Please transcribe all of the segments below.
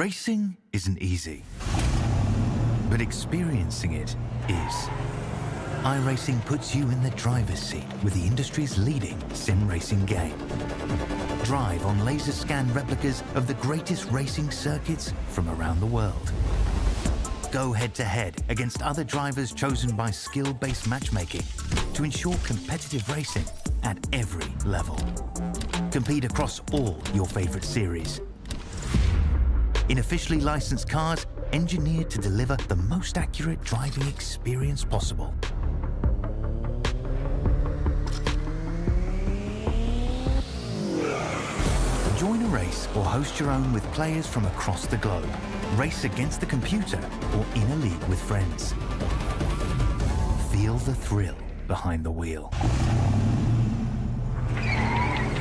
Racing isn't easy, but experiencing it is. iRacing puts you in the driver's seat with the industry's leading sim racing game. Drive on laser scan replicas of the greatest racing circuits from around the world. Go head-to-head against other drivers chosen by skill-based matchmaking to ensure competitive racing at every level. Compete across all your favorite series. In officially licensed cars, engineered to deliver the most accurate driving experience possible. Join a race or host your own with players from across the globe. Race against the computer or in a league with friends. Feel the thrill behind the wheel.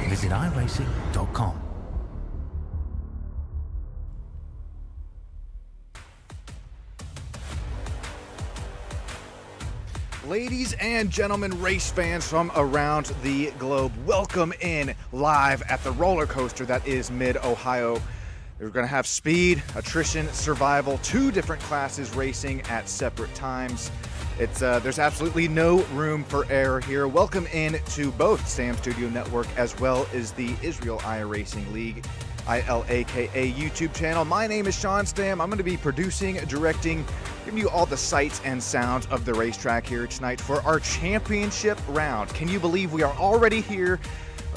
Visit iRacing.com. Ladies and gentlemen, race fans from around the globe, welcome in live at the roller coaster that is Mid-Ohio. We're going to have speed, attrition, survival, two different classes racing at separate times. There's absolutely no room for error here. Welcome in to both Sam Studio Network as well as the Israel iRacing League, ILAKA YouTube channel. My name is Sean Stam. I'm going to be producing, directing, giving you all the sights and sounds of the racetrack here tonight for our championship round. Can you believe we are already here,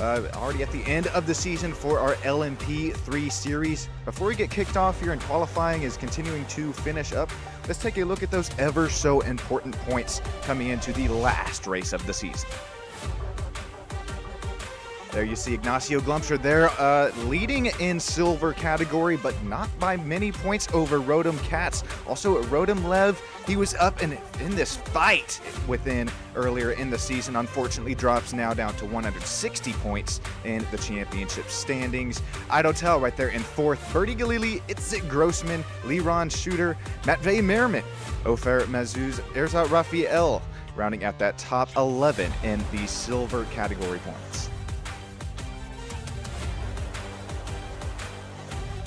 already at the end of the season for our LMP3 series? Before we get kicked off here and qualifying is continuing to finish up, let's take a look at those ever so important points coming into the last race of the season. There you see Ignacio Glumsher there leading in silver category, but not by many points over Rodem Katz. Also, Rodem Lev, he was up in this fight within earlier in the season. Unfortunately, drops now down to 160 points in the championship standings. Idotel right there in fourth. Bertie Galili, Itzik Grossman, Liron Shooter, Matvey Merriman, Ofer Mazuz, Erzat Raphael, rounding out that top 11 in the silver category points.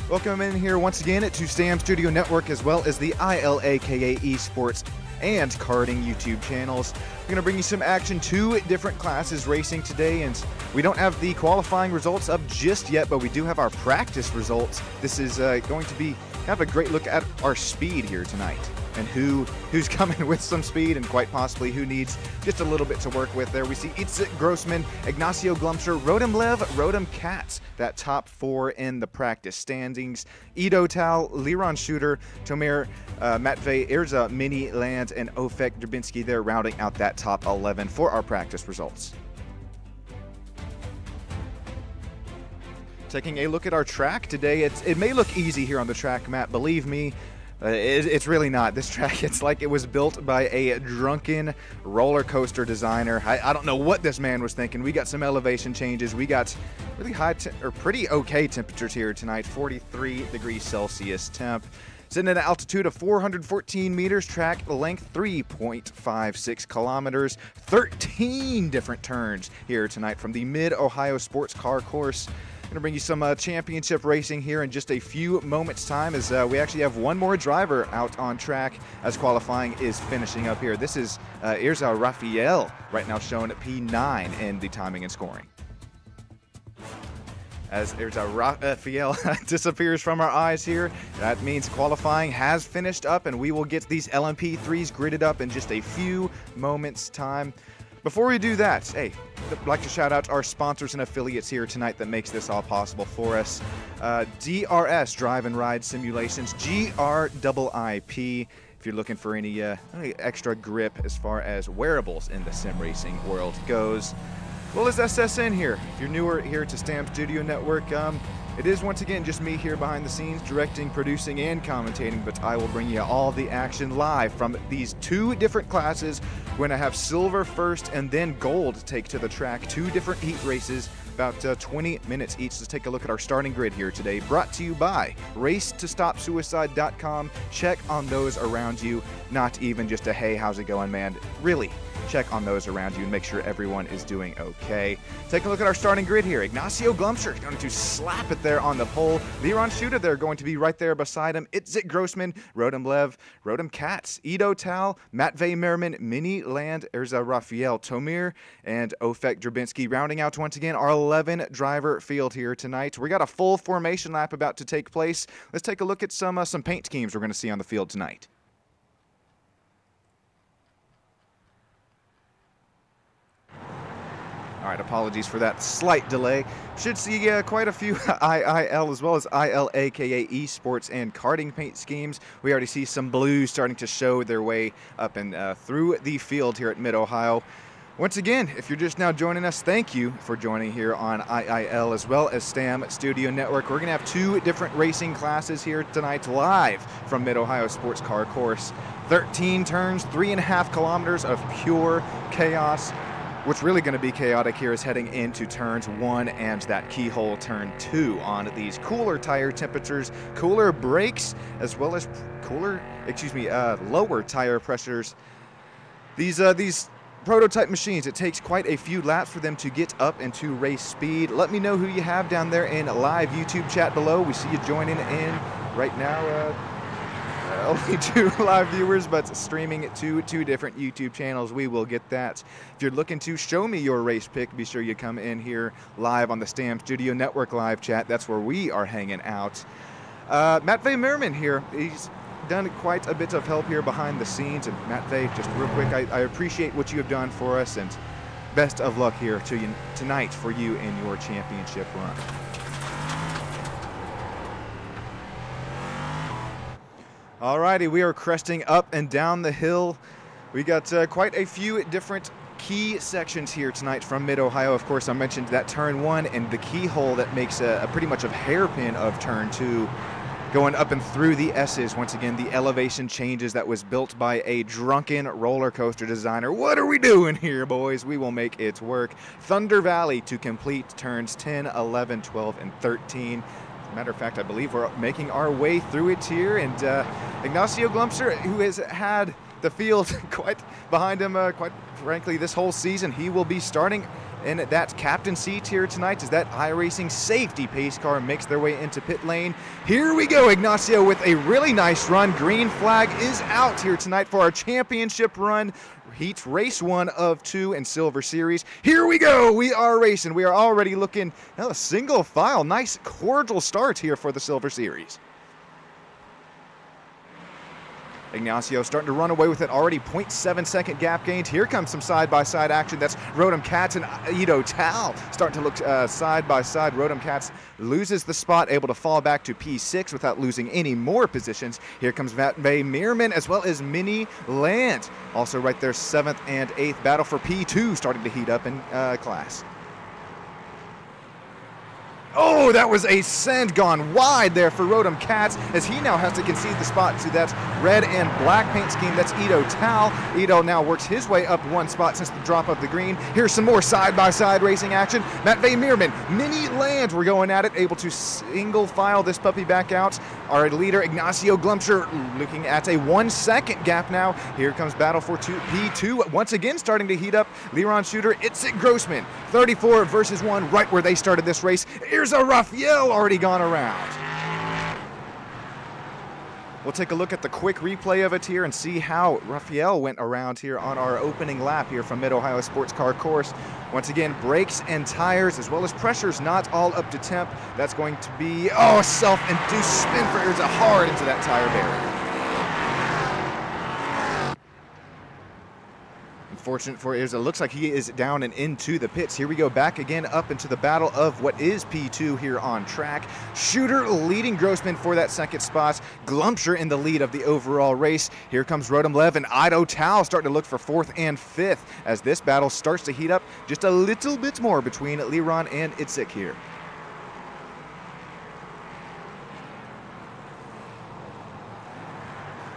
Welcome in here once again to Sam Studio Network as well as the ILAKA Esports and karting YouTube channels. We're going to bring you some action, two different classes racing today, and we don't have the qualifying results up just yet, but we do have our practice results. This is going to be have a great look at our speed here tonight and who's coming with some speed and quite possibly who needs just a little bit to work with there. We see Itzik Grossman, Ignacio Glumsher, Rodem Lev, Rodem Katz, that top four in the practice standings. Ido Tal, Liron Shooter, Tomer Matvey, Erza Mini Land, and Ofek Dubinsky there rounding out that top 11 for our practice results. Taking a look at our track today, it may look easy here on the track, Matt. Believe me, it's really not. This track, it's like it was built by a drunken roller coaster designer. I don't know what this man was thinking. We got some elevation changes. We got really high or pretty okay temperatures here tonight. 43 degrees Celsius temp. Sitting at an altitude of 414 meters, track length 3.56 kilometers, 13 different turns here tonight from the Mid-Ohio Sports Car Course. Going to bring you some championship racing here in just a few moments' time as we actually have one more driver out on track as qualifying is finishing up here. This is Erza Raphael right now showing at P9 in the timing and scoring. As Erza Raphael disappears from our eyes here, that means qualifying has finished up and we will get these LMP3s gridded up in just a few moments' time. Before we do that, hey, I'd like to shout out our sponsors and affiliates here tonight that makes this all possible for us. DRS, Drive and Ride Simulations, GRIIP, if you're looking for any extra grip as far as wearables in the sim racing world goes. Well, as SSN here, if you're newer here to Stam Studio Network, it is once again just me here behind the scenes, directing, producing, and commentating, but I will bring you all the action live from these two different classes. We're going to have silver first and then gold take to the track. Two different heat races about 20 minutes each. Let's take a look at our starting grid here today, brought to you by racetostopsuicide.com. Check on those around you, not even just a hey, how's it going, man? Really, check on those around you and make sure everyone is doing okay. Take a look at our starting grid here. Ignacio Glumsher is going to slap it there on the pole. Liron Schutter there going to be right there beside him. Itzik Grossman, Rodem Lev, Rodem Katz, Ido Tal, Matvey Merman, Mini Land, Erza Rafael Tomir, and Ofek Drabinski rounding out once again our 11-driver field here tonight. We got a full formation lap about to take place. Let's take a look at some paint schemes we're going to see on the field tonight. All right, apologies for that slight delay. Should see quite a few IIL as well as ILAKA Esports and karting paint schemes. We already see some blues starting to show their way up and through the field here at Mid-Ohio. Once again, if you're just now joining us, thank you for joining here on IIL as well as STAM Studio Network. We're going to have 2 different racing classes here tonight live from Mid-Ohio Sports Car Course. 13 turns, 3.5 kilometers of pure chaos. What's really going to be chaotic here is heading into turns 1 and that keyhole turn 2 on these cooler tire temperatures, cooler brakes, as well as lower tire pressures. These prototype machines, it takes quite a few laps for them to get up into race speed. Let me know who you have down there in live YouTube chat below. We see you joining in right now. Only 2 live viewers, but streaming it to 2 different YouTube channels. We will get that. If you're looking to show me your race pick, be sure you come in here live on the STAM Studio Network live chat. That's where we are hanging out. Matvey Merman here. He's done quite a bit of help here behind the scenes. And Matvey, just real quick, I appreciate what you have done for us, and best of luck here to you tonight for you in your championship run. Alrighty, we are cresting up and down the hill. We got quite a few different key sections here tonight from Mid-Ohio. Of course, I mentioned that turn 1 and the keyhole that makes a pretty much a hairpin of turn 2. Going up and through the S's. Once again, the elevation changes that was built by a drunken roller coaster designer. What are we doing here, boys? We will make it work. Thunder Valley to complete turns 10, 11, 12, and 13. Matter of fact, I believe we're making our way through it here, and Ignacio Glumser, who has had the field quite behind him, quite frankly, this whole season, he will be starting in that captain seat here tonight as that iRacing safety pace car makes their way into pit lane. Here we go, Ignacio with a really nice run. Green flag is out here tonight for our championship run. Heat race 1 of 2 in Silver Series. Here we go. We are racing. We are already looking a single file. Nice cordial start here for the Silver Series. Ignacio starting to run away with it already. 0.7-second gap gained. Here comes some side-by-side action. That's Rodem Katz and Ido Tal starting to look side-by-side. Rodem Katz loses the spot, able to fall back to P6 without losing any more positions. Here comes Matvey Merman as well as Mini Land. Also right there, 7th and 8th. Battle for P2 starting to heat up in class. Oh, that was a send gone wide there for Rodem Katz as he now has to concede the spot to that red and black paint scheme. That's Ido Tal. Ido now works his way up 1 spot since the drop of the green. Here's some more side-by-side racing action. Matvey Merman, Mini Land, we're going at it, able to single file this puppy back out. Our leader, Ignacio Glumser, looking at a 1-second gap now. Here comes battle for P2, once again starting to heat up. Liron Schutter, Itzik Grossman, 34 versus 1, right where they started this race. Here's a Rafael already gone around. We'll take a look at the quick replay of it here and see how Rafael went around here on our opening lap here from Mid-Ohio Sports Car Course. Once again, brakes and tires as well as pressures not all up to temp. That's going to be, a self-induced spin for Erza hard into that tire barrier. Unfortunate for Erza, looks like he is down and into the pits. Here we go, back again up into the battle of what is P2 here on track. Schutter leading Grossman for that 2nd spot. Glumser in the lead of the overall race. Here comes Rodem Lev and Ido Tal starting to look for 4th and 5th as this battle starts to heat up just a little bit more between Liron and Itzik here.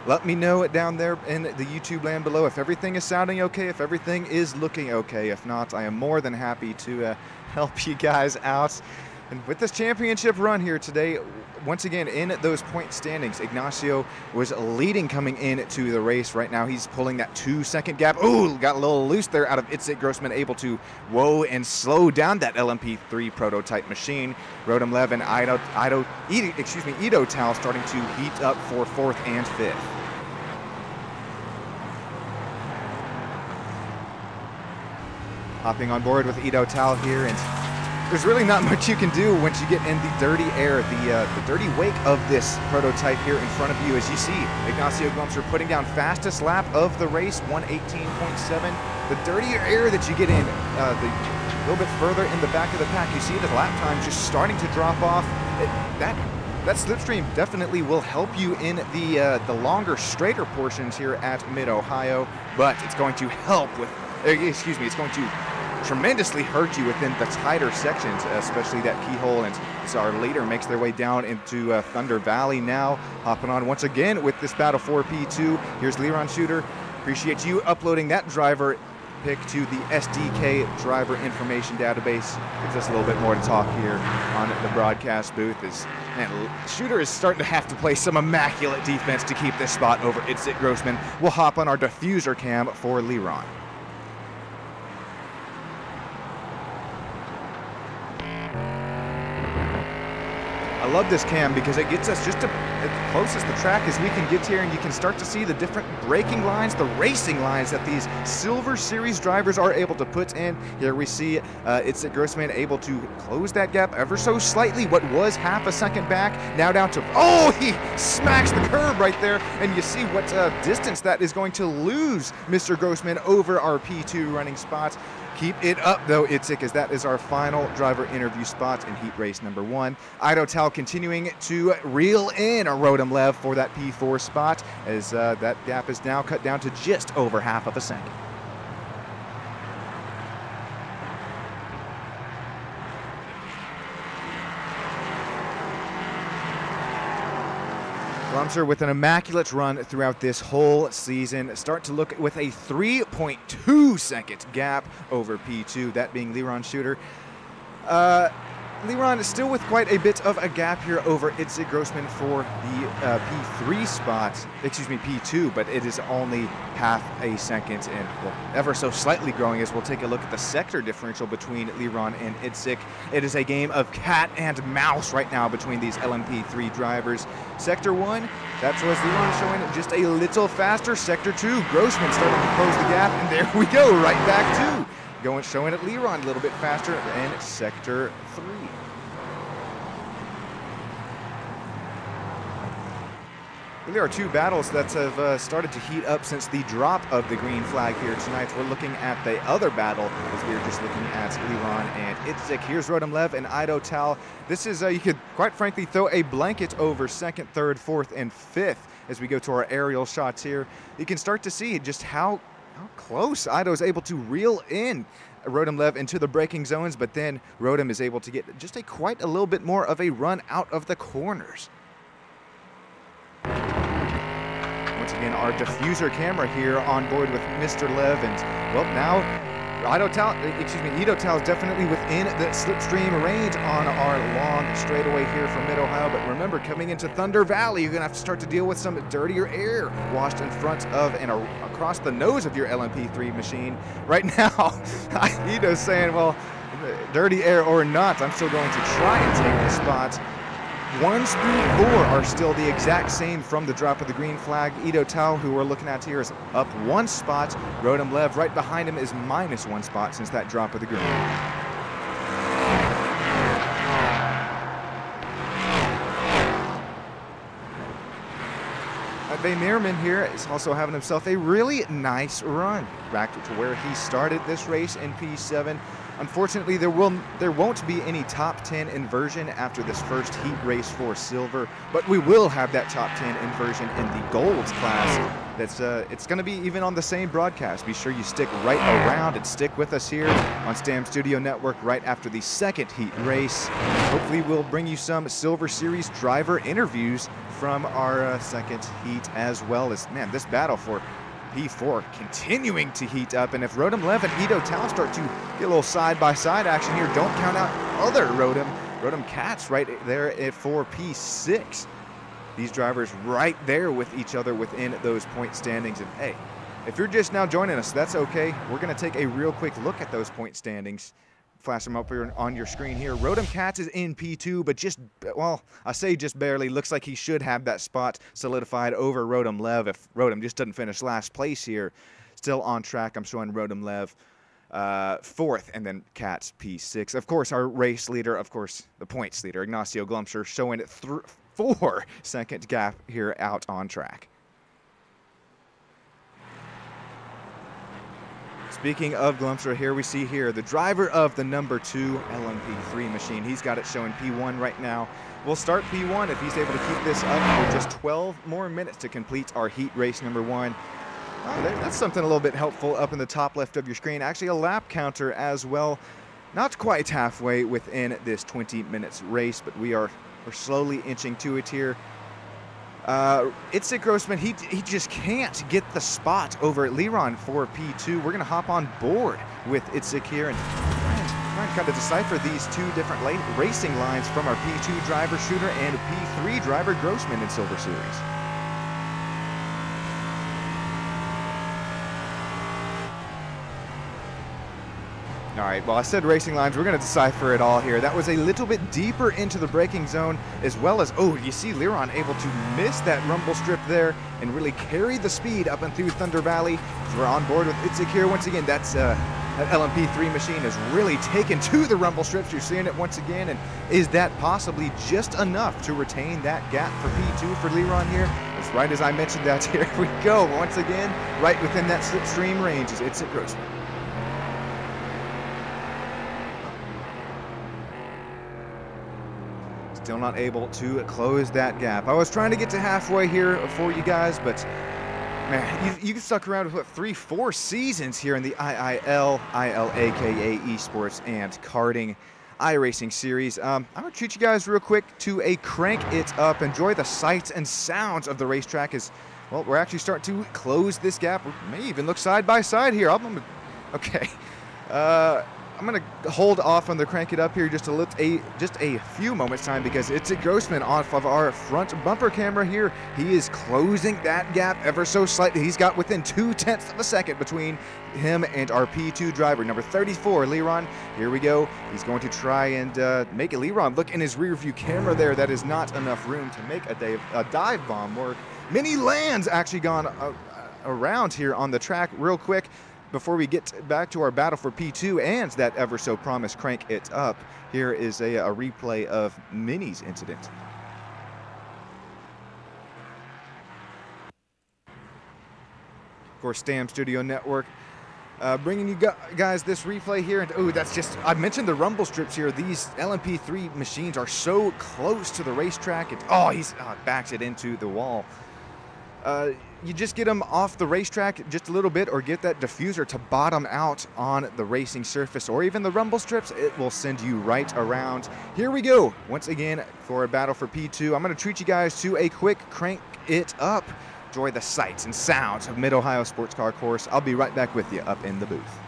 Let me know down there in the YouTube land below if everything is sounding okay, if everything is looking okay. If not, I am more than happy to help you guys out. And with this championship run here today, once again in those point standings, Ignacio was leading coming into the race. Right now he's pulling that 2-second gap. Ooh, got a little loose there out of Itzik Grossman, able to and slow down that LMP3 prototype machine. Rodem Lev and Ido Tal starting to heat up for 4th and 5th. Hopping on board with Ido Tal here, and there's really not much you can do once you get in the dirty air, the dirty wake of this prototype here in front of you. As you see, Ignacio Glumser putting down fastest lap of the race, 1:18.7. The dirtier air that you get in, a little bit further in the back of the pack, you see the lap time just starting to drop off. That slipstream definitely will help you in the longer, straighter portions here at Mid-Ohio, but it's going to help with, it's going to tremendously hurt you within the tighter sections, especially that keyhole. And so our leader makes their way down into Thunder Valley now, hopping on once again with this battle for P2. Here's Liron Shooter. Appreciate you uploading that driver pick to the SDK driver information database. Gives us a little bit more to talk here on the broadcast booth. As man, Shooter is starting to have to play some immaculate defense to keep this spot over Itzik Grossman. We'll hop on our diffuser cam for Liron. I love this cam because it gets us just as close as the track as we can get here, and you can start to see the different braking lines, the racing lines that these Silver Series drivers are able to put in. Here we see Itzik Grossman able to close that gap ever so slightly. What was half a second back, now down to, oh, he smacks the curb right there, and you see what distance that is going to lose Mr. Grossman over our P2 running spots. Keep it up, though, Itzik, as that is our final driver interview spot in heat race number 1. Ido Tal continuing to reel in a Rodem Lev for that P4 spot, as that gap is now cut down to just over half of a second. Glumser with an immaculate run throughout this whole season. Start to look with a 3.2 second gap over P2, that being Liron Shooter. Liron is still with quite a bit of a gap here over Itzik Grossman for the P3 spot, P2, but it is only half a second and well, ever so slightly growing as we'll take a look at the sector differential between Liron and Itzik. It is a game of cat and mouse right now between these LMP3 drivers. Sector 1, that was Liron showing just a little faster. Sector 2, Grossman starting to close the gap, and there we go, right back to showing at Liron a little bit faster in Sector 3. There are two battles that have started to heat up since the drop of the green flag here tonight. We're looking at the other battle as we were just looking at Liron and Itzik. Here's Rodem Lev and Ido Tal. This is, you could quite frankly throw a blanket over 2nd, 3rd, 4th, and 5th as we go to our aerial shots here. You can start to see just how close Ido is able to reel in Rodem Lev into the braking zones, but then Rodem is able to get just quite a little bit more of a run out of the corners. Once again, our diffuser camera here on board with Mr. Lev, and well, now Ido Tal is definitely within the slipstream range on our long straightaway here from Mid-Ohio. But remember, coming into Thunder Valley, you're going to have to start to deal with some dirtier air washed in front of and across the nose of your LMP3 machine. Right now, Ido's saying, well, dirty air or not, I'm still going to try and take the spot. 1 through 4 are still the exact same from the drop of the green flag. Ido Tal, who we're looking at here, is up 1 spot. Rodem Lev right behind him is -1 spot since that drop of the green. Bay Merriman here is also having himself a really nice run back to where he started this race in P7. Unfortunately, there won't be any top 10 inversion after this first heat race for silver, but we will have that top 10 inversion in the golds class. That's it's going to be even on the same broadcast. Be sure you stick right around and stick with us here on STAM Studio Network right after the second heat race. Hopefully, we'll bring you some Silver Series driver interviews from our second heat, as well as, man, this battle for P4 continuing to heat up, and if Rodham Lev and Edo Tau start to get a little side-by-side action here, don't count out other Rodham Cats right there for P6. These drivers right there with each other within those point standings. And hey, if you're just now joining us, that's okay. We're going to take a real quick look at those point standings. Flash them up here on your screen here. Rodham Cats is in P2, but just, well, I say just barely. Looks like he should have that spot solidified over Rodham Lev if Rodham just doesn't finish last place here. Still on track. I'm showing Rodham Lev 4th, and then Cats P6. Of course, our race leader, of course, the points leader, Ignacio Glumsher, showing 4-second gap here out on track. Speaking of Glumsher, here we see here the driver of the number 2 LMP3 machine. He's got it showing P1 right now. We'll start P1 if he's able to keep this up for just 12 more minutes to complete our heat race number 1. That's something a little bit helpful up in the top left of your screen. Actually, a lap counter as well. Not quite halfway within this 20 minutes race, but we're slowly inching to it here. Itzik Grossman, he just can't get the spot over at Liron for P2. We're going to hop on board with Itzik here and try and kind of decipher these two different racing lines from our P2 driver Shooter and P3 driver Grossman in Silver Series. All right, well, I said racing lines. We're going to decipher it all here. That was a little bit deeper into the braking zone, as well as, oh, you see Liron able to miss that rumble strip there and really carry the speed up and through Thunder Valley. So we're on board with Itzik here once again. That LMP3 machine is really taken to the rumble strips. You're seeing it once again, and is that possibly just enough to retain that gap for P2 for Liron here? As right as I mentioned that, here we go. Once again, right within that slipstream range is Itzik Grossman. Still not able to close that gap. I was trying to get to halfway here for you guys, but man, you stuck around with what, 3-4 seasons here in the IIL, ILAKA Esports and Karting iRacing series. I'm gonna treat you guys real quick to a crank it up. Enjoy the sights and sounds of the racetrack as well. We're actually starting to close this gap. We may even look side by side here. Okay. I'm going to hold off on the crank it up here just a few moments time because Itzik Grossman off of our front bumper camera here. He is closing that gap ever so slightly. He's got within 0.2 of a second between him and our P2 driver, number 34, Liron. Here we go. He's going to try and make it. Liron, look in his rear view camera there. That is not enough room to make a dive bomb work. Many lands actually gone around here on the track real quick. Before we get back to our battle for P2 and that ever so promised crank it up, here is a replay of Minnie's incident. Of course, Stam Studio Network bringing you guys this replay here. And oh, that's just, I mentioned the rumble strips here. These LMP3 machines are so close to the racetrack. He's backs it into the wall. You just get them off the racetrack just a little bit or get that diffuser to bottom out on the racing surface or even the rumble strips. It will send you right around. Here we go once again for a battle for P2. I'm going to treat you guys to a quick crank it up. Enjoy the sights and sounds of Mid-Ohio Sports Car Course. I'll be right back with you up in the booth.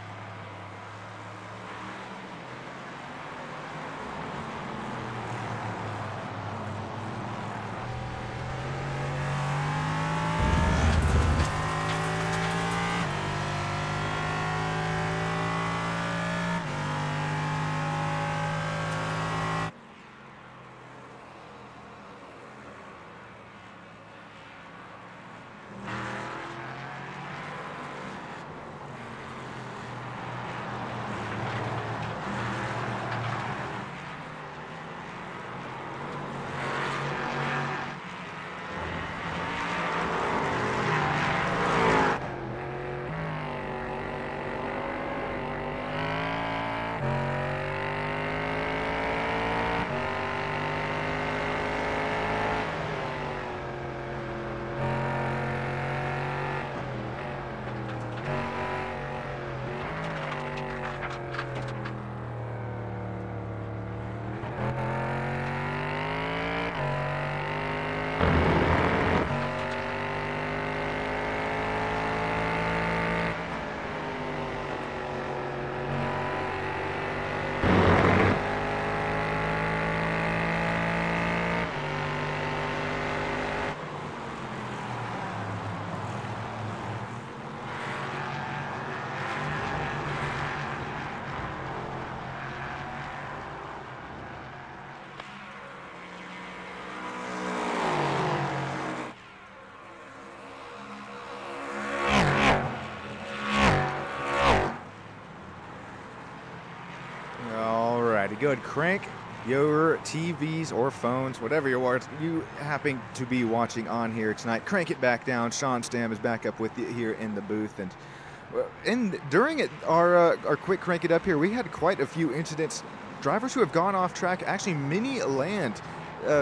good. Crank your TVs or phones, whatever you happen to be watching on here tonight. Crank it back down. Sean Stam is back up with you here in the booth. And during our quick crank it up here, we had quite a few incidents. Drivers who have gone off track, actually many land.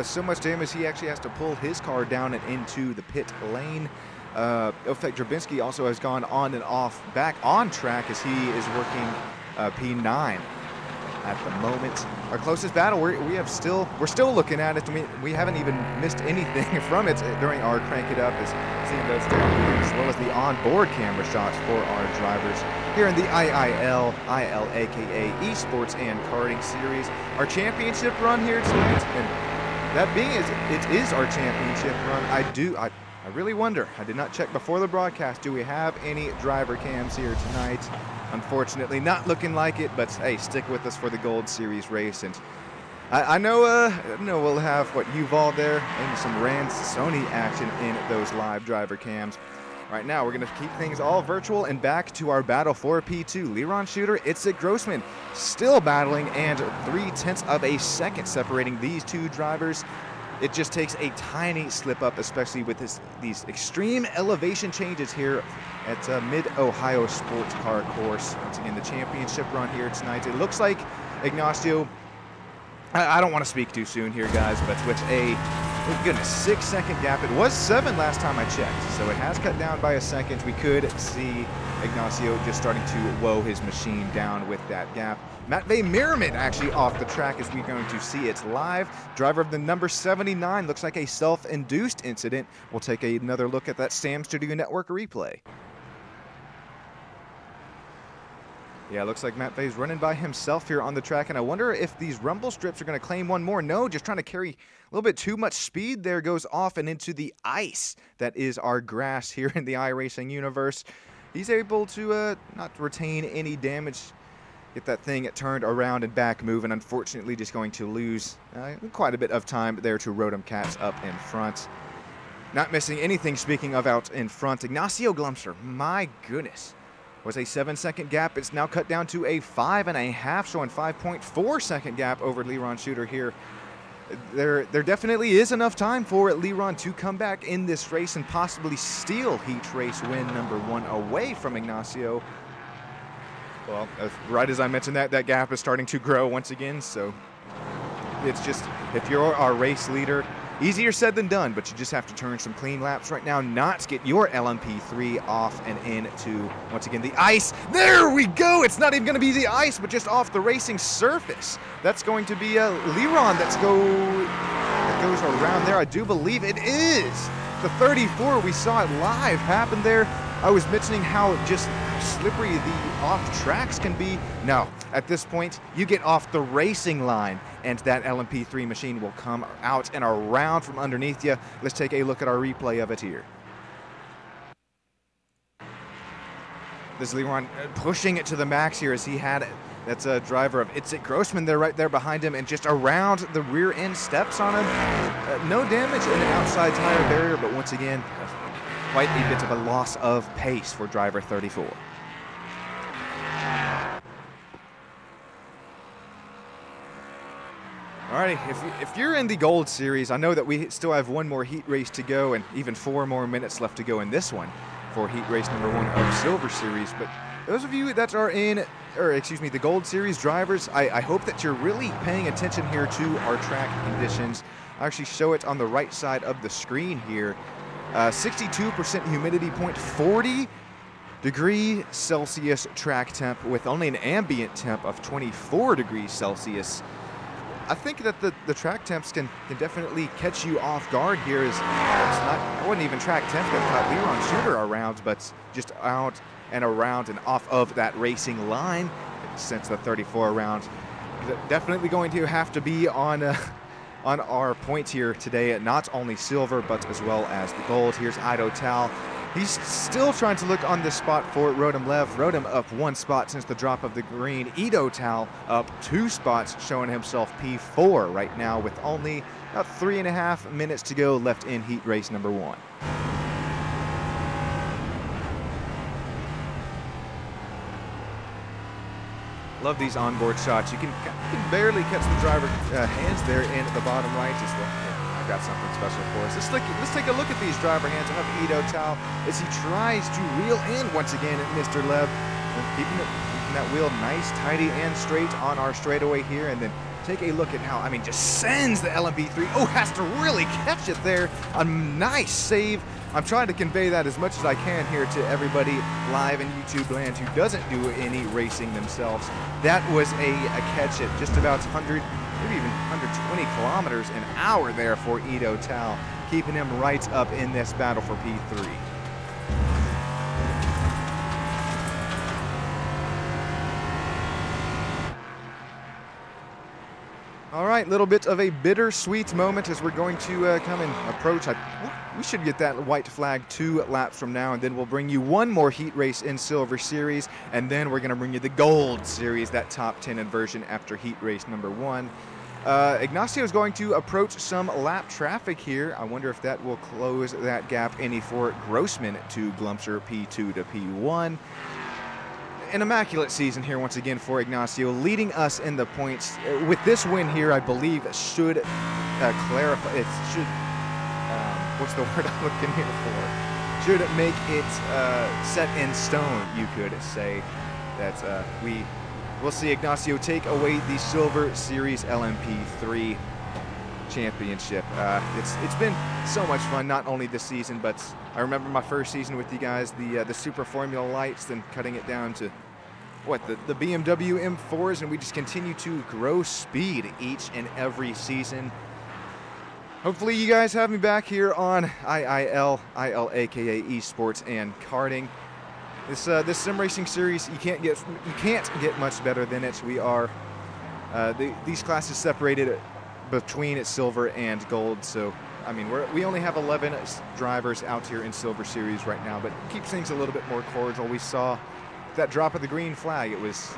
So much damage he actually has to pull his car down and into the pit lane. Ofek Drabinski also has gone on and off back on track as he is working P9 at the moment. Our closest battle, we're still looking at it. We haven't even missed anything from it during our crank it up, as seeing those as well as the onboard camera shots for our drivers here in the IIL, ILAKA Esports and Karting Series. Our championship run here tonight, and that being it is our championship run. I really wonder, I did not check before the broadcast, do we have any driver cams here tonight? Unfortunately, not looking like it, but hey, stick with us for the Gold Series race. And I know we'll have, Yuval there, and some Rand Sony action in those live driver cams. Right now, we're going to keep things all virtual and back to our battle for P2. Liron Shooter, Itzik Grossman still battling, and 0.3 of a second separating these two drivers. It just takes a tiny slip up, especially with these extreme elevation changes here at Mid-Ohio Sports Car Course. Once again, the championship run here tonight. It looks like Ignacio, I don't want to speak too soon here, guys, but with a, oh goodness, 6-second gap. It was 7 last time I checked, so it has cut down by a second. We could see Ignacio just starting to woe his machine down with that gap. Matvey Merriman actually off the track as we're going to see it live. Driver of the number 79, looks like a self-induced incident. We'll take another look at that Sam Studio Network replay. Yeah, looks like Matvey's running by himself here on the track, and I wonder if these rumble strips are going to claim one more. No, just trying to carry a little bit too much speed there, goes off and into the ice that is our grass here in the iRacing universe. He's able to not retain any damage, get that thing turned around and back moving. Unfortunately, just going to lose quite a bit of time there to Rotom Cats up in front. Not missing anything, speaking of out in front. Ignacio Glumster, my goodness, was a 7-second gap. It's now cut down to a 5.5, showing 5.4-second gap over Liron Shooter here. There definitely is enough time for Liron to come back in this race and possibly steal heat race win number 1 away from Ignacio. Well, right as I mentioned that gap is starting to grow once again, so it's just, if you're our race leader, easier said than done, but you just have to turn some clean laps right now, not get your LMP3 off and into, once again, the ice. There we go! It's not even going to be the ice, but just off the racing surface. That's going to be Liron that goes around there. I do believe it is the 34. We saw it live happen there. I was mentioning how just slippery the off tracks can be. No, at this point, you get off the racing line, and that LMP3 machine will come out and around from underneath you. Let's take a look at our replay of it here. This Liron pushing it to the max here as he had it. That's a driver of Itzik Grossman there, right there behind him, and just around the rear end steps on him. No damage in an outside tire barrier, but once again, quite a bit of a loss of pace for driver 34. Alrighty, if you're in the Gold Series, I know that we still have one more heat race to go and even 4 more minutes left to go in this one for heat race number 1 of Silver Series. But those of you that are in, the Gold Series drivers, I hope that you're really paying attention here to our track conditions. I actually show it on the right side of the screen here. 62% humidity point, 40 degree Celsius track temp with only an ambient temp of 24 degrees Celsius. I think that the track temps can definitely catch you off guard here. It's not, I wouldn't even track temps that caught Liron Shooter around, but just out and around and off of that racing line since the 34 round. Definitely going to have to be on our points here today, not only silver, but as well as the gold. Here's Ido Tal. He's still trying to look on this spot for Rotom Lev. Rotom up 1 spot since the drop of the green. Ido Tal up 2 spots, showing himself P4 right now with only about 3.5 minutes to go left in heat race number 1. Love these onboard shots. You can barely catch the driver hands there in the bottom right. Just I've got something special for us. Let's take a look at these driver hands. I have Ido Tal as he tries to reel in once again at Mr. Lev, keeping that wheel nice, tidy, and straight on our straightaway here, and then take a look at how, I mean, just sends the LMP3. Oh, has to really catch it there. A nice save. I'm trying to convey that as much as I can here to everybody live in YouTube land who doesn't do any racing themselves. That was a catch at just about 100, maybe even 120 kilometers an hour there for Ido Tal, keeping him right up in this battle for P3. All right, little bit of a bittersweet moment as we're going to come and approach. We should get that white flag 2 laps from now, and then we'll bring you one more heat race in Silver Series, and then we're going to bring you the Gold Series, that top 10 inversion after heat race number 1. Ignacio is going to approach some lap traffic here. I wonder if that will close that gap any for Grossman to Glumser P2 to P1. An immaculate season here once again for Ignacio, leading us in the points. With this win here, I believe should clarify, it should, what's the word I'm looking here for? Should make it set in stone, you could say, that we'll see Ignacio take away the Silver Series LMP3 championship. It's been so much fun, not only this season, but I remember my first season with you guys, the Super Formula Lights, then cutting it down to the BMW M4s, and we just continue to grow speed each and every season. Hopefully you guys have me back here on IIL, aka Esports and Karting. This sim racing series, you can't get much better than it. We are these classes separated between silver and gold, so I mean we only have 11 drivers out here in Silver Series right now, but it keeps things a little bit more cordial. We saw that drop of the green flag. It was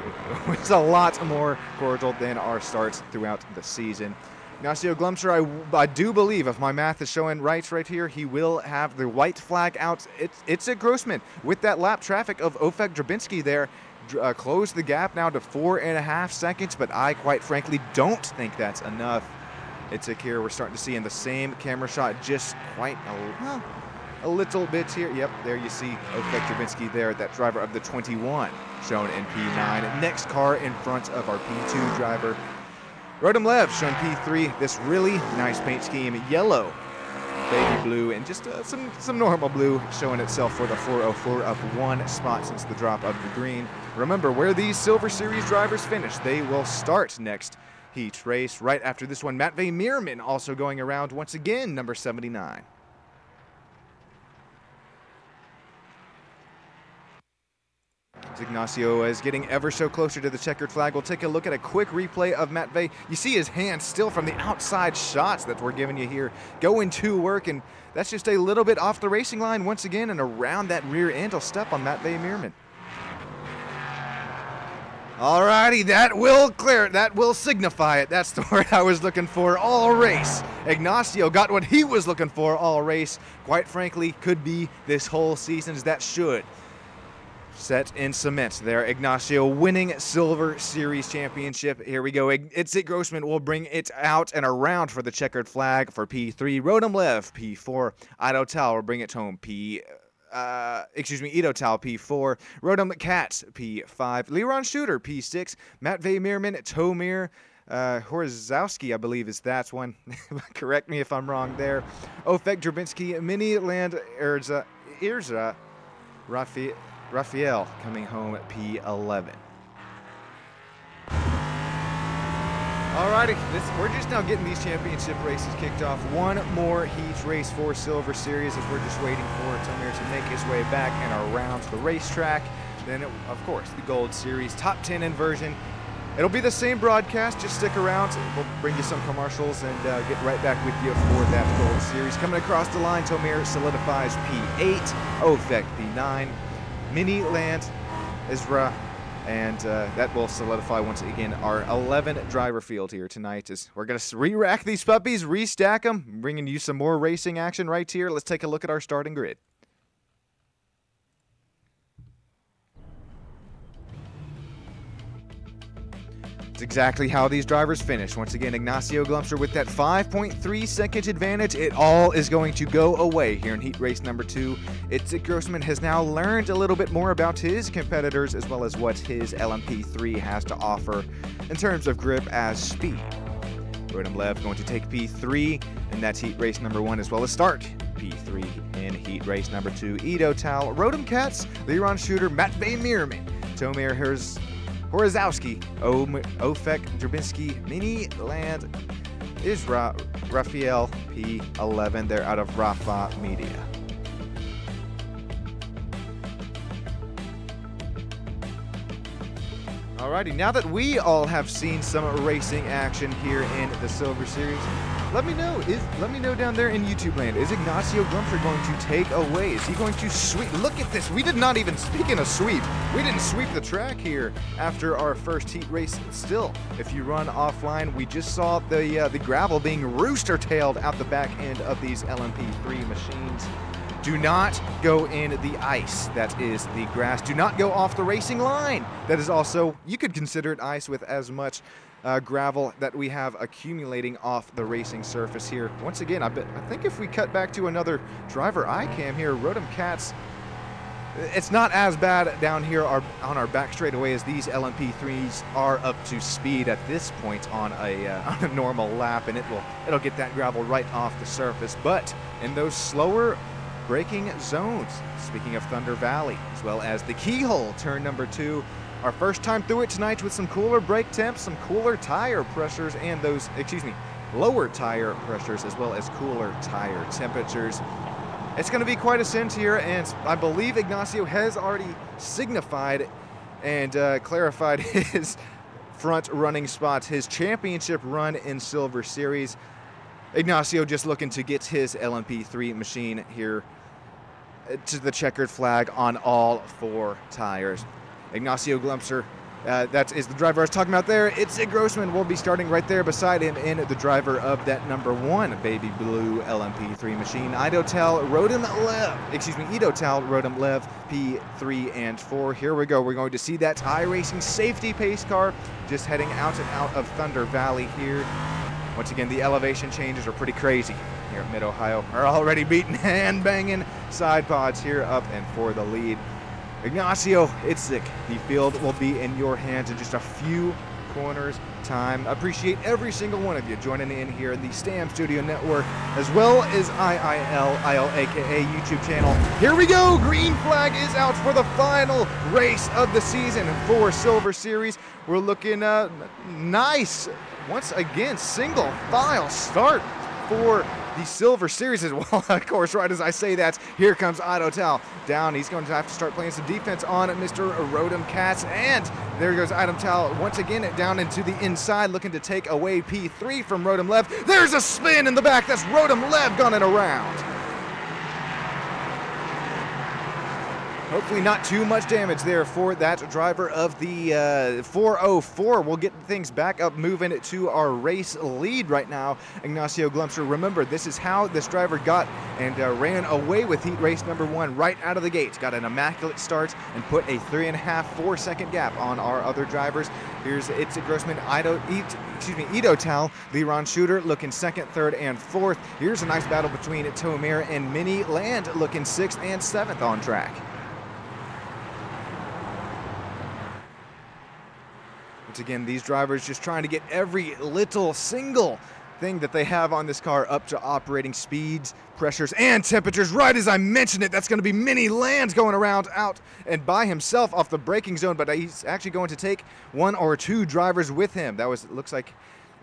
a lot more cordial than our starts throughout the season. Ignacio Glumser, I do believe, if my math is showing right here, he will have the white flag out. It's at Grossman with that lap traffic of Ofek Drabinski there. Close the gap now to 4.5 seconds, but I quite frankly don't think that's enough. It's here we're starting to see in the same camera shot just quite a little bit here. Yep, there you see Ofek Drabinski there, that driver of the 21 shown in P9. Next car in front of our P2 driver. Rodem Lev shown P3, this really nice paint scheme, yellow, baby blue, and just some normal blue showing itself for the 404, up 1 spot since the drop of the green. Remember, where these Silver Series drivers finish, they will start next heat race. Right after this one, Matvey Mirman also going around once again, number 79. Ignacio is getting ever so closer to the checkered flag. We'll take a look at a quick replay of Matvey. You see his hands still from the outside shots that we're giving you here going to work, and that's just a little bit off the racing line once again, and around that rear end will step on Matvey Mirman. Alrighty, that will clear it. That will signify it. That's the word I was looking for all race. Ignacio got what he was looking for all race. Quite frankly, could be this whole season's. That should set in cement there. Ignacio winning Silver Series championship. Here we go. It's at Grossman. We'll bring it out and around for the checkered flag for P3. Rodem Lev, P4. Ido Tal will bring it home. Ido Tal, P4. Rodem Katz, P5. Liron Shooter, P6. Matvey Mirman, Tomir Horzowski, I believe is that one. Correct me if I'm wrong there. Ofek Drabinski, Mini Land Irza, Raphael coming home at P11. Alrighty, we're just now getting these championship races kicked off. One more heat race for Silver Series as we're just waiting for Tomir to make his way back and around the racetrack. Then, of course, the Gold Series top 10 inversion. It'll be the same broadcast, just stick around. We'll bring you some commercials and get right back with you for that Gold Series. Coming across the line, Tomir solidifies P8, Ofek P9, Mini Land Isra, and that will solidify once again our 11 driver field here tonight. As we're going to re-rack these puppies, restack them, bringing you some more racing action right here. Let's take a look at our starting grid. It's exactly how these drivers finish. Once again, Ignacio Glumster with that 5.3 second advantage. It all is going to go away here in heat race number 2. Itzik Grossman has now learned a little bit more about his competitors as well as what his LMP3 has to offer in terms of grip as speed. Rodom Lev going to take P3 in that heat race number 1 as well as start P3 in heat race number 2. Ido Tal, Rodom Katz, Liron Shooter, Matvey Mirman, Tomir Horizowski, Ofek Drabinski, Mini Land, Rafael P11. They're out of Rafa Media. Alrighty, now that we all have seen some racing action here in the Silver Series, let me know down there in YouTube land, is Ignacio Glumster going to take away? Is he going to sweep? Look at this, we did not even, speaking of sweep, we didn't sweep the track here after our first heat race. Still, if you run offline, we just saw the gravel being rooster-tailed out the back end of these LMP3 machines. Do not go in the ice, that is the grass. Do not go off the racing line. That is also, you could consider it ice with as much gravel that we have accumulating off the racing surface here. Once again, I think if we cut back to another driver iCam here, Rodom Katz, it's not as bad down here on our back straightaway as these LMP3s are up to speed at this point on a normal lap, and it'll get that gravel right off the surface. But in those slower braking zones, speaking of Thunder Valley, as well as the keyhole, turn number 2. Our first time through it tonight with some cooler brake temps, some cooler tire pressures, and lower tire pressures as well as cooler tire temperatures. It's going to be quite a cinch here, and I believe Ignacio has already signified and clarified his front running spots, his championship run in Silver Series. Ignacio just looking to get his LMP3 machine here to the checkered flag on all 4 tires. Ignacio Glumster, that is the driver I was talking about there. Itzik Grossman will be starting right there beside him in the driver of that number 1 baby blue LMP3 machine. Ido Tal, Rodom Lev, P3 and 4. Here we go. We're going to see that iRacing safety pace car just heading out and out of Thunder Valley here. Once again, the elevation changes are pretty crazy here at Mid-Ohio. Are already beating and banging side pods here up and for the lead. Ignacio Itzik, the field will be in your hands in just a few corners time. Appreciate every single one of you joining in here in the Stam Studio Network, as well as IILAKA YouTube channel. Here we go, green flag is out for the final race of the season for Silver Series. We're looking nice. Once again, single file start for the Silver Series as well. Of course, right as I say that, here comes Ido Tal down. He's going to have to start playing some defense on Mr. Rodom Katz, and there goes Ido Tal once again down into the inside, looking to take away P3 from Rodom Lev. There's a spin in the back. That's Rodom Lev gunning around. Hopefully not too much damage there for that driver of the 404. We'll get things back up moving to our race lead right now. Ignacio Glumster, remember, this is how this driver got and ran away with heat race number 1 right out of the gates. Got an immaculate start and put a 3.5-4 second gap on our other drivers. Here's Itzik Grossman, Ido Tal, Liron Shooter looking 2nd, 3rd, and 4th. Here's a nice battle between Tomir and Mini Land looking 6th and 7th on track. Once again, these drivers just trying to get every little single thing that they have on this car up to operating speeds, pressures, and temperatures. Right as I mentioned it, that's going to be Mini Land going around out and by himself off the braking zone, but he's actually going to take 1 or 2 drivers with him. That looks like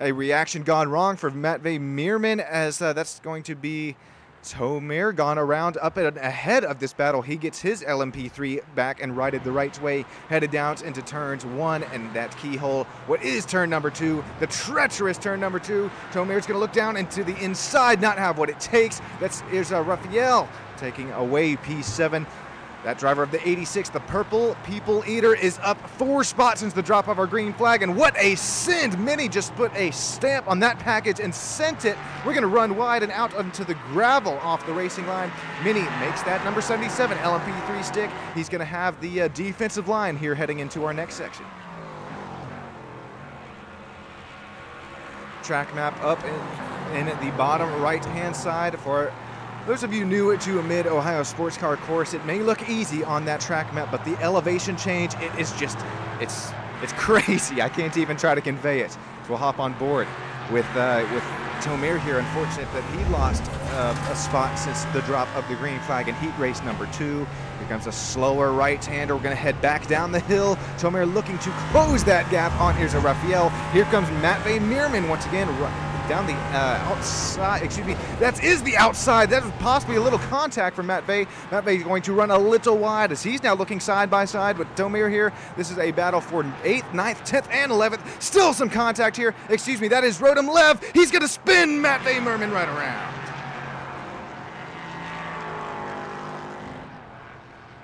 a reaction gone wrong for Matvey Mirman, as that's going to be Tomir gone around up and ahead of this battle. He gets his LMP3 back and righted the right way, headed down into turns 1 and that keyhole. What is turn number 2? The treacherous turn number 2. Tomir's going to look down into the inside, not have what it takes. Here's Rafael taking away P7. That driver of the 86, the Purple People Eater, is up 4 spots since the drop of our green flag, and what a send! Mini just put a stamp on that package and sent it. We're going to run wide and out onto the gravel off the racing line. Mini makes that number 77 LMP3 stick. He's going to have the defensive line here heading into our next section. track map up in the bottom right-hand side. For those of you new to a Mid-Ohio sports car course, it may look easy on that track map, but the elevation change, it is just, it's crazy. I can't even try to convey it. So we'll hop on board with Tomir here. Unfortunate that he lost a spot since the drop of the green flag in heat race number 2. Here comes a slower right-hander. We're going to head back down the hill. Tomir looking to close that gap on. Here's a Raphael. Here comes Matvey Meerman once again down the outside. Excuse me. That is the outside. That was possibly a little contact from Matvey. Matvey going to run a little wide as he's now looking side by side with Tomir here. This is a battle for 8th, 9th, 10th, and 11th. Still some contact here. Excuse me. That is Rodem Lev. He's going to spin Matvey Meerman right around.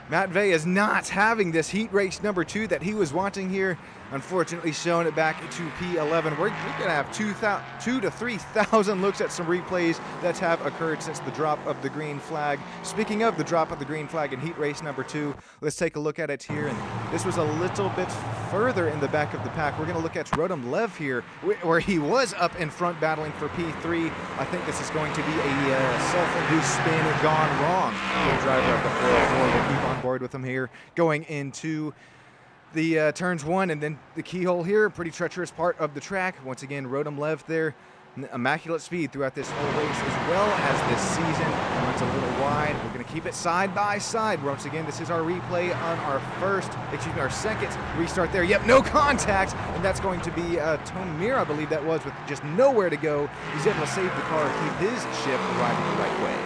Matvey is not having this heat race number 2 that he was wanting here. Unfortunately, showing it back to P11. We're going to have 2,000 to 3,000 looks at some replays that have occurred since the drop of the green flag. Speaking of the drop of the green flag in heat race number 2, let's take a look at it here. And this was a little bit further in the back of the pack. We're going to look at Rodem Lev here, where he was up in front battling for P3. I think this is going to be a self-induced spin gone wrong. The driver of the 404 will keep on board with him here, going into the turns 1 and then the keyhole here. Pretty treacherous part of the track. Once again, Rodem Lev there. Immaculate speed throughout this whole race as well as this season. Runs a little wide. We're going to keep it side by side. Once again, this is our replay on our second restart there. Yep, no contact. And that's going to be Tomir, I believe that was, with just nowhere to go. He's able to save the car, keep his ship riding the right way.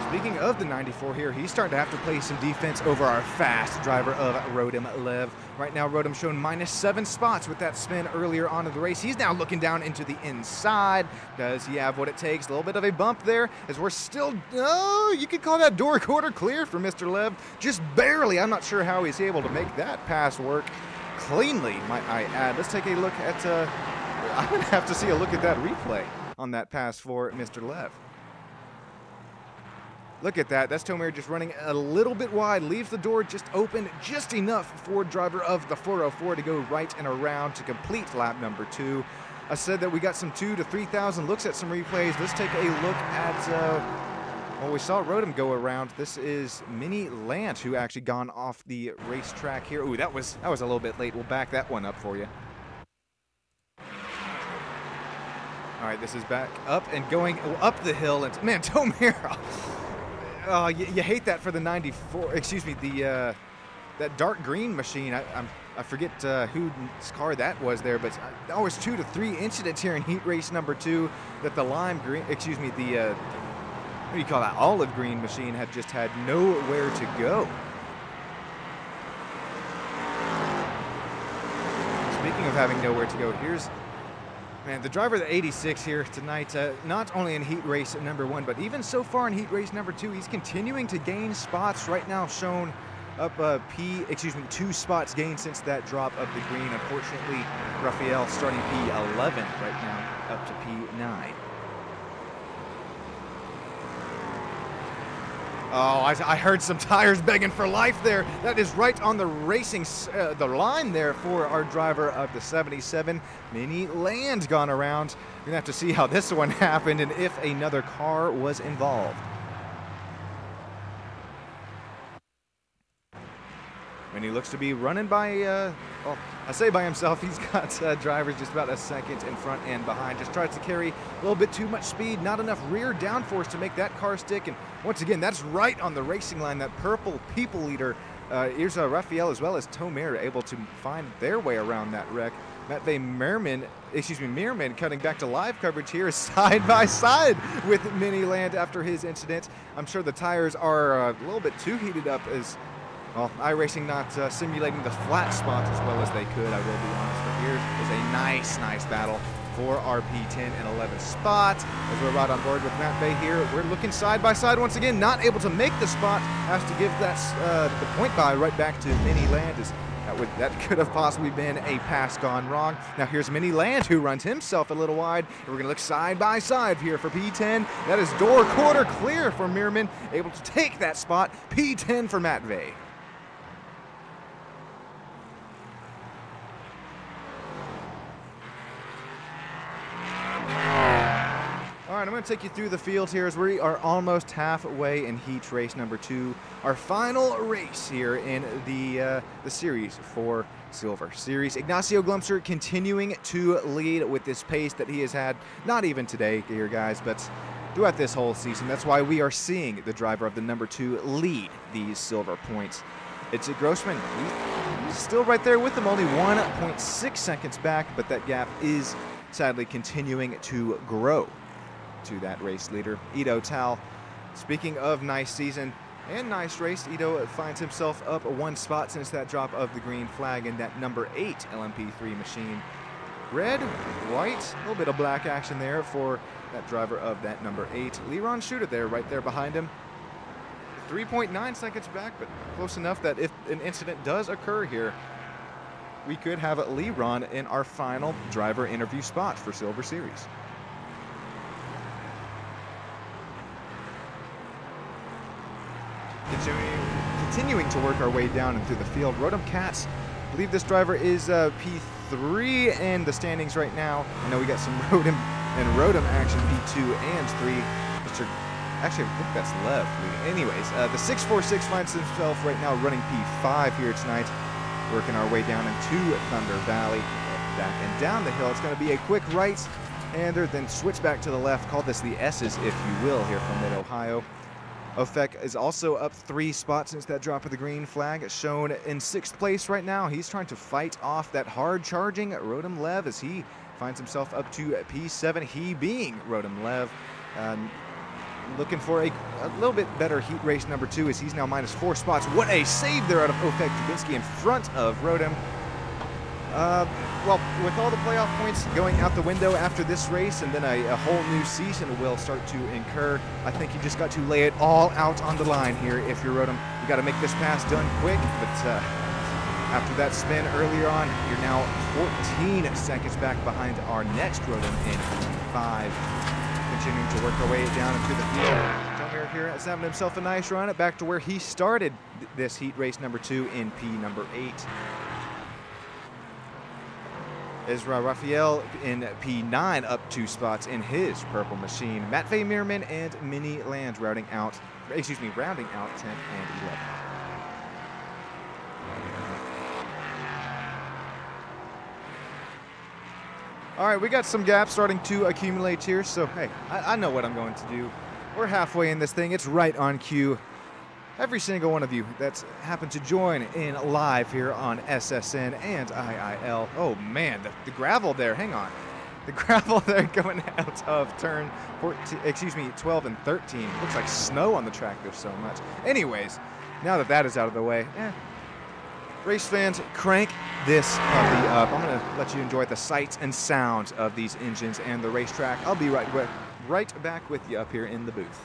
Speaking of the 94 here, he's starting to have to play some defense over our fast driver of Rodem Lev. Right now, Rodem shown -7 spots with that spin earlier on in the race. He's now looking down into the inside. Does he have what it takes? A little bit of a bump there as we're still, you could call that door quarter clear for Mr. Lev. Just barely. I'm not sure how he's able to make that pass work cleanly, might I add. Let's take a look at, I'm going to have to see a look at that replay on that pass for Mr. Lev. Look at that. That's Tomir just running a little bit wide, leaves the door just open just enough for driver of the 404 to go right and around to complete lap number 2. I said that we got some 2,000 to 3,000 looks at some replays. Let's take a look at, well, we saw Rodem go around. This is Mini Lant, who actually gone off the racetrack here. Ooh, that was a little bit late. We'll back that one up for you. All right, this is back up and going up the hill. And man, Tomir. You hate that for the 94. Excuse me, that dark green machine. I forget whose car that was there, but always 2 to 3 incidents here in heat race number 2 that the lime green. Excuse me, the what do you call that? Olive green machine had just had nowhere to go. Speaking of having nowhere to go, here's. Man, the driver of the 86 here tonight, not only in heat race number 1, but even so far in heat race number 2, he's continuing to gain spots. Right now shown up 2 spots gained since that drop of the green. Unfortunately, Raphael starting P11 right now up to P9. Oh, I heard some tires begging for life there. That is right on the racing, the line there for our driver of the 77. Mini Land gone around. We're going to have to see how this one happened and if another car was involved. And he looks to be running by, well, I say by himself. He's got drivers just about a second in front and behind. Just tries to carry a little bit too much speed, not enough rear downforce to make that car stick. And once again, that's right on the racing line, that purple people leader. Here's Raphael as well as Tomir able to find their way around that wreck. Matvey Meerman cutting back to live coverage here side by side with Mini Land after his incident. I'm sure the tires are a little bit too heated up as well, iRacing not simulating the flat spots as well as they could, I will be honest. But here is a nice battle for our P10 and 11 spot. As we're right on board with Matvey here, we're looking side by side once again, not able to make the spot. Has to give that the point by right back to Mini Land. That could have possibly been a pass gone wrong. Now here's Mini Land, who runs himself a little wide. And we're going to look side by side here for P10. That is door quarter clear for Meerman, able to take that spot. P10 for Matvey. All right, I'm going to take you through the field here as we are almost halfway in heat race number 2, our final race here in the series for Silver Series. Ignacio Glumser continuing to lead with this pace that he has had, not even today here, guys, but throughout this whole season. That's why we are seeing the driver of the number 2 lead these silver points. It's Grossman. He's still right there with him, only 1.6 seconds back, but that gap is sadly continuing to grow to that race leader, Ito Tal. Speaking of nice season and nice race, Ito finds himself up 1 spot since that drop of the green flag in that number 8 LMP3 machine. Red, white, a little bit of black action there for that driver of that number 8. Leron Shooter there, right there behind him. 3.9 seconds back, but close enough that if an incident does occur here, we could have Leron in our final driver interview spot for Silver Series. Continuing to work our way down and through the field, Rodham Katz, I believe this driver is P3 in the standings right now. I know we got some Rodham action, P2 and 3. Actually, I think that's Lev. Anyways, the 646 finds himself right now running P5 here tonight, working our way down into Thunder Valley, back and down the hill. It's going to be a quick right-hander, then switch back to the left. Call this the S's, if you will, here from Mid-Ohio. Ofek is also up 3 spots since that drop of the green flag, shown in 6th place right now. He's trying to fight off that hard-charging Rodham Lev as he finds himself up to P7, he being Rodham Lev. Looking for a little bit better heat race number 2 as he's now -4 spots. What a save there out of Ofek Dubinsky in front of Rodham. Well, with all the playoff points going out the window after this race, and then a whole new season will start to incur, I think you just got to lay it all out on the line here if you're Rodham. You got to make this pass done quick, but after that spin earlier on, you're now 14 seconds back behind our next Rodham in P5. Continuing to work our way down into the field. Tomir here has having himself a nice run back to where he started this heat race number 2 in P number 8. Ezra Raphael in P9 up 2 spots in his purple machine. Matvey Mirman and Minnie Land rounding out 10th and 11th. All right, we got some gaps starting to accumulate here, so hey, I know what I'm going to do. We're halfway in this thing. It's right on cue. Every single one of you that's happened to join in live here on SSN and IIL. Oh man, the gravel there, hang on. The gravel there going out of turn 12 and 13. Looks like snow on the track, there's so much. Anyways, now that that is out of the way, race fans, crank this puppy up. I'm gonna let you enjoy the sights and sounds of these engines and the racetrack. I'll be right back with you up here in the booth.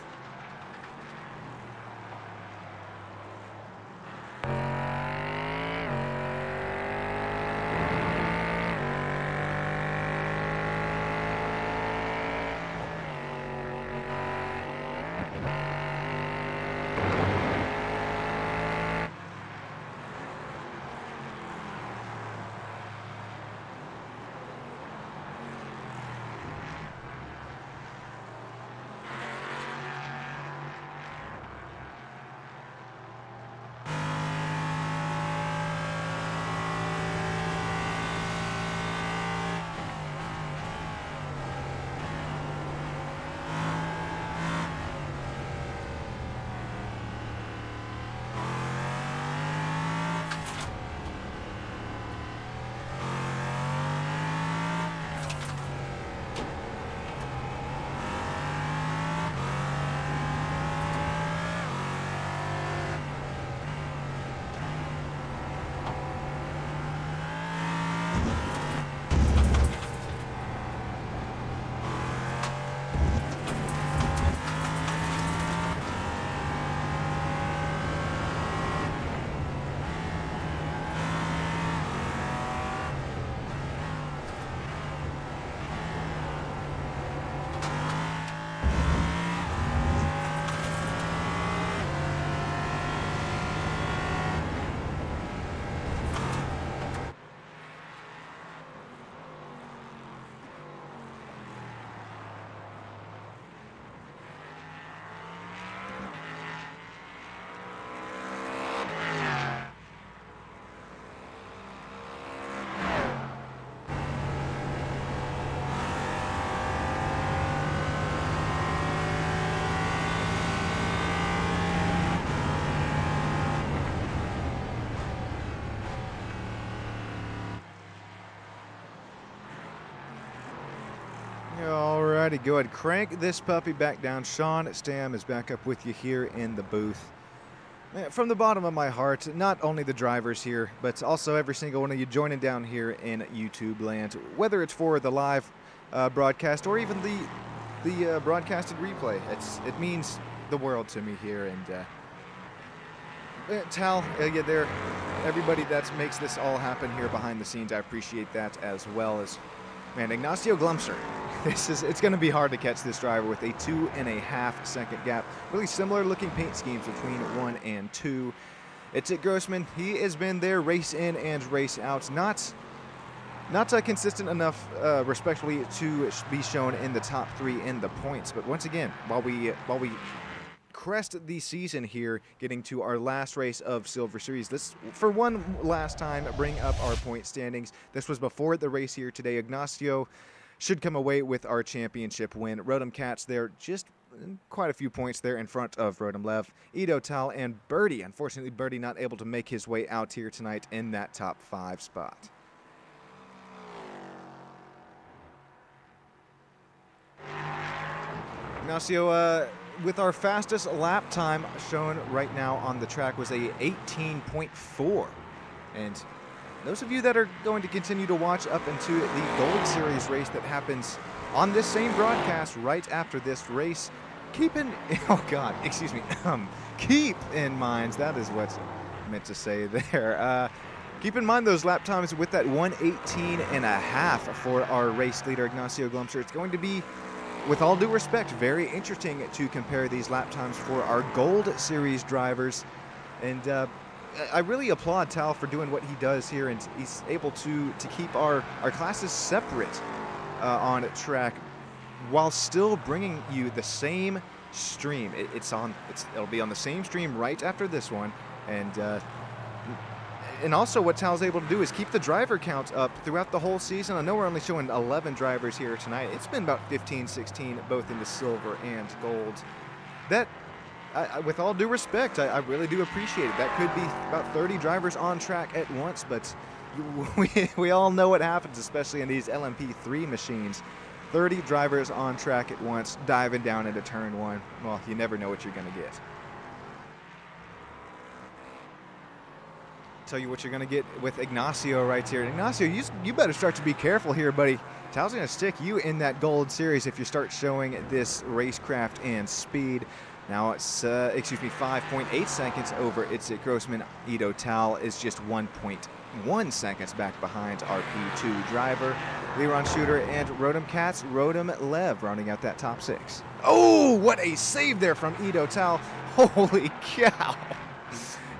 Alrighty, go ahead, crank this puppy back down. Sean Stam is back up with you here in the booth. From the bottom of my heart, not only the drivers here, but also every single one of you joining down here in YouTube land, whether it's for the live broadcast or even the broadcasted replay. It means the world to me here. And Tal, there, everybody that makes this all happen here behind the scenes, I appreciate that, as well as, man, Ignacio Glumser. It's going to be hard to catch this driver with a 2.5 second gap. Really similar looking paint schemes between 1 and 2. It's at Grossman. He has been there race in and race out. Not consistent enough, respectfully, to be shown in the top 3 in the points. But once again, while we crest the season here, getting to our last race of Silver Series, let's, for one last time, bring up our point standings. This was before the race here today. Ignacio should come away with our championship win. Rodham Cats there, just quite a few points there in front of Rodham Lev, Ido Tal, and Birdie. Unfortunately, Birdie not able to make his way out here tonight in that top 5 spot. Ignacio, with our fastest lap time shown right now on the track was a 18.4. And those of you that are going to continue to watch up into the Gold Series race that happens on this same broadcast right after this race, keep in mind, that is what's meant to say there. Keep in mind those lap times with that 1:18.5 for our race leader, Ignacio Glumser. It's going to be, with all due respect, very interesting to compare these lap times for our Gold Series drivers. And I really applaud Tal for doing what he does here, and he's able to keep our classes separate on track while still bringing you the same stream. It'll be on the same stream right after this one, and also what Tal's able to do is keep the driver count up throughout the whole season. I know we're only showing 11 drivers here tonight. It's been about 15, 16, both in the silver and gold. That, with all due respect, I really do appreciate it. That could be about 30 drivers on track at once, but we all know what happens, especially in these LMP3 machines. 30 drivers on track at once, diving down into turn 1. Well, you never know what you're going to get. Tell you what you're going to get with Ignacio right here. Ignacio, you better start to be careful here, buddy. Tal's going to stick you in that Gold Series if you start showing this racecraft and speed. Now it's, 5.8 seconds over Itzik Grossman. Ido Tal is just 1.1 seconds back behind our P2 driver. Liron Shooter and Rodham Cats, Rodham Lev rounding out that top 6. Oh, what a save there from Ido Tal. Holy cow.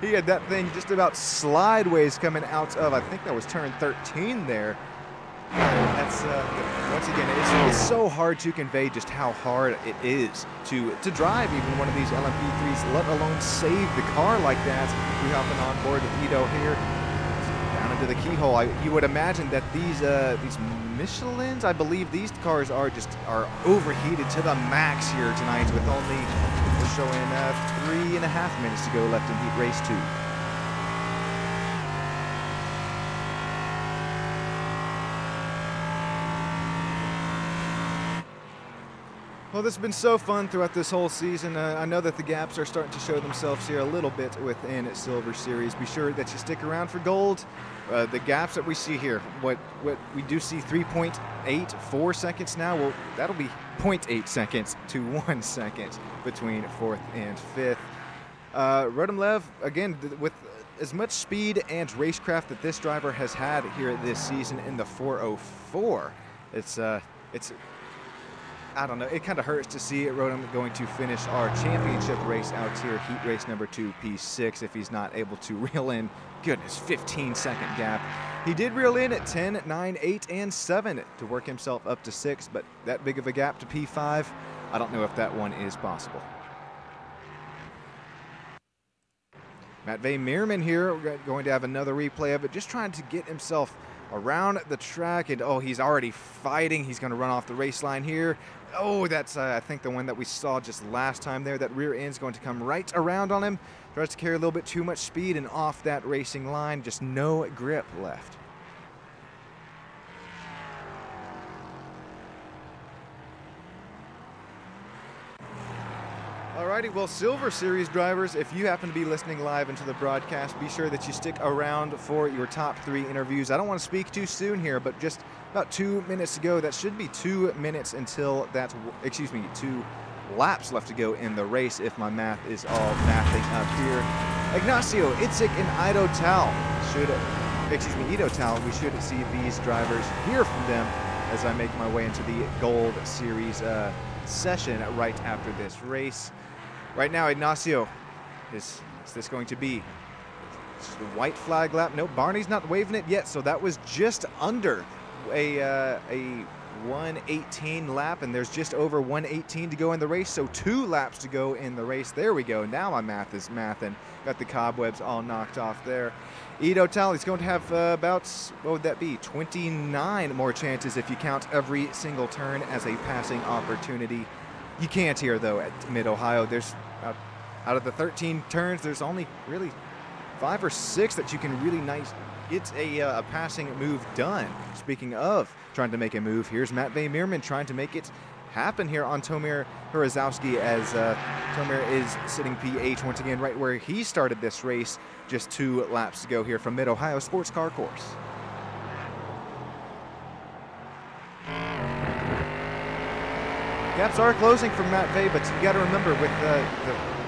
He had that thing just about slideways coming out of, I think that was turn 13 there. That's, once again, it's so hard to convey just how hard it is to drive even one of these LMP3s, let alone save the car like that. We hopping on board with Ido here, down into the keyhole. You would imagine that these Michelins, I believe these cars are overheated to the max here tonight, with only, we're showing 3.5 minutes to go left in heat race 2. Well, this has been so fun throughout this whole season. I know that the gaps are starting to show themselves here a little bit within Silver Series. Be sure that you stick around for Gold. The gaps that we see here, what we do see 3.84 seconds now, well, that'll be 0.8 seconds to 1 second between 4th and 5th. Rodham Lev, again, with as much speed and racecraft that this driver has had here this season in the 404, it's I don't know, it kind of hurts to see Rodham going to finish our championship race out here, heat race number 2, P6, if he's not able to reel in, goodness, 15-second gap. He did reel in at 10, 9, 8, and 7 to work himself up to 6, but that big of a gap to P5, I don't know if that one is possible. Matvey Meerman here, we're going to have another replay of it, just trying to get himself around the track, and oh, he's already fighting. He's going to run off the race line here. Oh, that's I think the one that we saw just last time there. That rear end's going to come right around on him. Tries to carry a little bit too much speed and off that racing line. Just no grip left. Alrighty, well, Silver Series drivers, if you happen to be listening live into the broadcast, be sure that you stick around for your top 3 interviews. I don't want to speak too soon here, but just about 2 minutes to go. That should be 2 minutes until that's, 2 laps left to go in the race if my math is all mathing up here. Ignacio, Itzik, and Ido Tal we should see these drivers, hear from them as I make my way into the Gold Series session right after this race. Right now, Ignacio, is this going to be the white flag lap? No, Barney's not waving it yet, so that was just under a 118 lap, and there's just over 118 to go in the race, so 2 laps to go in the race. There we go. Now my math is mathing. Got the cobwebs all knocked off there. Ido Tal is going to have about, what would that be, 29 more chances if you count every single turn as a passing opportunity. You can't here, though, at Mid-Ohio. There's, out of the 13 turns, there's only really 5 or 6 that you can really get a passing move done. Speaking of trying to make a move, here's Matt Meerman trying to make it happen here on Tomir Hurazowski as Tomir is sitting P8 once again right where he started this race. Just 2 laps to go here from Mid-Ohio Sports Car Course. Gaps are closing for Matt Vey, but you got to remember with the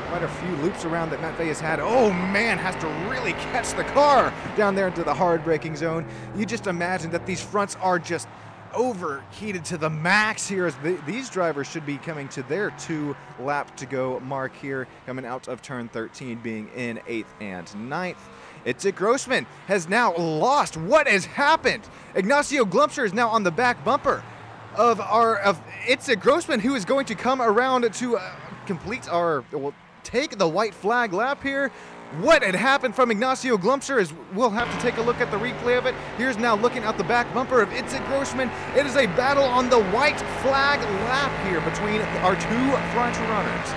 quite a few loops around that Matt Vey has had. Oh man, has to really catch the car down there into the hard braking zone. You just imagine that these fronts are just overheated to the max here as these drivers should be coming to their 2 lap to go mark here, coming out of turn 13, being in 8th and 9th. Itzik Grossman has now lost. What has happened? Ignacio Glumpster is now on the back bumper of Itzik Grossman, who is going to come around to take the white flag lap here. What had happened from Ignacio Glumpster is we'll have to take a look at the replay of it. Here's now looking out the back bumper of Itzik Grossman. It is a battle on the white flag lap here between our 2 front runners.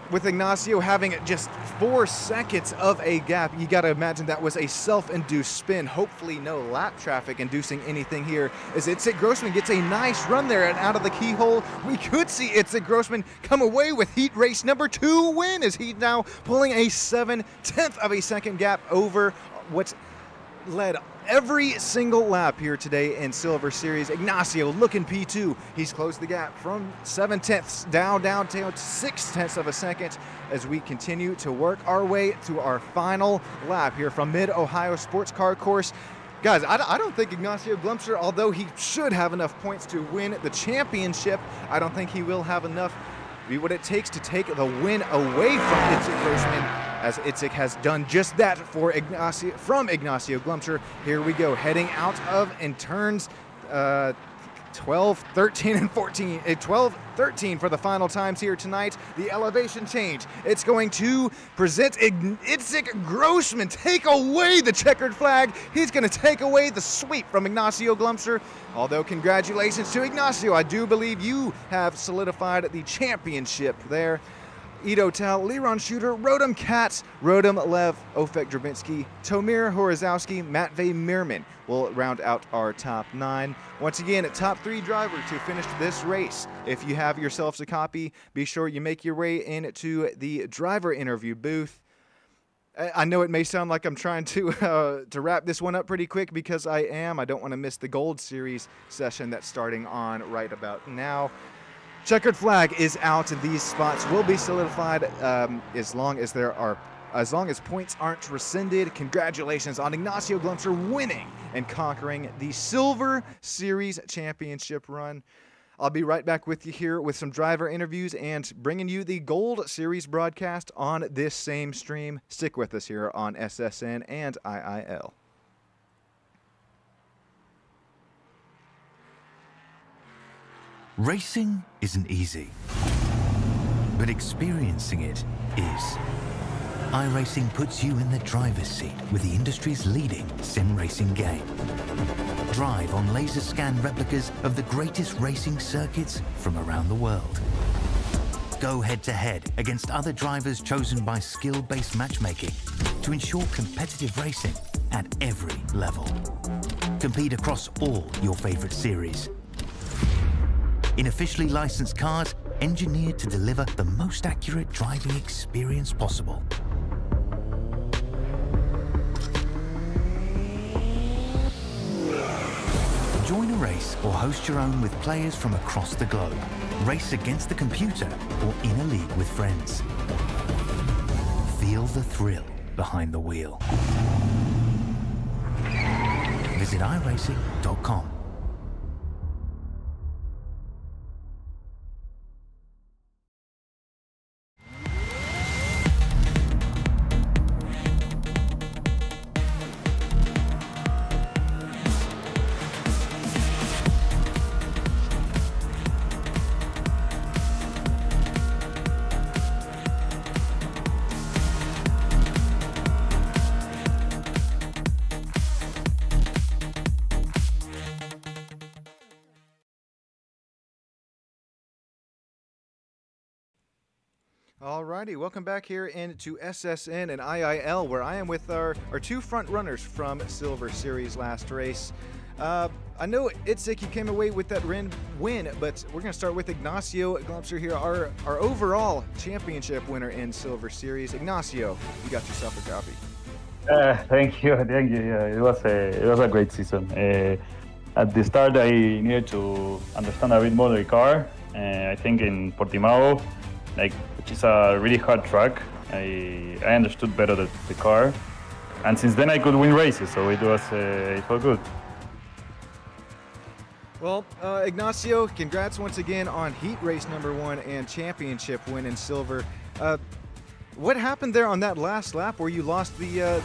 With Ignacio having just 4 seconds of a gap, you got to imagine that was a self-induced spin. Hopefully no lap traffic inducing anything here as Itzik Grossman gets a nice run there and out of the keyhole. We could see Itzik Grossman come away with heat race number 2 win as he's now pulling a 7/10 of a second gap over what's led every single lap here today in Silver Series. Ignacio looking P2. He's closed the gap from 7/10 down to 6/10 of a second as we continue to work our way to our final lap here from Mid-Ohio Sports Car Course. Guys, I don't think Ignacio Glumpster, although he should have enough points to win the championship, I don't think he will have enough be what it takes to take the win away from Itzik Grossman, as Itzik has done just that for Ignacio Glumpster. Here we go, heading out of in turns 12, 13, and 14. 12, 13 for the final times here tonight. The elevation change. It's going to present Itzik Grossman. Take away the checkered flag. He's going to take away the sweep from Ignacio Glumpster. Although congratulations to Ignacio. I do believe you have solidified the championship there. Ido Tal, Liron Shooter, Rodem Katz, Rodem Lev, Ofek Drabinsky, Tomir Hurazowski, Matt Meerman will round out our top 9. Once again, a top 3 driver to finish this race. If you have yourselves a copy, be sure you make your way into the driver interview booth. I know it may sound like I'm trying to wrap this one up pretty quick, because I am. I don't want to miss the Gold Series session that's starting on right about now. Checkered flag is out, and these spots will be solidified as long as points aren't rescinded. Congratulations on Ignacio Glumpster winning and conquering the Silver Series championship run. I'll be right back with you here with some driver interviews and bringing you the Gold Series broadcast on this same stream. Stick with us here on SSN and IIL. Racing isn't easy, but experiencing it is. iRacing puts you in the driver's seat with the industry's leading sim racing game. Drive on laser scan replicas of the greatest racing circuits from around the world. Go head to head against other drivers chosen by skill-based matchmaking to ensure competitive racing at every level. Compete across all your favorite series. in officially licensed cars engineered to deliver the most accurate driving experience possible. Join a race or host your own with players from across the globe. Race against the computer or in a league with friends. Feel the thrill behind the wheel. Visit iRacing.com. Alrighty, welcome back here into SSN and IIL, where I am with our two front runners from Silver Series last race. I know Itzik, you came away with that win, but we're going to start with Ignacio Glumser here, our overall championship winner in Silver Series. Ignacio, you got yourself a copy. Thank you. Yeah, it was a great season. At the start, I needed to understand a bit more the car. I think in Portimao, which is a really hard track, I understood better the car, and since then I could win races, so it felt good. Well, Ignacio, congrats once again on heat race #1 and championship win in silver. What happened there on that last lap where you lost the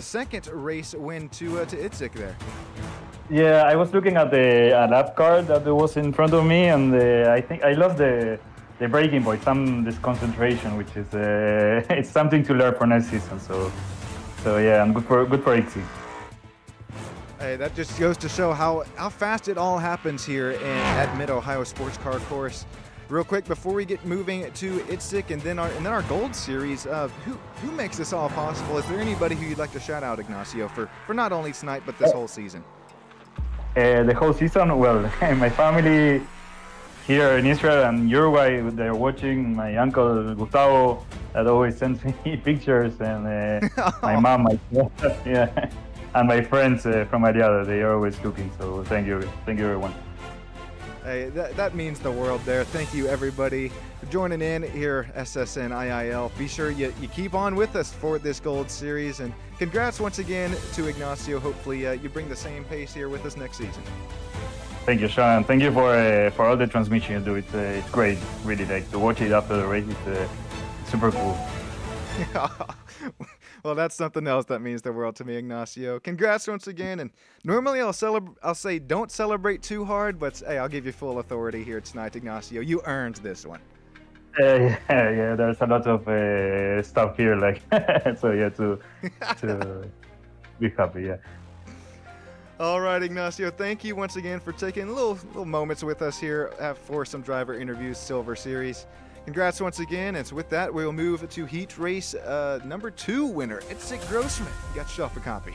second race win to Itzik there? Yeah, I was looking at the lap card that was in front of me, and I think I lost the braking point, some disconcentration, which is it's something to learn for next season. So yeah, I'm good for Itzik. Hey, that just goes to show how fast it all happens here at Mid-Ohio Sports Car Course. Real quick, before we get moving to Itzik and then our Gold Series, who makes this all possible? Is there anybody who you'd like to shout out, Ignacio, for not only tonight but this whole season? The whole season, well, my family here in Israel and Uruguay, they're watching. My uncle Gustavo that always sends me pictures, and my mom, my dad, yeah, and my friends from Aliada, they are always looking. So thank you everyone. Hey, that means the world there. Thank you everybody for joining in here, SSN IIL. Be sure you keep on with us for this Gold Series, and congrats once again to Ignacio. Hopefully you bring the same pace here with us next season. Thank you, Sean. Thank you for all the transmission you do. It's great, really. To watch it after the race, it's super cool. Well, that's something else that means the world to me, Ignacio. Congrats once again. And normally I'll say don't celebrate too hard, but hey, I'll give you full authority here tonight, Ignacio. You earned this one. Yeah. There's a lot of stuff here, so yeah, to be happy, yeah. All right, Ignacio, thank you once again for taking little moments with us here for some driver interviews, Silver Series. Congrats once again, and so with that, we'll move to heat race #2 winner, Itzik Grossman. You got yourself a copy.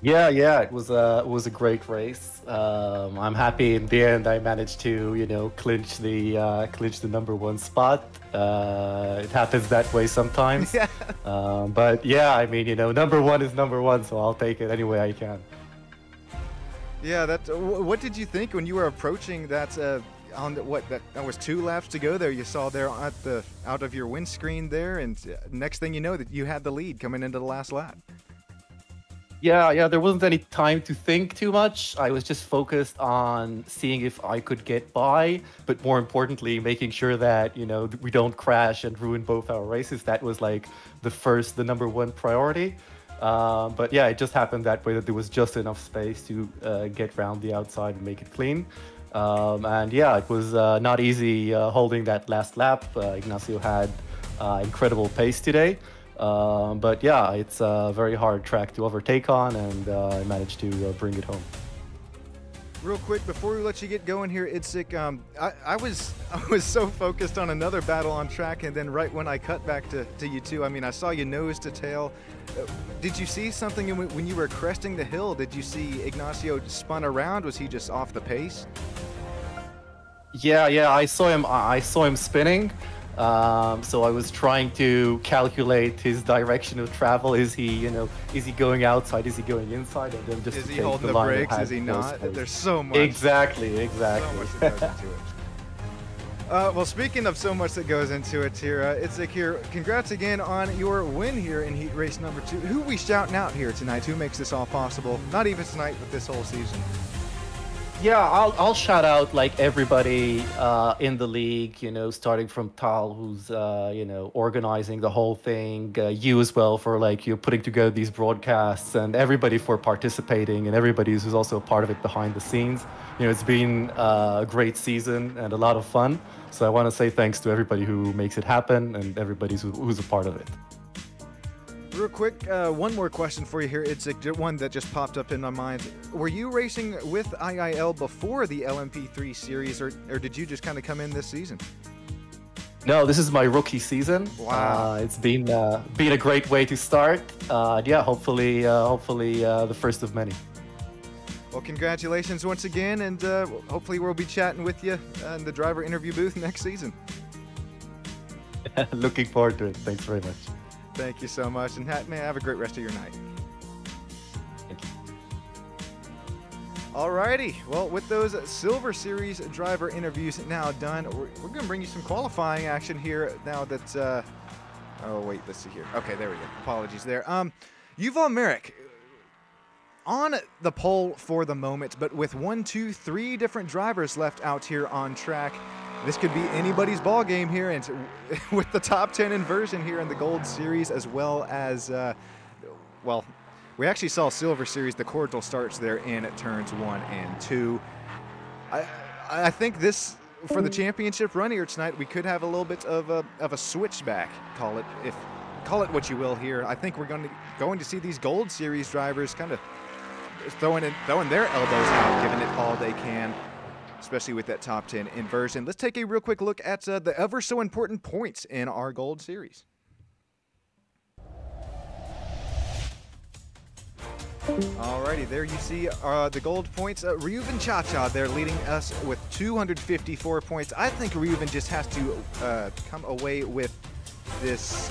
Yeah, it was a great race. I'm happy in the end I managed to clinch the #1 spot. It happens that way sometimes. Yeah. But yeah, I mean, #1 is #1, so I'll take it any way I can. Yeah, what did you think when you were approaching that? That was 2 laps to go there. You saw there out of your windscreen there, and next thing you know, that you had the lead coming into the last lap. Yeah, there wasn't any time to think too much. I was just focused on seeing if I could get by, but more importantly, making sure that, we don't crash and ruin both our races. That was the #1 priority. But yeah, it just happened that way, that there was just enough space to get round the outside and make it clean. And yeah, it was not easy holding that last lap. Ignacio had incredible pace today. But yeah, it's a very hard track to overtake on, and I managed to bring it home. Real quick, before we let you get going here, Itzik, I was so focused on another battle on track, and then right when I cut back to you two, I mean, I saw you nose to tail. Did you see something when you were cresting the hill? Did you see Ignacio spun around? Was he just off the pace? Yeah, I saw him spinning. So I was trying to calculate his direction of travel. Is he going outside? Is he going inside? And then just is he holding the brakes? Is he not? There's so much. Exactly. So much that goes into it. Well, speaking of so much that goes into it here, Itzik here, congrats again on your win here in heat race number 2. Who are we shouting out here tonight? Who makes this all possible? Not even tonight, but this whole season. Yeah, I'll shout out like everybody in the league, starting from Tal, who's organizing the whole thing, you as well for putting together these broadcasts, and everybody for participating, and everybody who's also a part of it behind the scenes. It's been a great season and a lot of fun. So I want to say thanks to everybody who makes it happen and everybody who's a part of it. Real quick, one more question for you here. It's one that just popped up in my mind. Were you racing with IIL before the LMP3 series, or did you just kind of come in this season? No, this is my rookie season. Wow. It's been a great way to start. Yeah, hopefully the first of many. Well, congratulations once again, and hopefully we'll be chatting with you in the driver interview booth next season. Looking forward to it. Thanks very much. Thank you so much, and man, have a great rest of your night. Thank you. Alrighty, well, with those Silver Series driver interviews now done, we're going to bring you some qualifying action here now that, oh wait, let's see here. Okay, there we go. Apologies there. Yuval Merrick on the pole for the moment, but with 1, 2, 3 different drivers left out here on track. This could be anybody's ball game here, and with the top 10 inversion here in the Gold Series, as well as, well, we actually saw Silver Series. The cordial starts there in turns 1 and 2. I think this, for the championship run here tonight, we could have a little bit of a switchback. Call it what you will here. I think we're going to see these Gold Series drivers kind of throwing their elbows out, giving it all they can, especially with that top 10 inversion. Let's take a real quick look at the ever so important points in our Gold Series. Alrighty, there you see the gold points. Reuven Cha-Cha, they're leading us with 254 points. I think Reuven just has to come away with this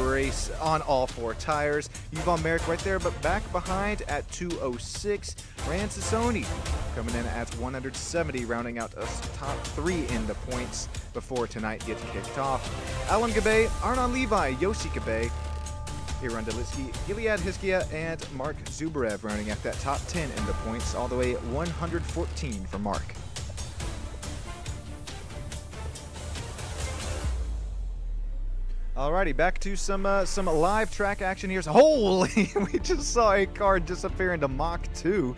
race on all 4 tires. Yuval Merrick right there, but back behind at 206. Ryan Sassoni coming in at 170, rounding out us top 3 in the points before tonight gets kicked off. Alan Gabay, Arnon Levi, Yossi Gabay, Iran Delitsky, Gilead Hiskia, and Mark Zubarev rounding out that top 10 in the points, all the way 114 for Mark. Alrighty, back to some live track action here. Holy, we just saw a car disappear into Mach 2.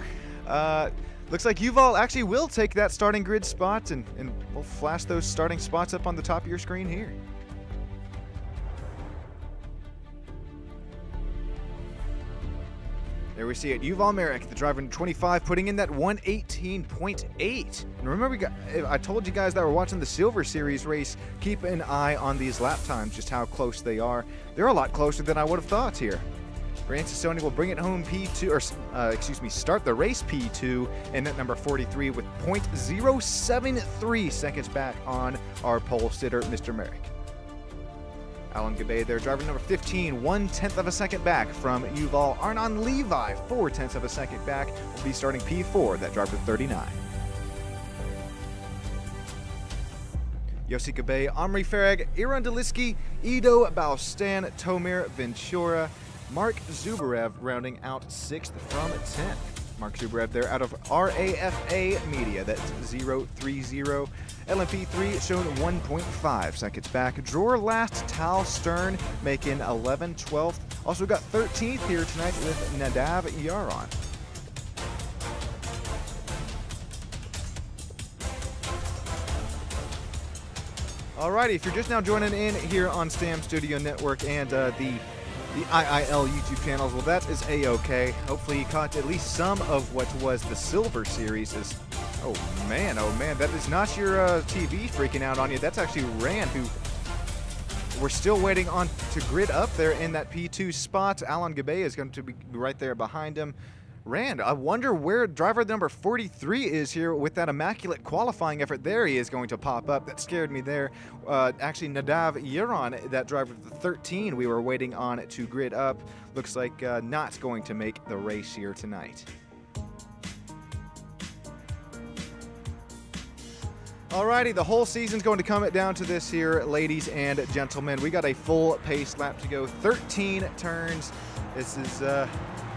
Looks like Yuval actually will take that starting grid spot, and we'll flash those starting spots up on the top of your screen here. There we see it. Yuval Merrick, the driver in 25, putting in that 118.8. And remember, I told you guys that were watching the Silver Series race, keep an eye on these lap times, just how close they are. They're a lot closer than I would have thought here. Ryan Sassoni will bring it home P2, or start the race P2 in at number 43 with 0.073 seconds back on our pole sitter, Mr. Merrick. Alan Gabay there, driver number 15, 1/10 of a second back from Yuval. Arnon Levi, 0.4 of a second back, will be starting P4, that driver 39. Yossi Gabay, Omri Farag, Iran Delitsky, Ido Baustan, Tomir Ventura, Mark Zubarev rounding out 6th from 10th. Mark Zubarev there out of RAFA Media, that's 030. LMP3 shown 1.5 seconds back. Drawer last, Tal Stern making 11, 12th. Also got 13th here tonight with Nadav Yaron. Alrighty, if you're just now joining in here on Stam Studio Network and the the IIL YouTube channels. Well, that is A-okay. Hopefully you caught at least some of what was the Silver Series. Oh man, that is not your TV freaking out on you. That's actually Rand, who we're still waiting on to grid up there in that P2 spot. Alan Gabe is going to be right there behind him. Rand, I wonder where driver number 43 is here with that immaculate qualifying effort. There he is going to pop up. That scared me there. Actually, Nadav Yaron, that driver of the 13, we were waiting on to grid up. Looks like not going to make the race here tonight. Alrighty, the whole season's going to come down to this here, ladies and gentlemen. We got a full pace lap to go, 13 turns. This is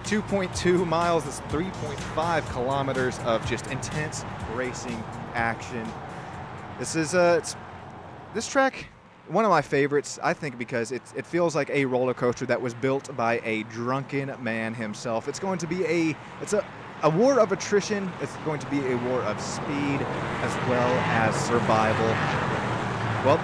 2.2 miles, that's 3.5 kilometers of just intense racing action. This is this track, one of my favorites, I think, because it feels like a roller coaster that was built by a drunken man himself. It's going to be a war of attrition. It's going to be a war of speed as well as survival. Well,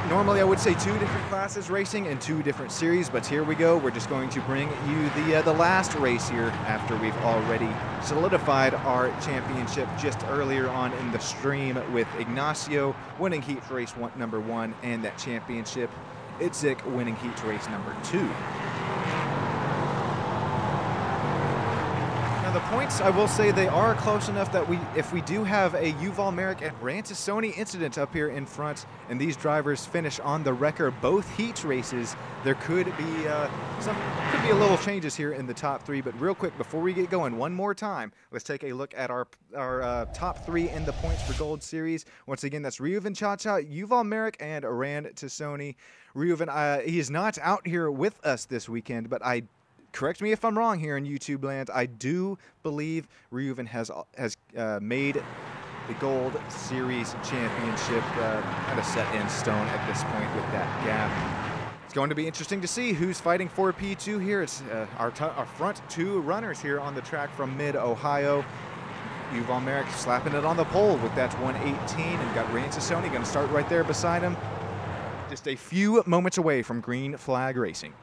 normally I would say 2 different classes racing and 2 different series, but here we go. We're just going to bring you the last race here after we've already solidified our championship just earlier on in the stream with Ignacio winning heat race number 1 and that championship. Itzik winning heat race number 2. The points, I will say, they are close enough that if we do have a Yuval Merrick and Rantasoni incident up here in front and these drivers finish on the record both heat races, there could be a little changes here in the top 3. But real quick, before we get going, one more time, let's take a look at our top 3 in the points for Gold Series. Once again, that's Reuven Chacha, Yuval Merrick, and Rantasoni. Reuven, he is not out here with us this weekend, but correct me if I'm wrong here in YouTube land, I do believe Reuven has made the Gold Series championship kind of set in stone at this point with that gap. It's going to be interesting to see who's fighting for P2 here. It's our front 2 runners here on the track from Mid-Ohio. Yuval Merrick slapping it on the pole with that 118, and got Rantasoni going to start right there beside him. Just a few moments away from green flag racing.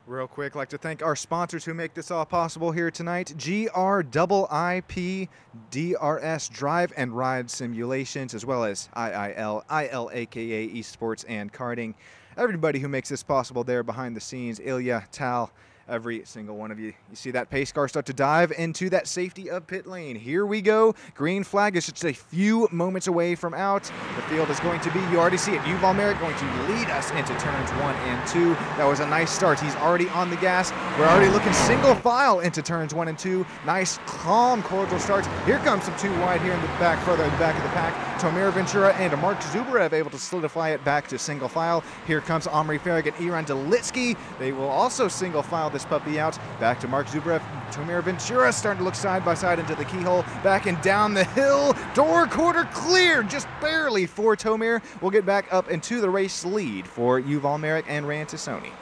Real quick, I'd like to thank our sponsors who make this all possible here tonight. GRIIP, DRS Drive and Ride Simulations, as well as IIL, ILAKA Esports and Karting. Everybody who makes this possible there behind the scenes, Ilya, Tal, every single one of you. You see that pace car start to dive into that safety of pit lane. Here we go. Green flag is just a few moments away from out. The field is going to be, you already see it, Yuval Merrick going to lead us into turns 1 and 2. That was a nice start. He's already on the gas. We're already looking single file into turns 1 and 2. Nice, calm, cordial starts. Here comes some 2 wide here in the back, further in the back of the pack. Tomer Ventura and Mark Zubarev able to solidify it back to single file. Here comes Omri Farag and Iran Delitsky. They will also single file this puppy out. Back to Mark Zubarev. Tomer Ventura starting to look side by side into the keyhole. Back and down the hill. Door quarter clear, just barely for Tomer. We'll get back up into the race lead for Yuval Merrick and Rantasoni.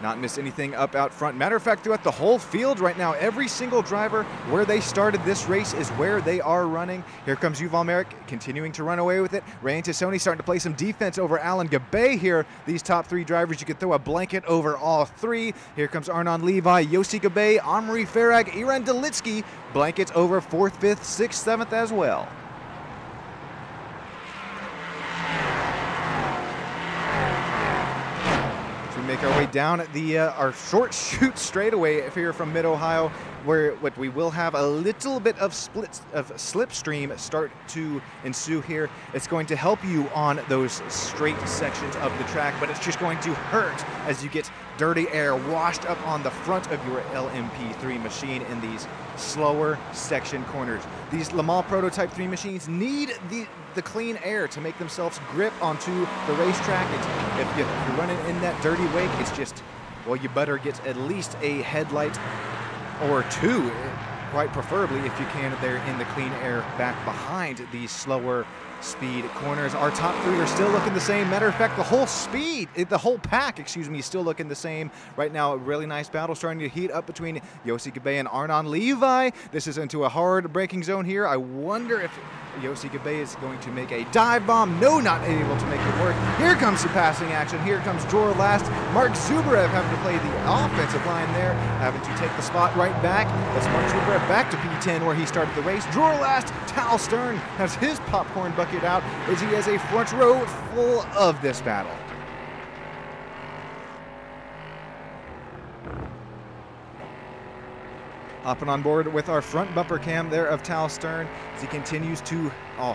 Not miss anything up out front. Matter of fact, throughout the whole field right now, every single driver where they started this race is where they are running. Here comes Yuval Merrick continuing to run away with it. Rantasoni starting to play some defense over Alan Gabe here. These top 3 drivers, you could throw a blanket over all 3. Here comes Arnon Levi, Yossi Gabe, Omri Farag, Iran Delitsky. Blankets over 4th, 5th, 6th, 7th as well. Make our way down the our short shoot straightaway here from Mid-Ohio, where what we will have a little bit of slipstream start to ensue here. It's going to help you on those straight sections of the track, but it's just going to hurt as you get dirty air washed up on the front of your LMP3 machine in these slower section corners. These Le Mans Prototype 3 machines need the clean air to make themselves grip onto the racetrack. If you're running in that dirty wake, it's just, well, you better get at least a headlight or 2, quite preferably if you can, there in the clean air back behind these slower speed corners. Our top three are still looking the same. Matter of fact, the whole pack, excuse me, is still looking the same. Right now, a really nice battle starting to heat up between Yossi Gabe and Arnon Levi. This is into a hard braking zone here. I wonder if Yossi Gabe is going to make a dive bomb. No, not able to make it work. Here comes the passing action. Here comes Jor last. Mark Zubarev having to play the offensive line there, having to take the spot right back. That's Mark Zubarev back to P10 where he started the race. Jor last. Tal Stern has his popcorn bucket out as he has a front row full of this battle. Hopping on board with our front bumper cam there of Tal Stern as he continues to, I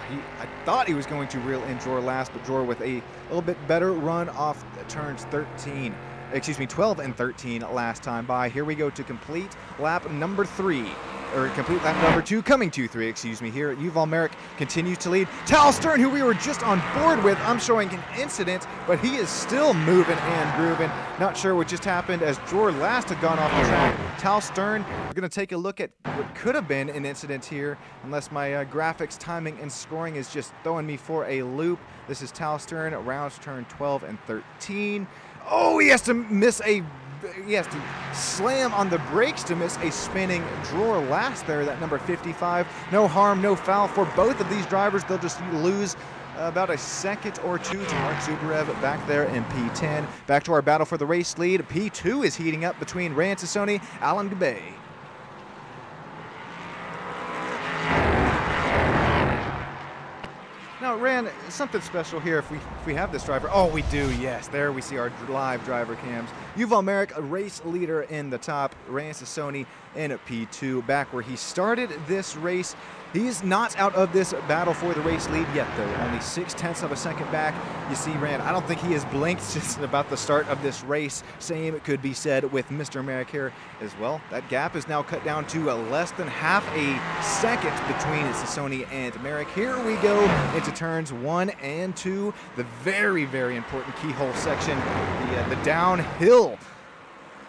thought he was going to reel in Jor last, but Jor with a little bit better run off turns 12 and 13 last time by. Here we go to complete lap number 3. Or complete lap number 2, coming to 3, excuse me, here. Yuval Merrick continues to lead. Tal Stern, who we were just on board with, I'm showing an incident, but he is still moving and grooving. Not sure what just happened as Jor last had gone off the track. Tal Stern, we're going to take a look at what could have been an incident here, unless my graphics, timing, and scoring is just throwing me for a loop. This is Tal Stern, rounds turn 12 and 13. Oh, he has to slam on the brakes to miss a spinning drawer last there, that number 55. No harm, no foul for both of these drivers. They'll just lose about a second or two to Mark Zubarev back there in P10. Back to our battle for the race lead. P2 is heating up between Ryan Sassoni, Alan Gabe. Now, Ran, something special here if we have this driver. Oh, we do, yes. There we see our live driver cams. Yuval Merrick, a race leader in the top. Ryan Sassoni in P2, back where he started this race. He's not out of this battle for the race lead yet, though. Only 0.6 of a second back. You see, Rand, I don't think he has blinked since about the start of this race. Same could be said with Mr. Merrick here as well. That gap is now cut down to less than half a second between Sassoni and Merrick. Here we go into turns 1 and 2. The very, very important keyhole section, the downhill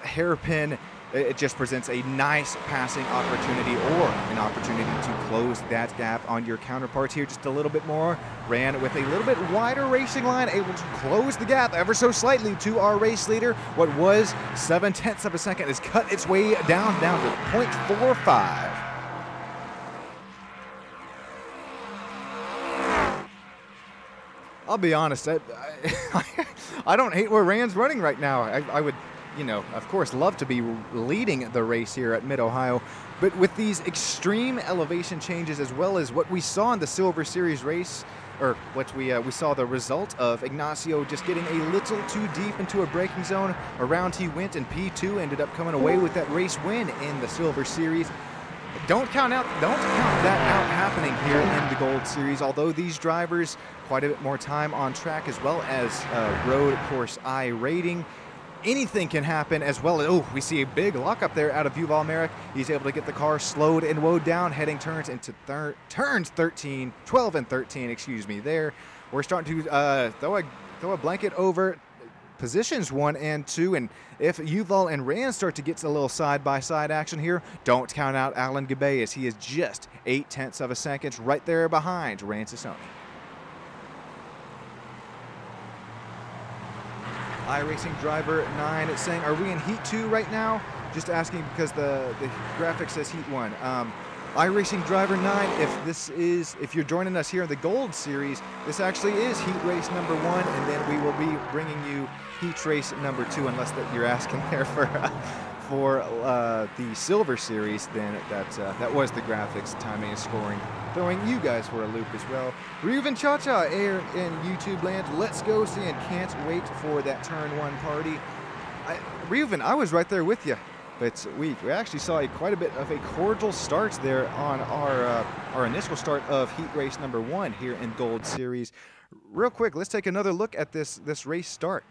hairpin. It just presents a nice passing opportunity or an opportunity to close that gap on your counterparts here just a little bit more. Ran with a little bit wider racing line, able to close the gap ever so slightly to our race leader. What was 0.7 of a second has cut its way down to 0.45. I'll be honest, I don't hate where Rand's running right now. I would, of course, love to be leading the race here at Mid-Ohio. But with these extreme elevation changes, as well as what we saw in the Silver Series race, or what we saw the result of Ignacio just getting a little too deep into a braking zone. Around he went, and P2 ended up coming away with that race win in the Silver Series. Don't count that out happening here in the Gold Series, although these drivers quite a bit more time on track as well as road course I rating. Anything can happen, as well as, we see a big lockup there out of Yuval Merrick. He's able to get the car slowed and woed down, heading turns into turns 12 and 13, excuse me, there. We're starting to throw a blanket over positions 1 and 2, and if Yuval and Rand start to get a little side-by-side action here, don't count out Alan Gabe, as he is just 0.8 of a second right there behind Rand Sassoni. iRacing driver 9 is saying, are we in heat 2 right now? Just asking because the graphic says heat 1. iRacing driver 9, if you're joining us here in the Gold Series, this actually is heat race number 1, and then we will be bringing you heat race number 2, unless that you're asking there for the Silver Series. Then that was the graphics, timing, and scoring, throwing you guys for a loop as well. Reuven Cha-Cha here in YouTube land. Let's go see, and can't wait for that turn 1 party. Reuven, I was right there with you. But we actually saw quite a bit of a cordial start there on our initial start of heat race number 1 here in Gold Series. Real quick, let's take another look at this race start.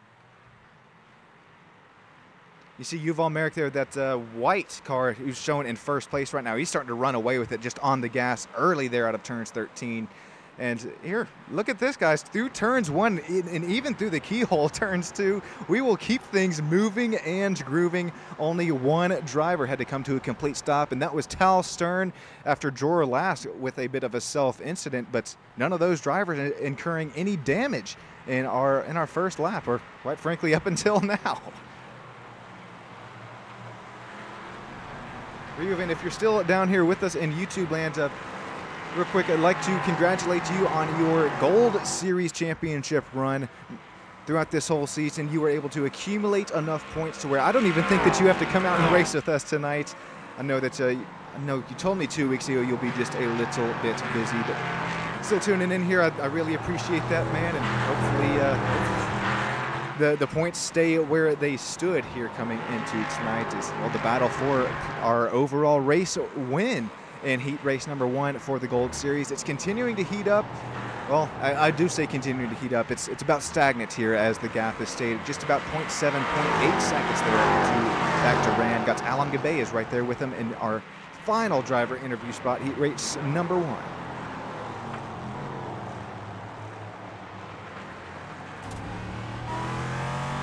You see Yuval Merrick there, that white car who's shown in first place right now. He's starting to run away with it just on the gas early there out of turns 13 And here, look at this, guys. Through turns 1 and even through the keyhole turns 2, we will keep things moving and grooving. Only one driver had to come to a complete stop, and that was Tal Stern after drawer last with a bit of a self-incident, but none of those drivers incurring any damage in our first lap, or quite frankly, up until now. Reuven, if you're still down here with us in YouTube land, real quick, I'd like to congratulate you on your Gold Series championship run throughout this whole season. You were able to accumulate enough points to where I don't even think that you have to come out and race with us tonight. I know that I know you told me 2 weeks ago you'll be just a little bit busy, but still tuning in here. I really appreciate that, man, and hopefully the points stay where they stood here coming into tonight. Is well, the battle for our overall race win in heat race number 1 for the Gold Series. It's continuing to heat up. Well, I do say continuing to heat up. It's about stagnant here as the gap has stayed just about 0.7, 0.8 seconds there back to Rand. Got Alam Gabe is right there with him in our final driver interview spot, heat race number 1.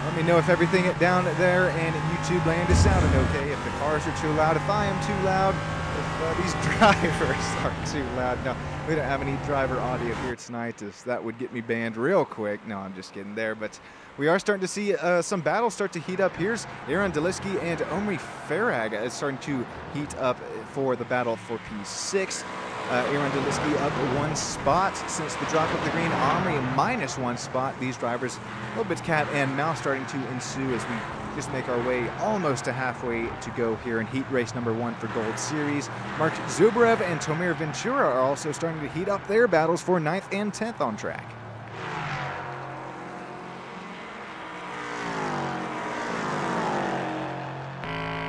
Let me know if everything down there in YouTube land is sounding okay, if the cars are too loud, if I am too loud, if these drivers are too loud. No, we don't have any driver audio here tonight, as that would get me banned real quick. No, I'm just kidding there, but we are starting to see some battles start to heat up. Here's Aaron Deliski and Omri Farag is starting to heat up for the battle for P6. Aaron Deliski up 1 spot since the drop of the green. Omri minus 1 spot. These drivers, a little bit cat and mouse starting to ensue as we just make our way almost to halfway to go here in heat race number 1 for Gold Series. Mark Zubrev and Tomir Ventura are also starting to heat up their battles for 9th and 10th on track.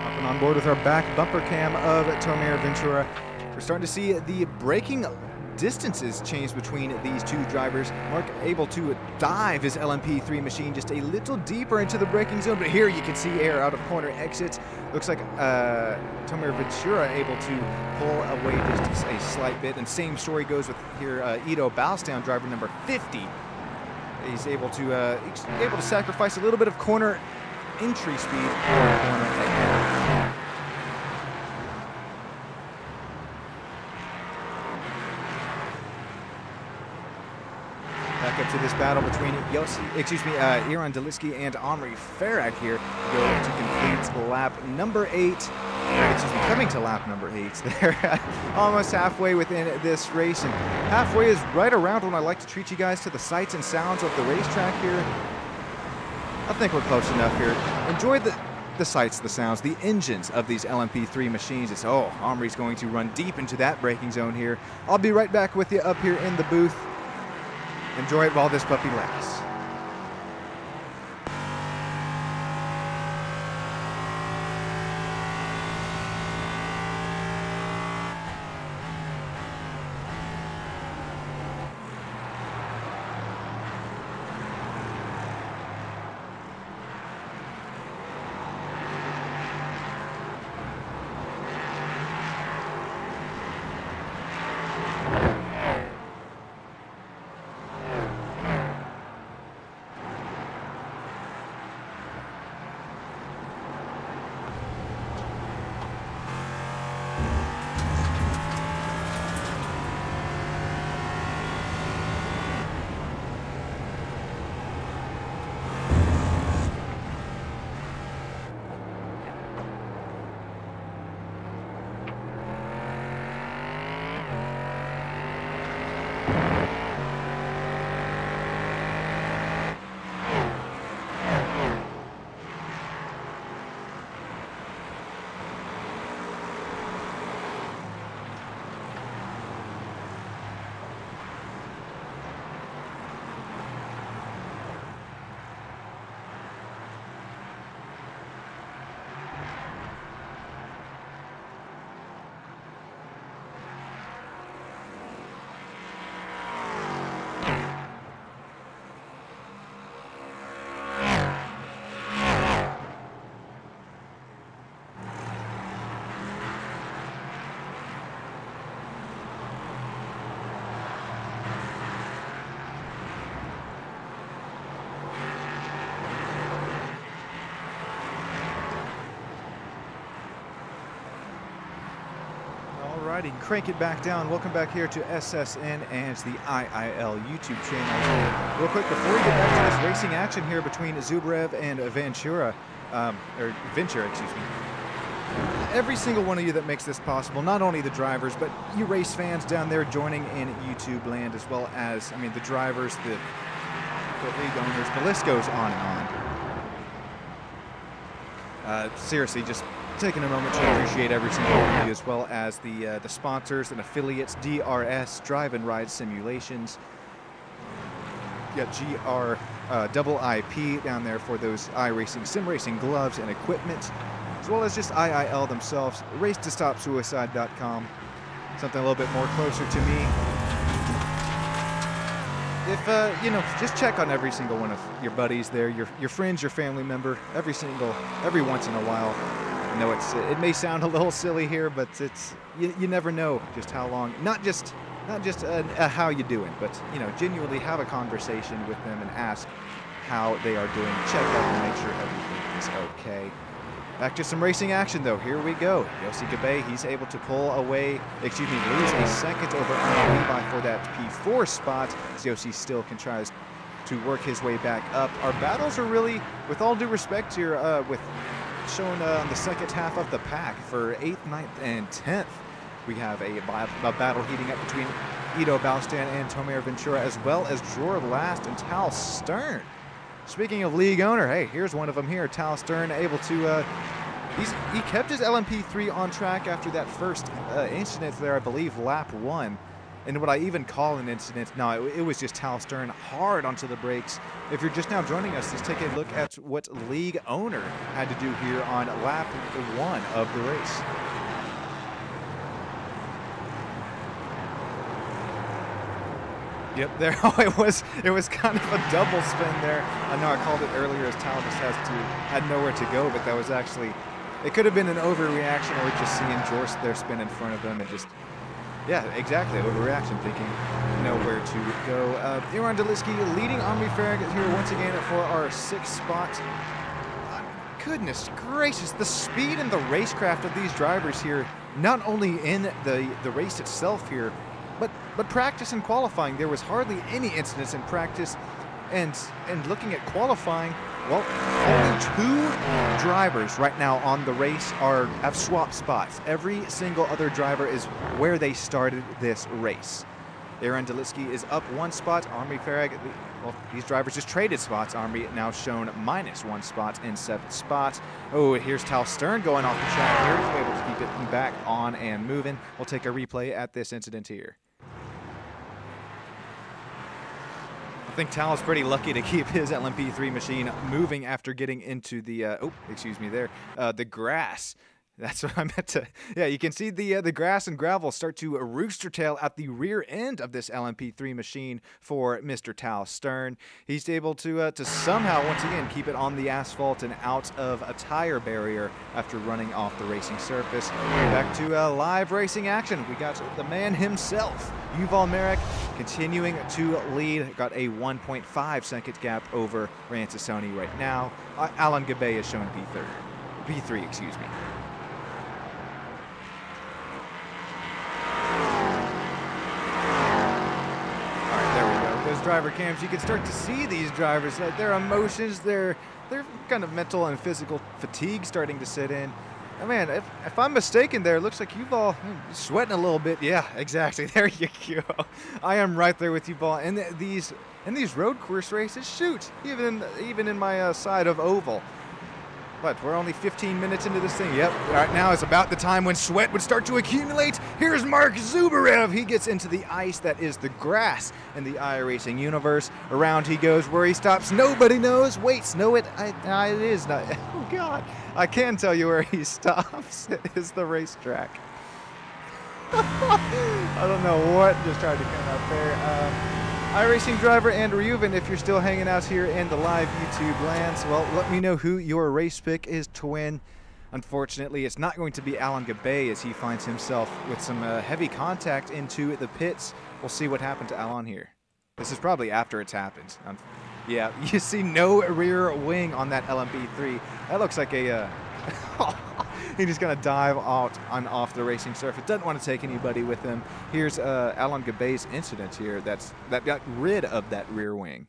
Hopping on board with our back bumper cam of Tomir Ventura. We're starting to see the braking distances change between these two drivers. Mark able to dive his LMP3 machine just a little deeper into the braking zone, but here you can see air out of corner exits. Looks like Tomir Ventura able to pull away just a slight bit, and same story goes with here Ido Balstown, driver number 50. He's able to sacrifice a little bit of corner entry speed for corner ahead. Back up to this battle between Aaron Deliski and Omri Farag here. Go to complete lap number 8. Coming to lap number 8 there. Almost halfway within this race, and halfway is right around when I like to treat you guys to the sights and sounds of the racetrack here. I think we're close enough here. Enjoy the sights, the sounds, the engines of these LMP3 machines. It's, Omri's going to run deep into that braking zone here. I'll be right back with you up here in the booth. Enjoy it while this puppy lasts. Alrighty, crank it back down. Welcome back here to SSN and the IIL YouTube channel. Real quick, before we get back to this racing action here between Zubrev and Ventura, excuse me. Every single one of you that makes this possible, not only the drivers, but you race fans down there joining in YouTube land, as well as, I mean, the drivers, the league owners, the list goes on and on. Seriously, just taking a moment to appreciate every single one of you, as well as the sponsors and affiliates, DRS, Drive and Ride Simulations. You got GR IP down there for those iRacing, sim racing gloves and equipment, as well as just IIL themselves, racetostopsuicide.com, something a little bit more closer to me. If, you know, just check on every single one of your buddies there, your friends, your family member, every once in a while. I know it may sound a little silly here, but it's, you never know just how long, not just how you doing, but, you know, genuinely have a conversation with them and ask how they are doing, check out and make sure everything is okay. Back to some racing action, though. Here we go. Yossi Gabe, he's able to lose a second over on Levi for that P4 spot, as Yossi still tries to work his way back up. Our battles are really, with all due respect here, shown on the second half of the pack for 8th, 9th, and 10th. We have a battle heating up between Ido Baustan and Tomer Ventura, as well as Dror Last and Tal Stern. Speaking of league owner, hey, here's one of them here. Tal Stern able to, he kept his LMP3 on track after that first incident there, I believe, lap 1. And what I even call an incident, no, it was just Tal Stern hard onto the brakes. If you're just now joining us, let's take a look at what league owner had to do here on lap 1 of the race. Yep, there it was kind of a double spin there. I know I called it earlier as Tal just had nowhere to go, but that was actually, it could have been an overreaction or just seeing Jorst there spin in front of him and just, yeah, exactly, overreaction, thinking nowhere to go. Iran Deliski leading Omri Farragut here once again for our 6th spot. Goodness gracious, the speed and the racecraft of these drivers here, not only in the race itself here, but practice and qualifying. There was hardly any incidents in practice, and looking at qualifying, well, only 2 drivers right now on the race have swapped spots. Every single other driver is where they started this race. Aaron Deliski is up 1 spot. Omri Farragut, well, these drivers just traded spots. Omri now shown -1 spot in 7th spot. Oh, here's Tal Stern going off the track here. He's able to keep it back on and moving. We'll take a replay at this incident here. I think Tal is pretty lucky to keep his LMP3 machine moving after getting into the, the grass. That's what I meant to, yeah, you can see the grass and gravel start to rooster tail at the rear end of this LMP3 machine for Mr. Tal Stern. He's able to somehow, once again, keep it on the asphalt and out of a tire barrier after running off the racing surface. Back to live racing action. We got the man himself, Yuval Merrick, continuing to lead. Got a 1.5 second gap over Rancesoni right now. Alan Gabe is shown P3, excuse me. Driver cams, you can start to see these drivers, their emotions, their kind of mental and physical fatigue starting to set in. Oh, man, if I'm mistaken there, it looks like you've all sweating a little bit. Yeah, exactly. There you go. I am right there with you, Ball. And these road course races, shoot, even in my side of oval. But we're only 15 minutes into this thing. Yep, right now is about the time when sweat would start to accumulate. Here's Mark Zubarev. He gets into the ice that is the grass in the iRacing universe. Around he goes. Where he stops, nobody knows. Wait, no, it is not. Oh, God. I can tell you where he stops. It is the racetrack. I don't know what just tried to come out there. iRacing driver and Reuven, if you're still hanging out here in the live YouTube lands, well, let me know who your race pick is to win. Unfortunately, it's not going to be Alan Gabe as he finds himself with some heavy contact into the pits. We'll see what happened to Alan here. This is probably after it's happened. Yeah, you see no rear wing on that LMP3. That looks like a... He's just going to dive out on off the racing surface. Doesn't want to take anybody with him. Here's Alan Gabay's incident here that got rid of that rear wing.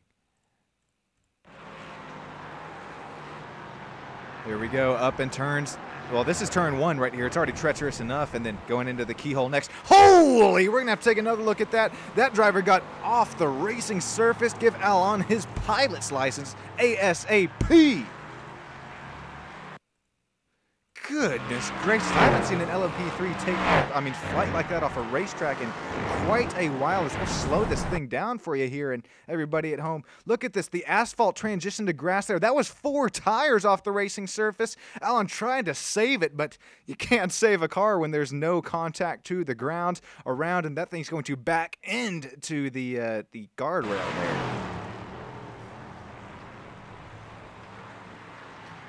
Here we go, up and turns. Well, this is turn 1 right here. It's already treacherous enough, and then going into the keyhole next. Holy, we're going to have to take another look at that. That driver got off the racing surface. Give Alon his pilot's license ASAP. Goodness gracious, I haven't seen an LMP3 take, flight like that off a racetrack in quite a while. Let's slow this thing down for you here and everybody at home. Look at this, the asphalt transition to grass there. That was 4 tires off the racing surface. Alan trying to save it, but you can't save a car when there's no contact to the ground around, and that thing's going to back into the guardrail there.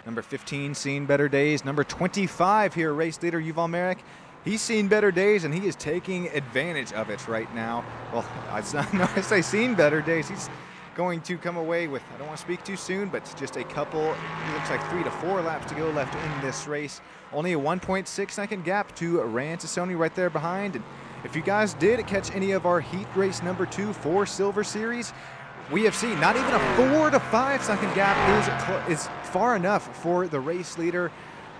Number 15, seen better days. Number 25 here, race leader Yuval Merrick. He's seen better days, and he is taking advantage of it right now. Well, I say seen better days. He's going to come away with, I don't want to speak too soon, but just a couple, it looks like 3 to 4 laps to go left in this race. Only a 1.6 second gap to Ryan Sassoni right there behind. And if you guys did catch any of our heat race number 2 for Silver Series, we have seen not even a 4 to 5 second gap is far enough for the race leader,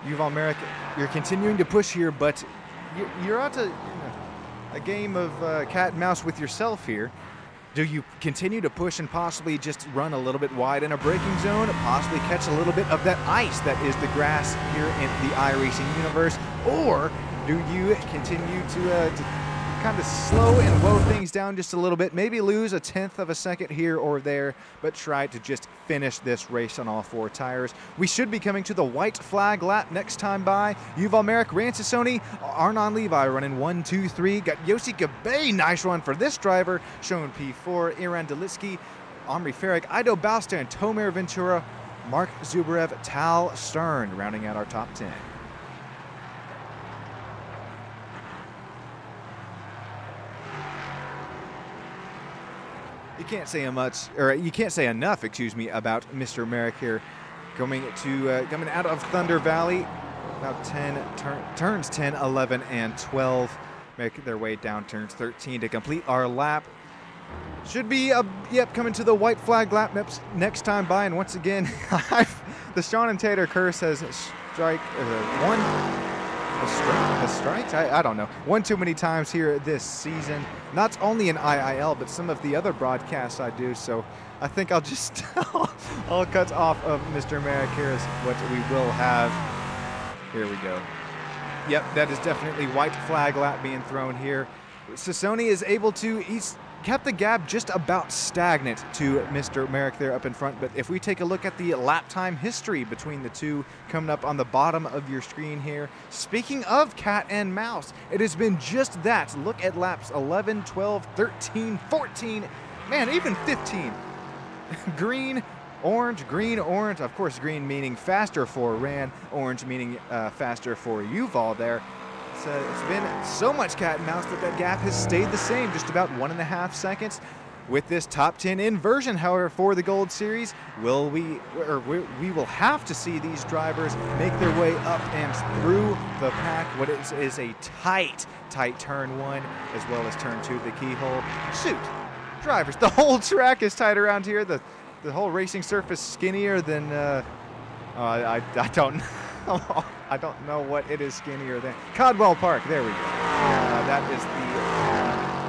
Yuval Merrick. You're continuing to push here, but you're out to a game of cat and mouse with yourself here. Do you continue to push and possibly just run a little bit wide in a braking zone, possibly catch a little bit of that ice that is the grass here in the iRacing universe, or do you continue to kind of slow and woe things down just a little bit, maybe lose a 1/10 of a second here or there, but try to just finish this race on all 4 tires? We should be coming to the white flag lap next time by. Yuval Merrick, Ryan Sassoni, Arnon Levi running 1, 2, 3. Got Yossi Gabay, nice run for this driver, showing P4. Iran Delitsky, Omri Farag, Ido Balstan, Tomer Ventura, Mark Zubarev, Tal Stern, rounding out our top 10. You can't say enough, about Mr. Merrick here, coming out of Thunder Valley, about 10 turns 10, 11, and 12, make their way down turns 13 to complete our lap. Should be coming to the white flag lap next time by, and once again, the Sean and Tater curse has strike a strike? I don't know. One too many times here this season. Not only in IIL, but some of the other broadcasts I do. So I think I'll just I'll cut off of Mr. Merrick. Here's what we will have. Here we go. Yep, that is definitely white flag lap being thrown here. Sassoni is able to, he's kept the gap just about stagnant to Mr. Merrick there up in front. But if we take a look at the lap time history between the two coming up on the bottom of your screen here, speaking of cat and mouse, it has been just that. Look at laps 11, 12, 13, 14, man, even 15. Green, orange, of course green meaning faster for Ran, orange meaning faster for Yuval there. It's been so much cat and mouse that gap has stayed the same, just about 1.5 seconds. With this top 10 inversion, however, for the Gold Series, we will have to see these drivers make their way up and through the pack. What is a tight turn 1 as well as turn 2, the keyhole. Shoot, drivers, the whole track is tight around here. The whole racing surface skinnier than I don't know. I don't know what it is skinnier than. Caldwell Park, there we go. That is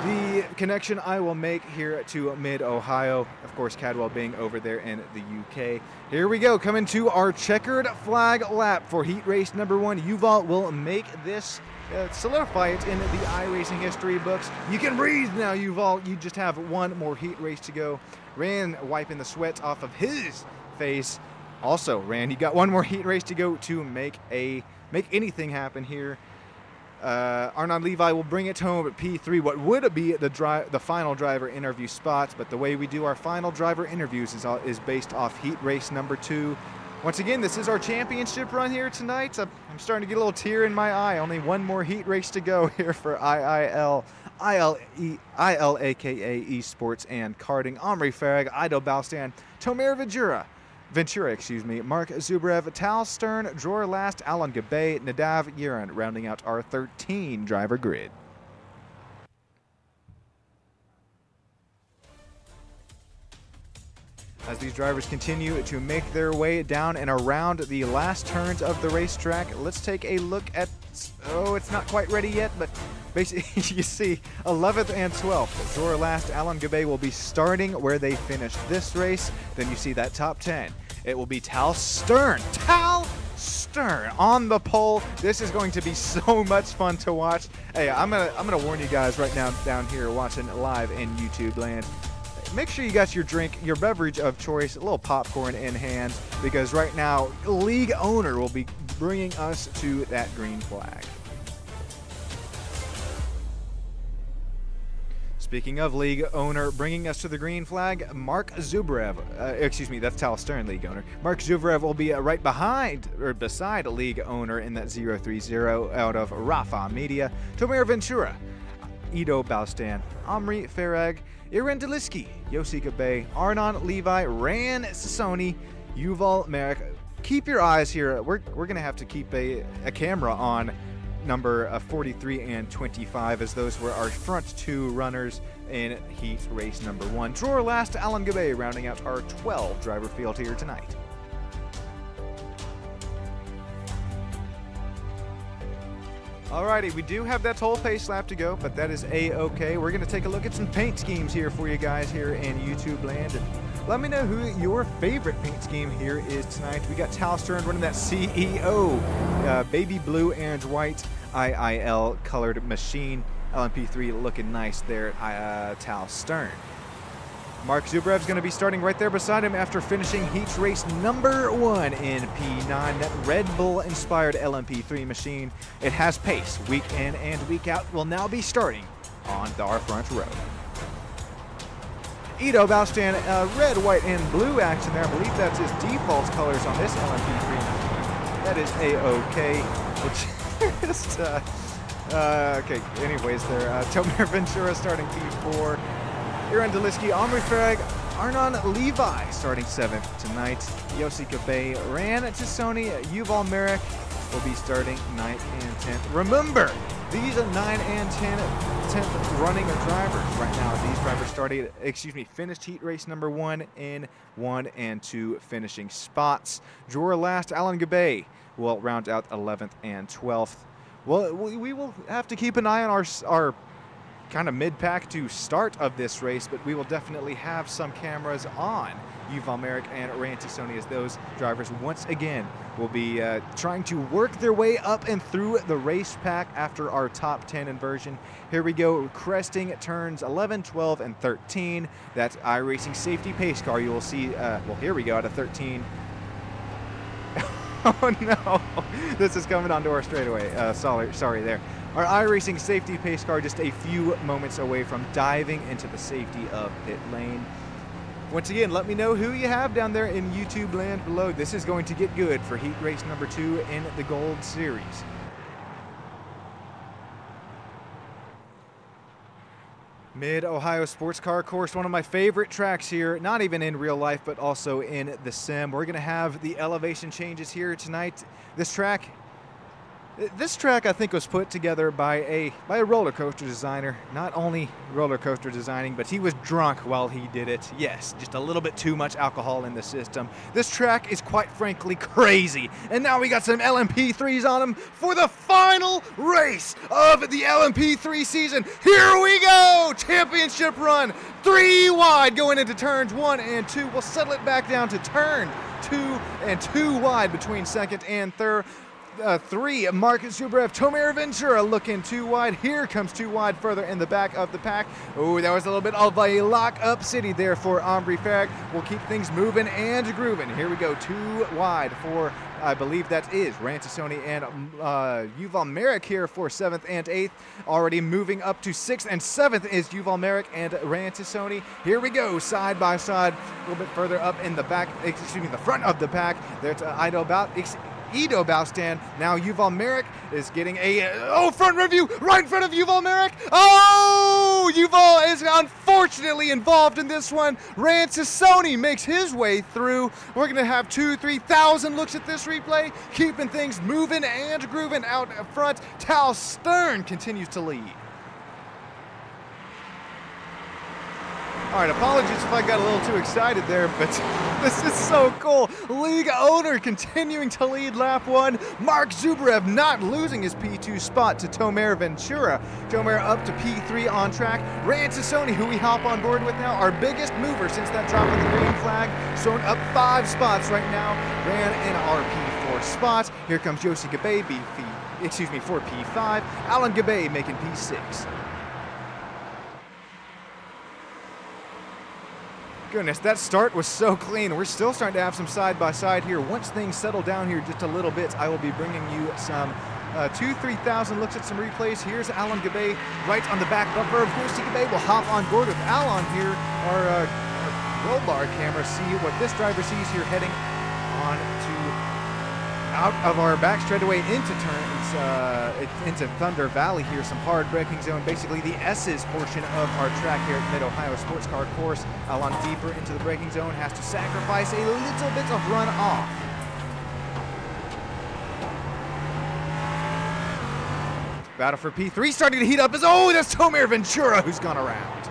the connection I will make here to mid-Ohio. Of course, Cadwell being over there in the UK. Here we go, coming to our checkered flag lap for heat race number 1. Yuval will make this, solidify it in the iRacing history books. You can breathe now, Yuval. You just have one more heat race to go. Ran wiping the sweat off of his face. Also, Rand, you got one more heat race to go to make anything happen here. Arnon Levi will bring it home at P3. What would be the final driver interview spots, but the way we do our final driver interviews is based off heat race number 2. Once again, this is our championship run here tonight. I'm starting to get a little tear in my eye. Only one more heat race to go here for IIL, ILAKA Esports and Karting. Omri Farag, Ido Balstan, Tomer Vajura, Ventura, excuse me, Mark Zubrev, Tal Stern, drawer last, Alan Gabay, Nadav Yuran, rounding out our 13 driver grid. As these drivers continue to make their way down and around the last turns of the racetrack, let's take a look at, oh, it's not quite ready yet, but basically you see 11th and 12th. Drawer last, Alan Gabay will be starting where they finished this race. Then you see that top 10. It will be Tal Stern. Tal Stern on the pole. This is going to be so much fun to watch. Hey, I'm gonna warn you guys right now down here watching live in YouTube land. Make sure you got your drink, your beverage of choice, a little popcorn in hand, because right now, league owner will be bringing us to that green flag. Speaking of league owner bringing us to the green flag, Mark Zubrev, excuse me, that's Tal Stern, league owner. Mark Zubrev will be right behind, or beside a league owner in that 030 out of Rafa Media. Tomer Ventura, Ido Baustan, Omri Farag, Iren Deliski, Yosika Bay, Arnon Levi, Ran Sassoni, Yuval Merrick. Keep your eyes here. We're going to have to keep a camera on number 43 and 25, as those were our front two runners in heat race number 1. Drawer last, Alan Gabay, rounding out our 12 driver field here tonight. Alrighty, we do have that whole pace lap to go, but that is A-okay. We're going to take a look at some paint schemes here for you guys here in YouTube land. And let me know who your favorite paint scheme here is tonight. We got Tal Stern running that CEO baby blue and white IIL colored machine. LMP3 looking nice there at Tal Stern. Mark Zubrev's going to be starting right there beside him after finishing heat race number 1 in P9. That Red Bull-inspired LMP3 machine. It has pace week in and week out. Will now be starting on our front row. Ido Baustan, red, white, and blue action there. I believe that's his default colors on this LMP3 machine. That is A-okay. Just, okay, anyways there. Tomer Ventura starting P4. Iran Deliski, Omri Farag, Arnon Levi starting 7th tonight. Yosika Bay, Ran Tassoni, Yuval Merrick will be starting 9th and 10th. Remember, these are 9 and 10th running drivers right now. These drivers started, finished heat race number 1 in 1 and 2 finishing spots. Drawer last, Alan Gabay will round out 11th and 12th. Well, we will have to keep an eye on our kind of mid-pack to start of this race, but we will definitely have some cameras on Yuval Merrick and Rantisoni, as those drivers once again will be trying to work their way up and through the race pack after our top 10 inversion. Here we go, cresting turns 11, 12, and 13. That's iRacing safety pace car. You will see, well, here we go out of 13. Oh no, this is coming onto our straightaway. Sorry there. Our iRacing safety pace car just a few moments away from diving into the safety of pit lane. Once again, let me know who you have down there in YouTube land below. This is going to get good for heat race number 2 in the Gold Series. Mid-Ohio Sports Car Course, one of my favorite tracks here, not even in real life, but also in the sim. We're going to have the elevation changes here tonight. This track, I think, was put together by a roller coaster designer. Not only roller coaster designing, but he was drunk while he did it. Yes, just a little bit too much alcohol in the system. This track is quite frankly crazy. And now we got some LMP3s on him for the final race of the LMP3 season. Here we go! Championship run, 3 wide going into turns 1 and 2. We'll settle it back down to turn 2 and 2 wide between second and third. 3, Mark Zubrev, Tomer Ventura looking 2 wide. Here comes 2 wide further in the back of the pack. Oh, that was a little bit of a lock-up city there for Omri Farag. We'll keep things moving and grooving. Here we go, 2 wide for, I believe that is Rantisoni and Yuval Merrick here for 7th and 8th. Already moving up to 6th and 7th is Yuval Merrick and Rantisoni. Here we go, side by side. A little bit further up in the back, the front of the pack. There's Ido Baustan. Now Yuval Merrick is getting a front review right in front of Yuval Merrick. Oh, Oh, Yuval is unfortunately involved in this one. Ranchisoni makes his way through. We're going to have 3,000 looks at this replay, keeping things moving and grooving out front. Tal Stern continues to lead. All right, apologies if I got a little too excited there, but this is so cool. League owner continuing to lead lap 1. Mark Zubrev not losing his P2 spot to Tomer Ventura. Tomer up to P3 on track. Ranchisoni, who we hop on board with now, our biggest mover since that drop of the green flag, thrown up 5 spots right now, ran in our P4 spot. Here comes Yossi Gabay, for P5. Alan Gabay making P6. Goodness, that start was so clean. We're still starting to have some side-by-side here. Once things settle down here just a little bit, I will be bringing you some 3,000 looks at some replays. Here's Alan Gabay right on the back bumper of Yossi Gabay. We'll hop on board with Alan here, our roll bar camera, see what this driver sees here heading on to out of our back straightaway into turns, into Thunder Valley here, some hard braking zone, basically the S's portion of our track here at Mid-Ohio Sports Car Course. Alon deeper into the braking zone, has to sacrifice a little bit of run off. Battle for P3 starting to heat up as, oh, that's Tomer Ventura who's gone around.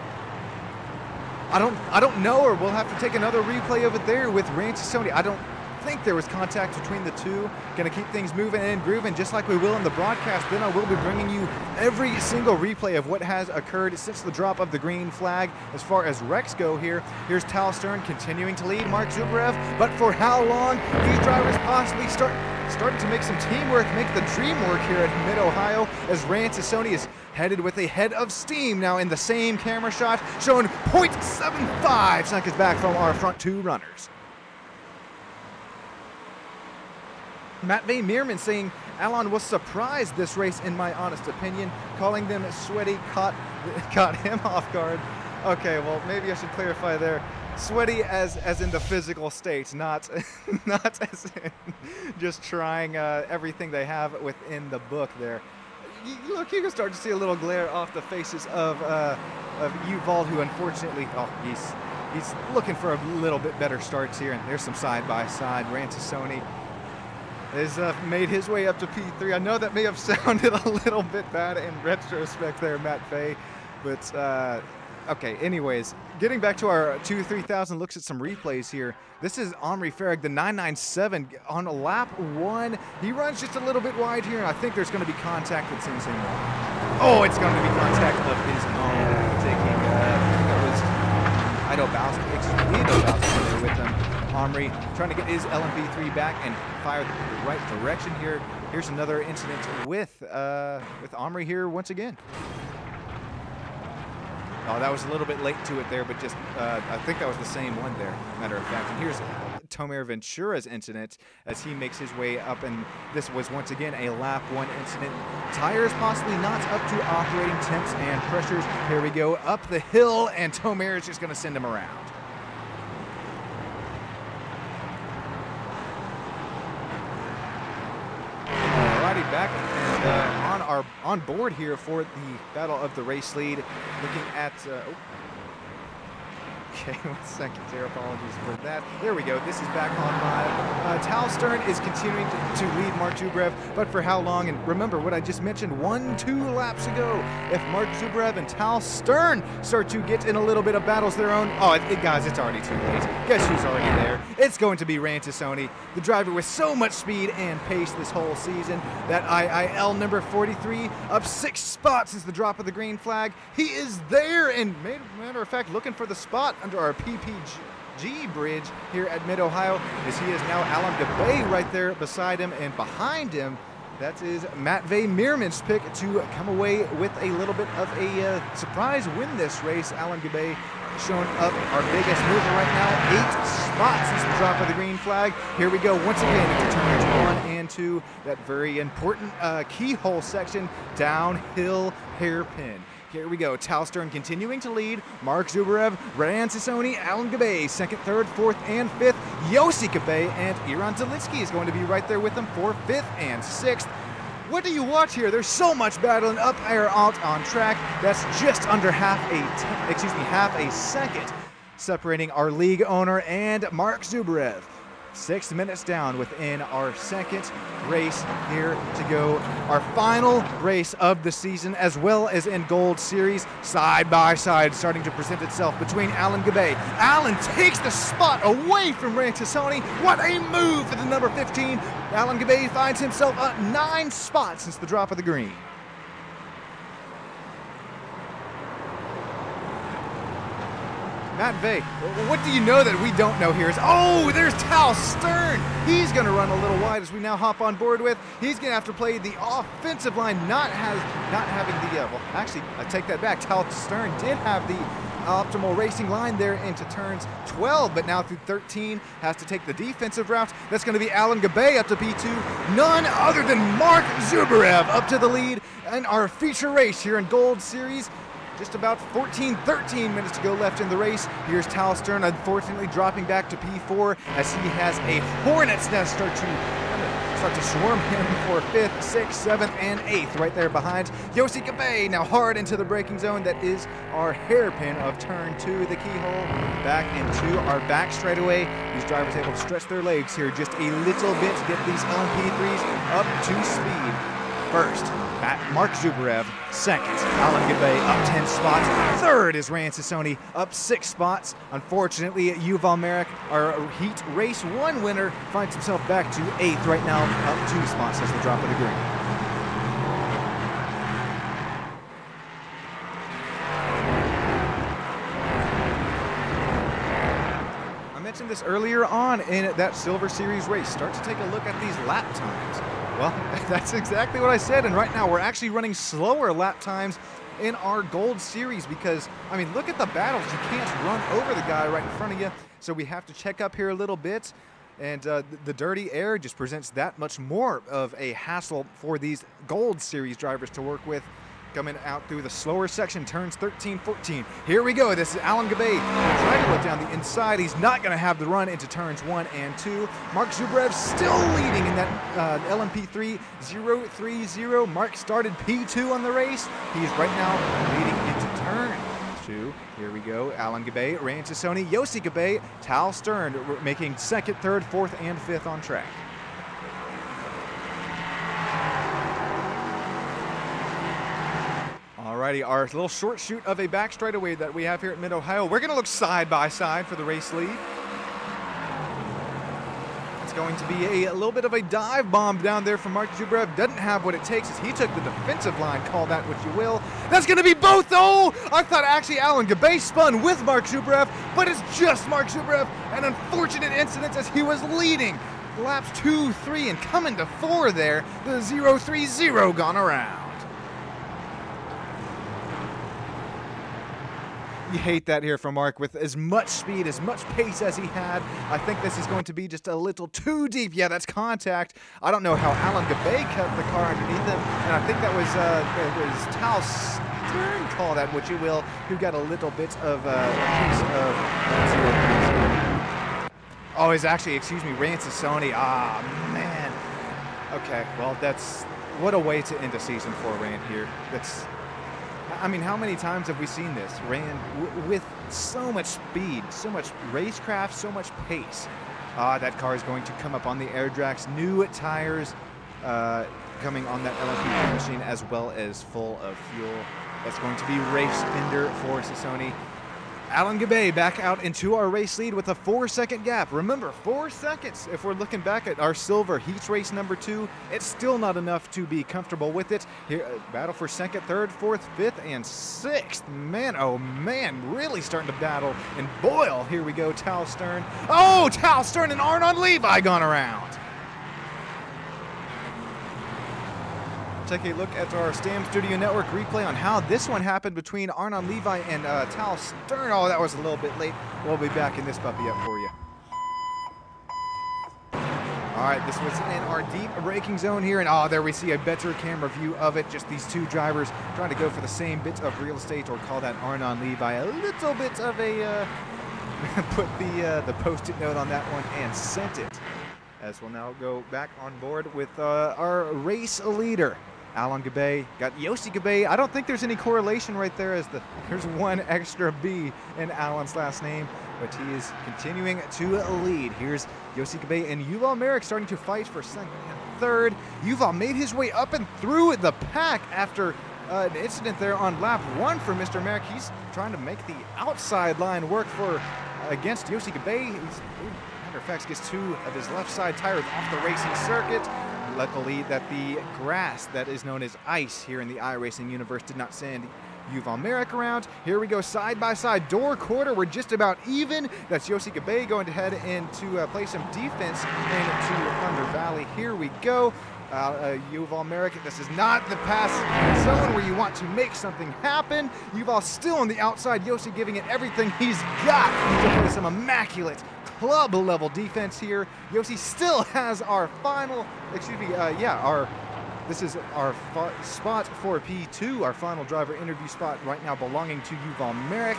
I don't know, or we'll have to take another replay of it there with Ranchisoni. I don't think there was contact between the two. Gonna keep things moving and grooving just like we will in the broadcast. Then I will be bringing you every single replay of what has occurred since the drop of the green flag as far as wrecks go here. Here's Tal Stern continuing to lead Mark Zubrev, but for how long? These drivers possibly starting to make some teamwork, make the dream work here at Mid-Ohio as Ranchisoni is headed with a head of steam now in the same camera shot, showing 0.75 seconds back from our front 2 runners. Matt V. Meerman saying Alon was surprised this race, in my honest opinion, calling them sweaty caught him off guard. Okay, well, maybe I should clarify there. Sweaty as in the physical state, not as in just trying everything they have within the book there. Look, you can start to see a little glare off the faces of Yuval, who unfortunately, he's looking for a little bit better starts here. And there's some side-by-side. Ranchisoni has made his way up to P3. I know that may have sounded a little bit bad in retrospect there, Matt Fay, but okay, anyways, getting back to our 3,000 looks at some replays here. This is Omri Farag, the 997 on lap 1. He runs just a little bit wide here, and I think there's going to be contact with Sing Sing. Oh, it's going to be contact of his own, taking, that was Ido Bowser there with him. Omri trying to get his LMP3 back and fire the right direction here. Here's another incident with Omri here once again. Oh, that was a little bit late to it there, but just I think that was the same one there, matter of fact. And here's Tomer Ventura's incident as he makes his way up, and this was once again a lap 1 incident. Tires possibly not up to operating temps and pressures. Here we go, up the hill, and Tomer is just going to send him around. Back and on board here for the battle of the race lead, looking at okay, 1 second there, apologies for that. There we go, this is back on live. Tal Stern is continuing to lead Mark Zubrev, but for how long? And remember what I just mentioned 1-2 laps ago. If Mark Zubrev and Tal Stern start to get in a little bit of battles of their own, guys, it's already too late. Guess who's already there? It's going to be Ranchisoni, the driver with so much speed and pace this whole season. That IIL number 43, up 6 spots since the drop of the green flag. He is there, and matter of fact, looking for the spot under our PPG bridge here at Mid-Ohio, as he is now Alan Gabay right there beside him, and behind him, that is Matt V. Meerman's pick to come away with a little bit of a surprise win this race. Alan Gabay showing up our biggest mover right now, 8 spots since the drop of the green flag. Here we go once again into turns 1 and 2, that very important keyhole section, downhill hairpin. Here we go, Tal Stern continuing to lead, Mark Zubrev, Ranchisoni, Alan Gabay, 2nd, 3rd, 4th, and 5th. Yossi Gabay and Iran Zalitsky is going to be right there with them for 5th and 6th. What do you watch here? There's so much battling up air out on track. That's just under half a second separating our league owner and Mark Zubarev. 6 minutes down within our second race here to go. Our final race of the season, as well as in Gold Series, side by side, starting to present itself between Alan Gabay. Alan takes the spot away from Rantasoni. What a move for the number 15. Alan Gabay finds himself up 9 spots since the drop of the green. Matt Vey, what do you know that we don't know here? Oh, there's Tal Stern. He's going to run a little wide as we now hop on board with. He's going to have to play the offensive line, not having the, well, actually, I take that back. Tal Stern did have the optimal racing line there into turns 12, but now through 13 has to take the defensive route. That's going to be Alan Gabay up to P2. None other than Mark Zubarev up to the lead in our feature race here in Gold Series. Just about 13 minutes to go left in the race. Here's Tal Stern, unfortunately dropping back to P4 as he has a hornet's nest start to swarm him for 5th, 6th, 7th, and 8th right there behind. Yossi Gabay now hard into the braking zone. That is our hairpin of turn 2, the keyhole. Back into our back straightaway. These drivers able to stretch their legs here just a little bit to get these LMP3s up to speed. First, Mark Zubarev. Second, Alan Gabay up 10 spots. Third is Rantasoni up 6 spots. Unfortunately, Yuval Merrick, our Heat Race 1 winner, finds himself back to 8th right now, up 2 spots as the drop of the green. I mentioned this earlier on in that Silver Series race. Start to take a look at these lap times. Well, that's exactly what I said, and right now we're actually running slower lap times in our Gold Series because, I mean, look at the battles. You can't run over the guy right in front of you, so we have to check up here a little bit, and the dirty air just presents that much more of a hassle for these Gold Series drivers to work with. Coming out through the slower section, turns 13, 14. Here we go. This is Alan Gabay trying to look down the inside. He's not going to have the run into turns 1 and 2. Mark Zubarev still leading in that LMP3 030. Mark started P2 on the race. He's right now leading into turn 2. Here we go. Alan Gabay, Rantasoni, Yossi Gabay, Tal Stern making 2nd, 3rd, 4th, and 5th on track. Alrighty, our little short shoot of a back straightaway that we have here at Mid-Ohio. We're going to look side by side for the race lead. It's going to be a little bit of a dive bomb down there from Mark Zubarev. Doesn't have what it takes as he took the defensive line, call that what you will. That's going to be both. Oh, I thought actually Alan Gabay spun with Mark Zubarev, but it's just Mark Zubarev. An unfortunate incident as he was leading laps 2, 3, and coming to 4 there. The 030 gone around. You hate that here from Mark with as much speed, as much pace as he had. I think this is going to be just a little too deep. Yeah, that's contact. I don't know how Alan Gabay kept the car underneath him, and I think that was it was Tal Stern, call that what you will, who got a little bit of a piece of 030. Oh, it's actually, excuse me, Rantasoni. Ah, man. Okay, well, that's what a way to end a season for Rand here. That's. I mean, how many times have we seen this? Ran with so much speed, so much racecraft, so much pace. That car is going to come up on the air tracks. New tires coming on that LMP3 machine, as well as full of fuel. That's going to be race fender for Sassoni. Alan Gabay back out into our race lead with a 4-second gap. Remember, 4 seconds. If we're looking back at our silver heat race number 2, it's still not enough to be comfortable with it. Here, battle for 2nd, 3rd, 4th, 5th, and 6th. Man, oh man, really starting to battle and boil. Here we go, Tal Stern. Oh, Tal Stern and Arnon Levi gone around. Take a look at our Stam Studio Network replay on how this one happened between Arnon Levi and Tal Stern. Oh, that was a little bit late. We'll be backing this puppy up for you. All right, this was in our deep braking zone here, and there we see a better camera view of it. Just these two drivers trying to go for the same bit of real estate, or call that Arnon Levi a little bit of a put the post-it note on that one and sent it. as we'll now go back on board with our race leader. Alan Gabay got Yossi Gabay. I don't think there's any correlation right there, as there's one extra B in Alan's last name, but he is continuing to lead. Here's Yossi Gabay and Yuval Merrick starting to fight for second and third. Yuval made his way up and through the pack after an incident there on lap 1 for Mr. Merrick. He's trying to make the outside line work for against Yossi Gabay. Matter of fact, gets 2 of his left side tires off the racing circuit. Luckily that the grass that is known as ice here in the iRacing universe did not send Yuval Merrick around. Here we go side by side, door quarter, we're just about even. That's Yossi Gabay going to head in to play some defense into Thunder Valley. Here we go. Yuval Merrick, this is not the pass zone where you want to make something happen. Yuval still on the outside, Yossi giving it everything he's got to play some immaculate club level defense here. Yossi still has our final, this is our spot for P2, our final driver interview spot right now belonging to Yuval Merrick.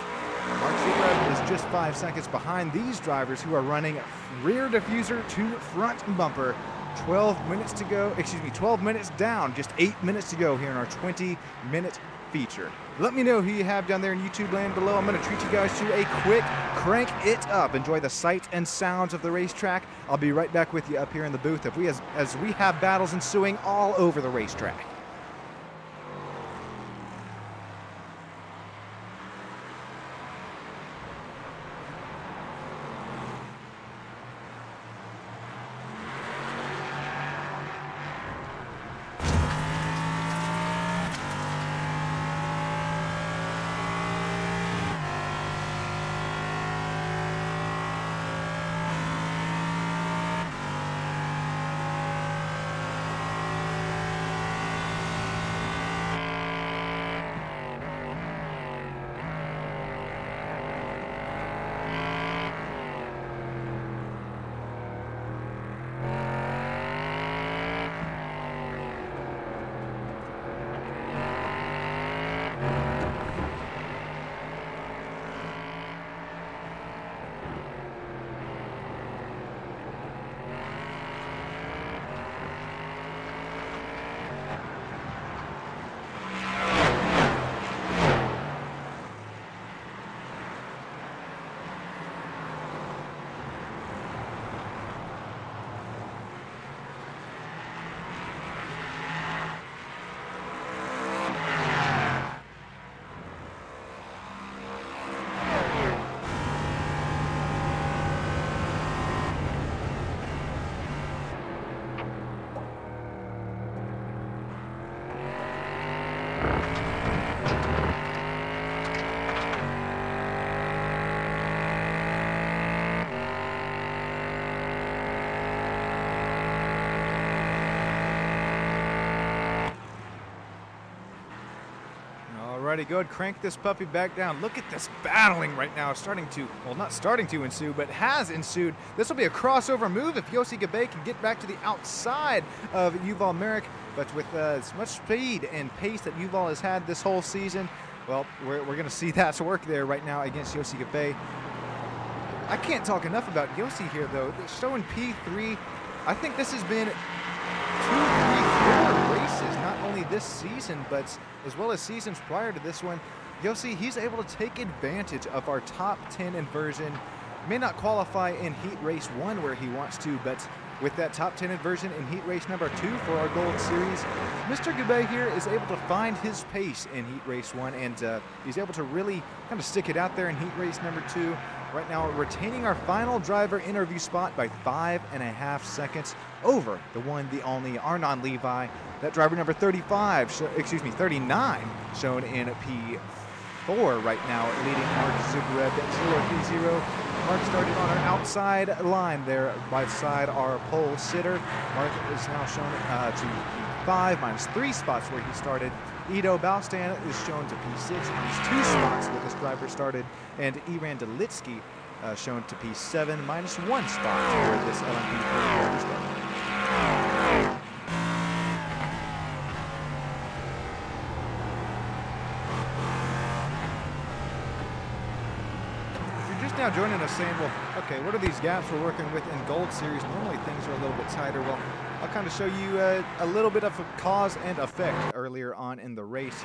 Mark Zuckerberg is just 5 seconds behind these drivers who are running rear diffuser to front bumper. 12 minutes to go, 12 minutes down, just 8 minutes to go here in our 20-minute feature. Let me know who you have down there in YouTube land below. I'm going to treat you guys to a quick crank it up. Enjoy the sights and sounds of the racetrack. I'll be right back with you up here in the booth as we have battles ensuing all over the racetrack. Alrighty, go ahead, crank this puppy back down. Look at this battling right now, not starting to ensue, but has ensued. This will be a crossover move if Yossi Gabay can get back to the outside of Yuval Merrick, but with as much speed and pace that Yuval has had this whole season, well, we're going to see that work there right now against Yossi Gabay. I can't talk enough about Yossi here, though. Showing P3, I think this has been 2, 3, 4 races, not only this season, but as well as seasons prior to this one. Yossi, he's able to take advantage of our top 10 inversion. May not qualify in heat race 1 where he wants to, but with that top 10 inversion in heat race number 2 for our Gold Series, Mr. Gabay here is able to find his pace in heat race 1, and he's able to really kind of stick it out there in heat race number 2. Right now, retaining our final driver interview spot by 5.5 seconds over the one, the only Arnon Levi. That driver number 39, shown in P4 right now, leading Mark Zuckerberg at 030. Mark started on our outside line there, beside our pole sitter. Mark is now shown to P5, minus 3 spots where he started. Ido Balstan is shown to P6, minus 2 spots where this driver started. And Iran Delitsky shown to P7, minus 1 spot where this LMP driver started. now joining us saying, well, okay, what are these gaps we're working with in Gold Series? Normally things are a little bit tighter. Well, I'll kind of show you a little bit of a cause and effect earlier on in the race.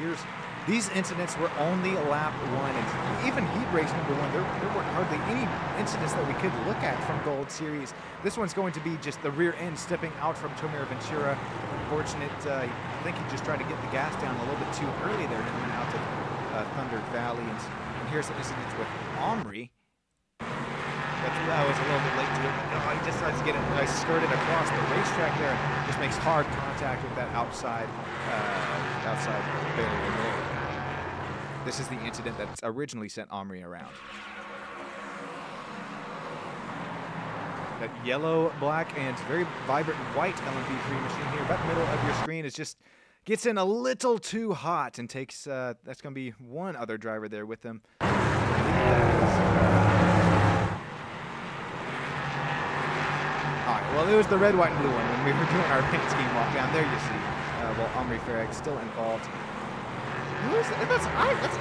These incidents were only lap 1, and even heat race number 1, there weren't hardly any incidents that we could look at from Gold Series. This one's going to be just the rear end stepping out from Tomer Ventura. Unfortunate, I think he just tried to get the gas down a little bit too early there coming out of Thunder Valley. And here's the incident with Omri. I was a little bit late to it, but he just decides to get it skirted across the racetrack there and just makes hard contact with that outside barrier there. This is the incident that originally sent Omri around. That yellow, black, and very vibrant white LMP3 machine here, about the middle of your screen, is just gets in a little too hot and takes, that's going to be one other driver there with him. Well, it was the red, white, and blue one when we were doing our paint scheme walk down. There you see, well, Omri Farag still involved. Who is it? That's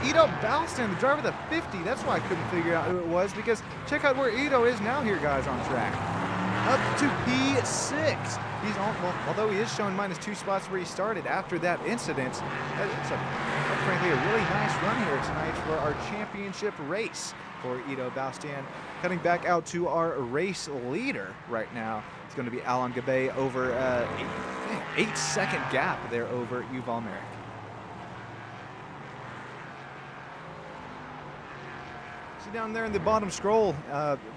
Ito Balstan, the driver of the 50. That's why I couldn't figure out who it was, because check out where Ito is now here, guys, on track. Up to P6. He's on, well, although he is showing -2 spots where he started after that incident. It's frankly a really nice run here tonight for our championship race for Ito Balstan. Cutting back out to our race leader right now. It's going to be Alan Gabay over 8-second gap there over Yuval Merrick. See down there in the bottom scroll,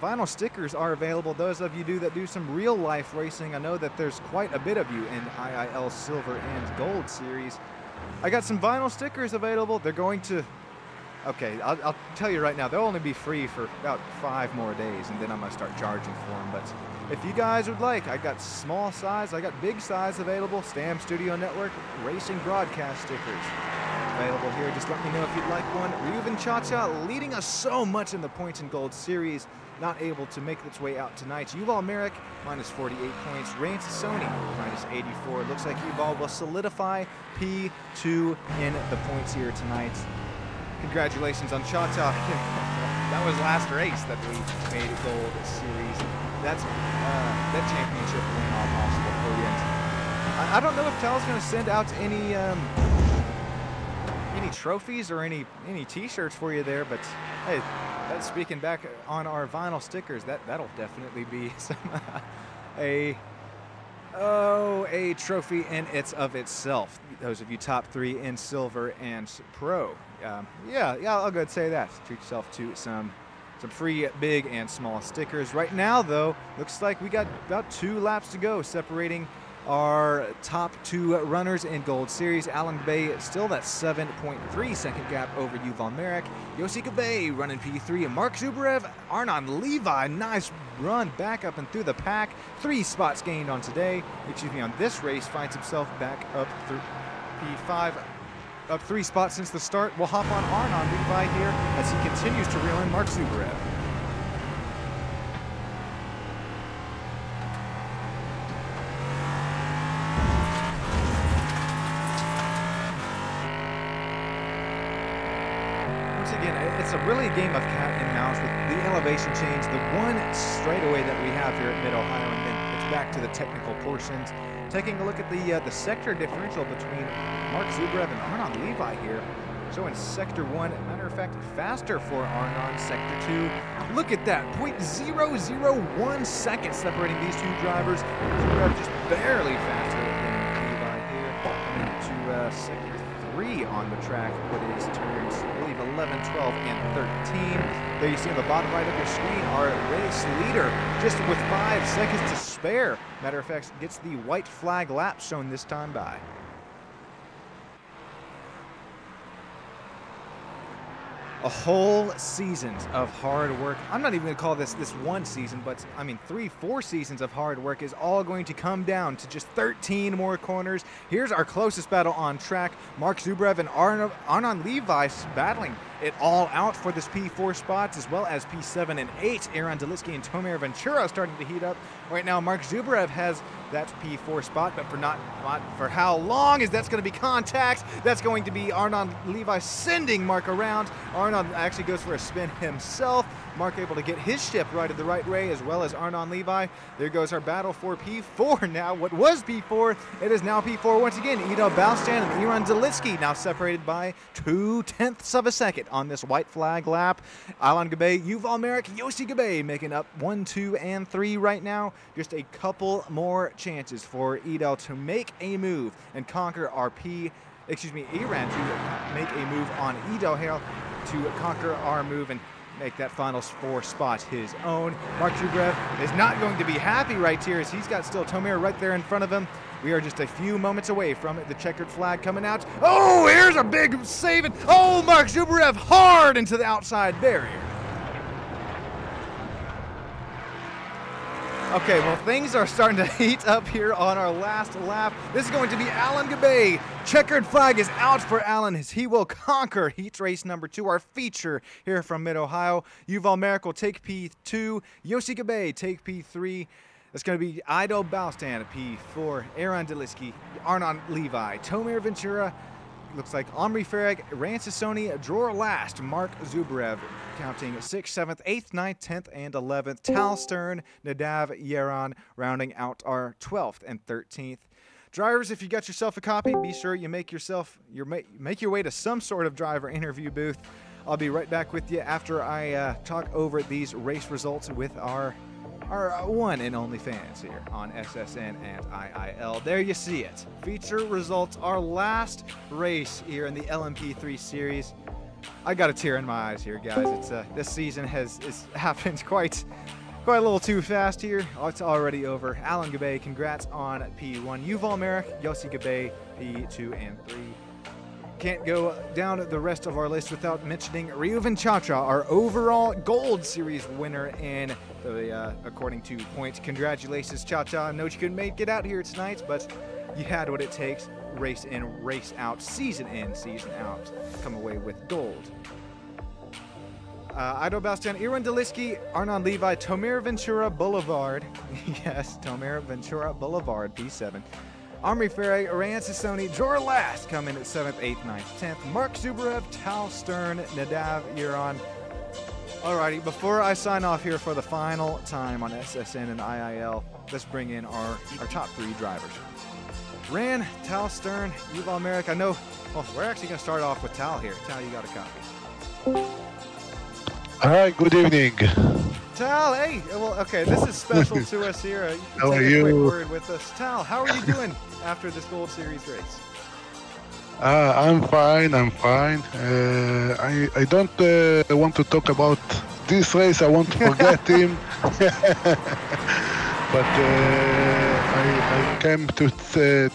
vinyl stickers are available. Those of you that do some real life racing, I know that there's quite a bit of you in IIL Silver and Gold Series. I got some vinyl stickers available. They're going to, okay, I'll tell you right now, they'll only be free for about 5 more days, and then I'm going to start charging for them. But if you guys would like, I got small size, I got big size available. Stam Studio Network Racing Broadcast stickers available here. Just let me know if you'd like one. Reuven Cha-Cha leading us so much in the points in Gold Series, not able to make its way out tonight. Yuval Merrick, -48 points. Rance Sony, -84. Looks like Yuval will solidify P2 in the points here tonight. Congratulations on Cha-Cha. That was last race that we made a Gold Series. That's that championship win all possible for you. I don't know if Tal's going to send out any trophies or any T-shirts for you there, but hey, that's speaking back on our vinyl stickers. That'll definitely be some a trophy in of itself. Those of you top 3 in silver and pro. Yeah, I'll go ahead and say that. Treat yourself to some free big and small stickers. Right now, though, looks like we got about 2 laps to go separating our top 2 runners in Gold Series. Alan Bay still that 7.3 second gap over Yuval Merrick. Yossi Gabay running P3. And Mark Zubarev, Arnon Levi, nice run back up and through the pack. 3 spots gained on this race, finds himself back up through P5. Up 3 spots since the start. We'll hop on Arnon Levi here as he continues to reel in Mark Zubarev. It's really a game of cat and mouse with the elevation change, the one straightaway that we have here at Mid-Ohio, and then it's back to the technical portions. Taking a look at the sector differential between Mark Zubarev and Arnon Levi here. So in Sector 1, matter of fact, faster for Arnon. Sector 2, look at that, 0.001 seconds separating these 2 drivers. Zubarev just barely faster than Levi here. Coming to Sector 3 on the track, what is turns, I believe, 11, 12, and 13. There you see on the bottom right of your screen, our race leader, just with 5 seconds to spare. Matter of fact, gets the white flag lap shown this time by. A whole season of hard work. I'm not even going to call this one season, but I mean 3-4 seasons of hard work is all going to come down to just 13 more corners. Here's our closest battle on track. Mark Zubarev and Arnon Levi battling it all out for this P4 spots, as well as P7 and 8. Aaron Delitsky and Tomer Ventura starting to heat up. Right now, Mark Zubarev has that P4 spot, but not for how long, as that's going to be contact. That's going to be Arnon Levi sending Mark around. Arnon actually goes for a spin himself. Mark able to get his ship right at the right way, as well as Arnon Levi. There goes our battle for P4 now. What was P4, it is now P4 once again. Ido Balstan and Iran Delitsky now separated by 0.2 of a second on this white flag lap. Alan Gabe, Yuval Merrick, Yossi Gabe making up 1, 2, and 3 right now. Just a couple more chances for Ido to make a move and conquer our Iran to make a move on Ido here to conquer our move and make that final 4 spot his own. Mark Zubrev is not going to be happy right here, as he's got still Tomir right there in front of him. We are just a few moments away from the checkered flag coming out. Oh, here's a big save. Oh, Mark Zubrev hard into the outside barrier. Okay, well, things are starting to heat up here on our last lap. This is going to be Alan Gabe. Checkered flag is out for Alan, as he will conquer heat race number 2, our feature here from Mid-Ohio. Yuval Merrick will take P2. Yossi Gabe take P3. It's going to be Ido Balstan at P4. Aaron Delitsky, Arnon Levi, Tomir Ventura. Looks like Omri Farag, Rancesoni, drawer last. Mark Zubrev counting 6th, 7th, 8th, 9th, 10th, and 11th. Tal Stern, Nadav Yaron rounding out our 12th and 13th. Drivers, if you got yourself a copy, be sure you make your way to some sort of driver interview booth. I'll be right back with you after I talk over these race results with our one and only fans here on SSN and IIL. There you see it. Feature results, our last race here in the LMP3 series. I got a tear in my eyes here, guys. It's this season has happened quite a little too fast here. Oh, it's already over. Alan Gabe, congrats on P1. Yuval Merrick, Yossi Gabe, P2 and 3. Can't go down the rest of our list without mentioning Reuven Chacha, our overall Gold Series winner in the, according to points. Congratulations, Chacha. I know you couldn't make it out here tonight, but you had what it takes. Race in, race out, season in, season out. Come away with gold. Ido Balstan, Iran Delitsky, Arnon Levi, Tomir Ventura Boulevard. Yes, Tomir Ventura Boulevard, P7. Omri Farag, Rancesoni, drawer last, come in at 7th, 8th, 9th, 10th. Mark Zubrev, Tal Stern, Nadav Yaron. Alrighty, before I sign off here for the final time on SSN and IIL, let's bring in our top 3 drivers. Ran, Tal Stern, Yuval Merrick. I know, well, we're actually going to start off with Tal here. Tal, you got a copy. Hi, good evening. Tal, hey, well, okay, this is special to us here. You can How take are a you? quick word with us. Tal, how are you doing after this Gold Series race? I'm fine. I don't want to talk about this race. I want to forget him. But I came to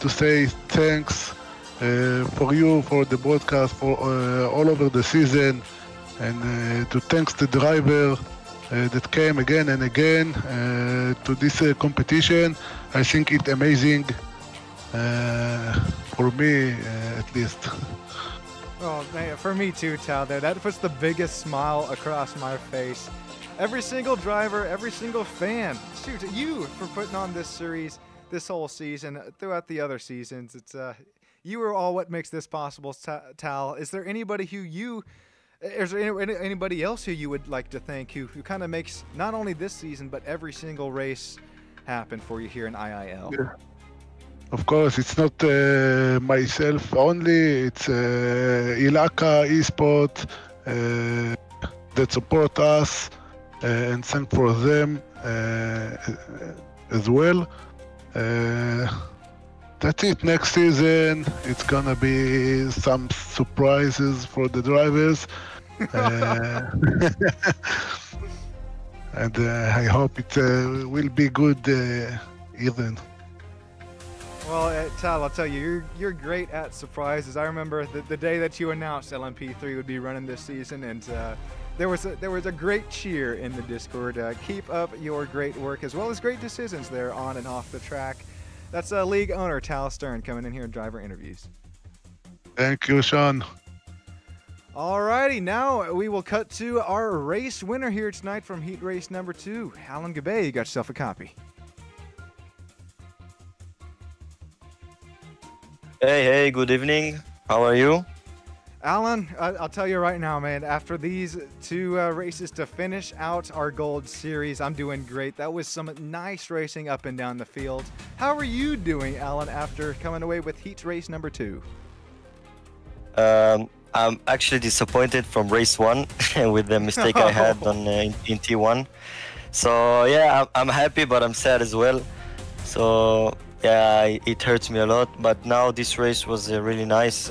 say thanks for you, for the broadcast, for all over the season, and to thanks the driver that came again and again to this competition. I think it's amazing for me, at least. Oh, man, for me too, Tal. There, that puts the biggest smile across my face. Every single driver, every single fan. Shoot, you for putting on this series, this whole season, throughout the other seasons. It's you are all what makes this possible, Tal. Is there anybody is there anybody else who you would like to thank who kind of makes not only this season but every single race happen for you here in IIL? Yeah. Of course, it's not myself only. It's ILAKA Esports that support us, and thank for them as well. That's it. Next season, it's gonna be some surprises for the drivers, and I hope it will be good even. Well, Tal, I'll tell you, you're great at surprises. I remember the day that you announced LMP3 would be running this season, and there was a great cheer in the Discord. Keep up your great work, as well as great decisions there on and off the track. That's league owner Tal Stern coming in here in driver interviews. Thank you, Sean. Alrighty, now we will cut to our race winner here tonight from heat race number 2. Alan Gabe, you got yourself a copy. Hey, good evening. How are you? Alan, I'll tell you right now, man, after these two races to finish out our Gold Series, I'm doing great. That was some nice racing up and down the field. How are you doing, Alan, after coming away with heat race number 2? I'm actually disappointed from race 1 with the mistake I had in T1. So yeah, I'm happy, but I'm sad as well. So yeah, it hurts me a lot. But now this race was really nice.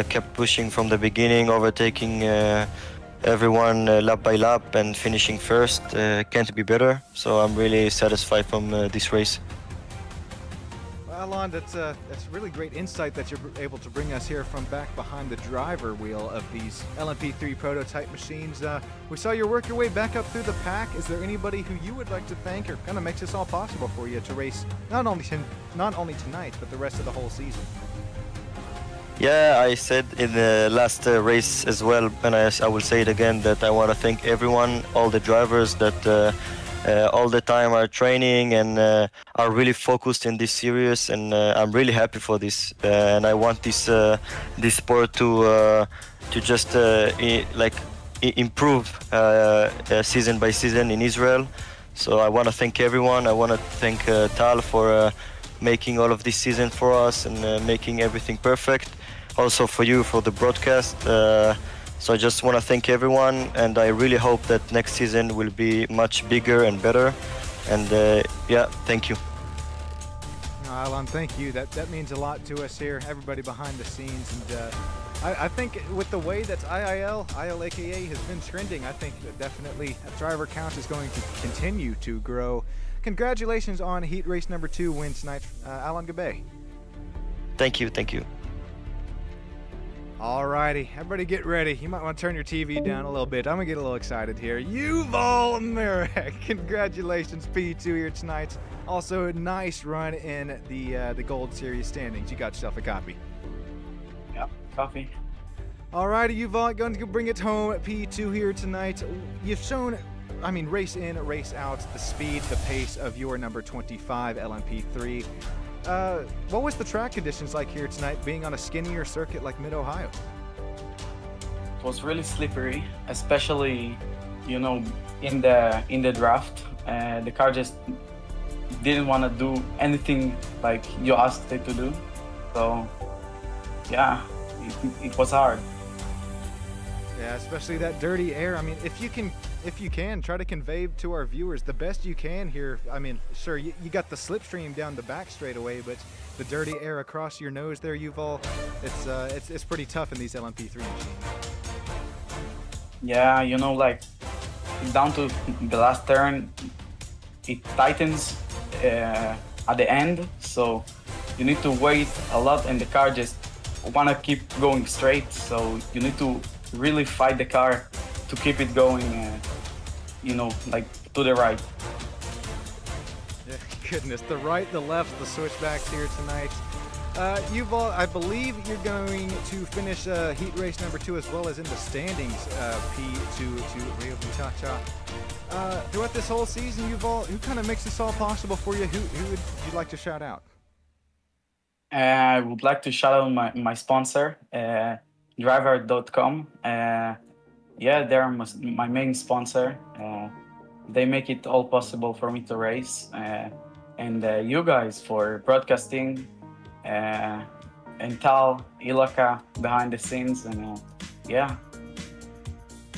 Kept pushing from the beginning, overtaking everyone lap by lap and finishing first. Can't be better. So I'm really satisfied from this race. Well, Alan, that's really great insight that you're able to bring us here from back behind the driver wheel of these LMP3 prototype machines. We saw you work your way back up through the pack. Is there anybody who you would like to thank or kind of makes this all possible for you to race not only tonight, but the rest of the whole season? Yeah, I said in the last race as well, and I will say it again, that I want to thank everyone, all the drivers that all the time are training and are really focused in this series, and I'm really happy for this. And I want this sport to just improve season by season in Israel. So I want to thank everyone. I want to thank Tal for making all of this season for us and making everything perfect. Also for you, for the broadcast. So I just want to thank everyone, and I really hope that next season will be much bigger and better. And yeah, thank you. Alan, thank you. That means a lot to us here, everybody behind the scenes. And I think with the way that ILAKA has been trending, I think that definitely a driver count is going to continue to grow. Congratulations on heat race number 2 win tonight, Alan Gabay. Thank you. Alrighty, everybody get ready. You might want to turn your TV down a little bit. I'm going to get a little excited here. Yuval Merek, congratulations, P2 here tonight. Also, a nice run in the Gold Series standings. You got yourself a copy. Yeah, coffee. Alrighty, Yuval, going to bring it home at P2 here tonight. You've shown, race in, race out, the speed, the pace of your number 25 LMP3. What was the track conditions like here tonight, being on a skinnier circuit like Mid-Ohio? It was really slippery, especially, in the draft. The car just didn't want to do anything like you asked it to do. So, yeah, it was hard. Yeah, especially that dirty air. If you can, try to convey to our viewers the best you can here. Sure, you got the slipstream down the back straightaway, but the dirty air across your nose there, Yuval, it's pretty tough in these LMP3 machines. Yeah, down to the last turn, it tightens at the end, so you need to wait a lot, and the car just want to keep going straight, so you need to really fight the car to keep it going, to the right. Yeah, goodness, the right, the left, the switchbacks here tonight. Yuval, I believe you're going to finish heat race number 2 as well as in the standings, P2 to Rio Muchacha. Throughout this whole season, Yuval, who kind of makes this all possible for you? Who would you like to shout out? I would like to shout out my sponsor, driver.com. Yeah, they're my main sponsor. They make it all possible for me to race. And you guys for broadcasting, and Tal, ILAKA behind the scenes, and yeah.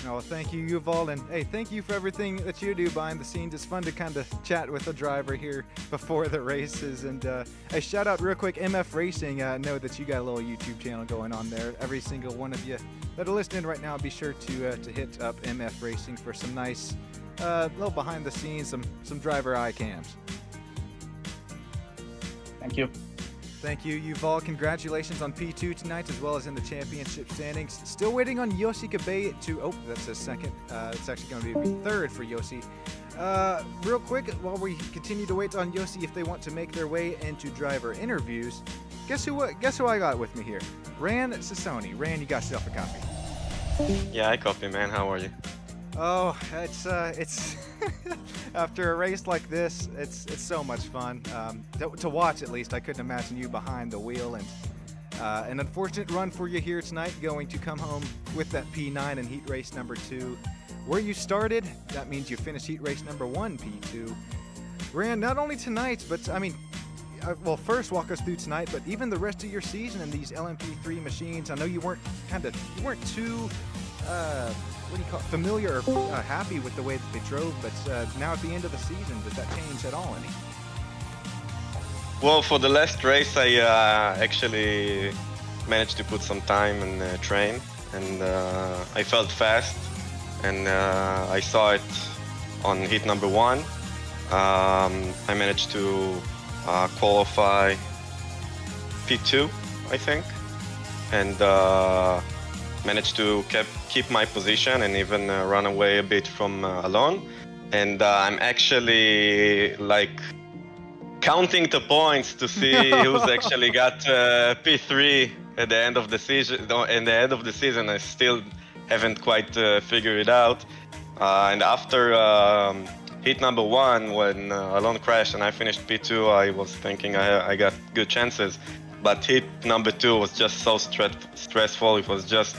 Oh, thank you, Yuval, and hey, thank you for everything that you do behind the scenes. It's fun to kind of chat with the driver here before the races. And a shout out real quick, MF Racing. I know that you got a little YouTube channel going on there. Every single one of you that are listening right now, be sure to hit up MF Racing for some nice little behind the scenes, some driver eye cams. Thank you. Thank you, Yuval. Congratulations on P2 tonight, as well as in the championship standings. Still waiting on Yossi Kabay to... Oh, that's a second. It's actually going to be third for Yossi. Real quick, while we continue to wait on Yossi, if they want to make their way into driver interviews, guess who I got with me here? Ran Sassoni. Ran, you got yourself a copy. Yeah, I copy, man. How are you? Oh, it's After a race like this, it's so much fun to watch. At least I couldn't imagine you behind the wheel, and an unfortunate run for you here tonight, going to come home with that P9 in heat race number 2. Where you started, that means you finished heat race number 1, P2. Ran not only tonight, but I mean, well, first walk us through tonight, but even the rest of your season in these LMP3 machines. I know you weren't too what do you call it, familiar or happy with the way that they drove, but now at the end of the season, does that change at all any? Well, for the last race, I actually managed to put some time and train, and I felt fast, and I saw it on heat number 1. I managed to qualify P2, I think, and managed to keep my position and even run away a bit from Alon. And I'm actually like counting the points to see who's actually got P3 at the end of the season. In the end of the season, I still haven't quite figured it out. And after heat number 1, when Alon crashed and I finished P2, I was thinking I got good chances. But heat number 2 was just so stressful. It was just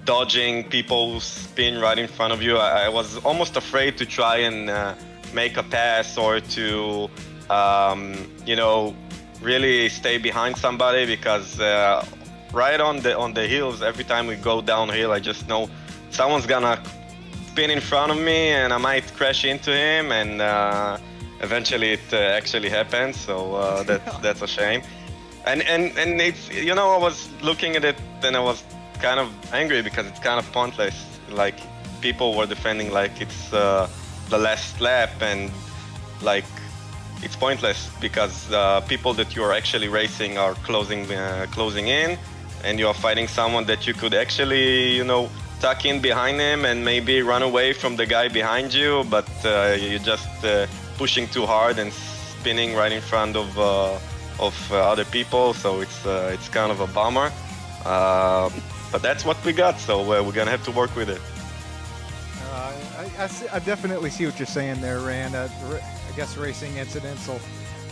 dodging people who spin right in front of you. I was almost afraid to try and make a pass or to, you know, really stay behind somebody, because right on the hills, every time we go downhill, I just know someone's gonna spin in front of me and I might crash into him, and eventually it actually happened. So that's a shame. And it's, you know, I was looking at it and I was kind of angry because it's kind of pointless. Like, people were defending like it's the last lap, and like it's pointless because people that you are actually racing are closing in, and you are fighting someone that you could actually, you know, tuck in behind him and maybe run away from the guy behind you, but you're just pushing too hard and spinning right in front of other people. So it's kind of a bummer. But that's what we got, so we're gonna have to work with it. I definitely see what you're saying there, Rand. I guess racing incidents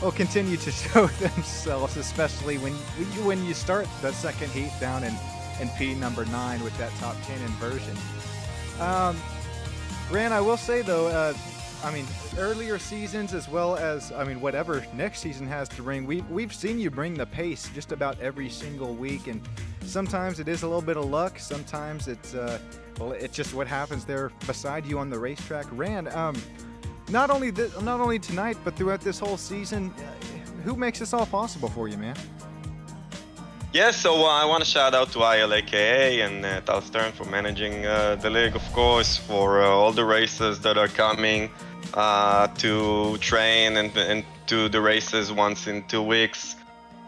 will continue to show themselves, especially when you start the second heat down in P number 9 with that top 10 inversion. Rand, I will say though, I mean, earlier seasons as well as, I mean, whatever next season has to bring, we've seen you bring the pace just about every single week, and sometimes it is a little bit of luck, sometimes it's well, it's just what happens there beside you on the racetrack. Rand, not only tonight, but throughout this whole season, who makes this all possible for you, man? Yeah, so I want to shout out to ILAKA and Tal Stern for managing the league, of course, for all the races that are coming to train and to the races once in 2 weeks,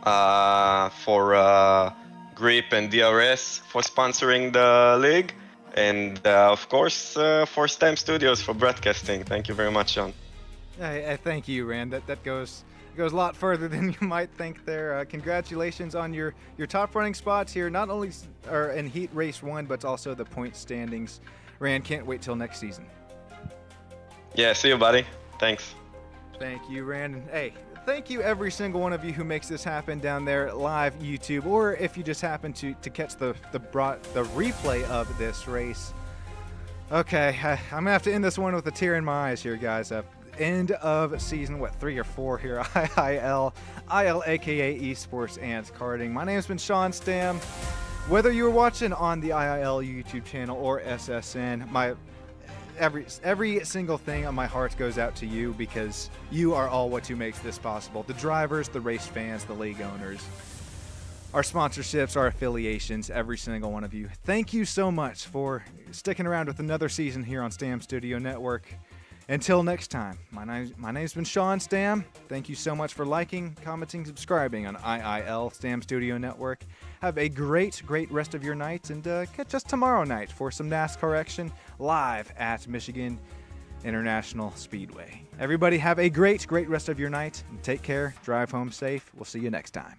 for Griiip and DRS for sponsoring the league, and of course for STEM Studios for broadcasting. Thank you very much, John. I thank you, Rand. That goes a lot further than you might think there. Congratulations on your top running spots here, not only in heat race 1, but also the point standings. Rand, can't wait till next season. Yeah, see you, buddy. Thanks. Thank you, Rand. And hey, thank you every single one of you who makes this happen down there live YouTube, or if you just happen to catch the replay of this race. Okay, I'm gonna have to end this one with a tear in my eyes here, guys. End of season, what, 3 or 4 here? IIL, ILAKA Esports and Karting. My name's been Sean Stam. Whether you were watching on the IIL YouTube channel or SSN, every single thing on my heart goes out to you, because you are all what makes this possible. The drivers, the race fans, the league owners, our sponsorships, our affiliations, every single one of you. Thank you so much for sticking around with another season here on Stam Studio Network. Until next time, my name's been Sean Stam. Thank you so much for liking, commenting, subscribing on IIL Stam Studio Network. Have a great rest of your night, and catch us tomorrow night for some NASCAR action live at Michigan International Speedway. Everybody have a great rest of your night, and take care, drive home safe. We'll see you next time.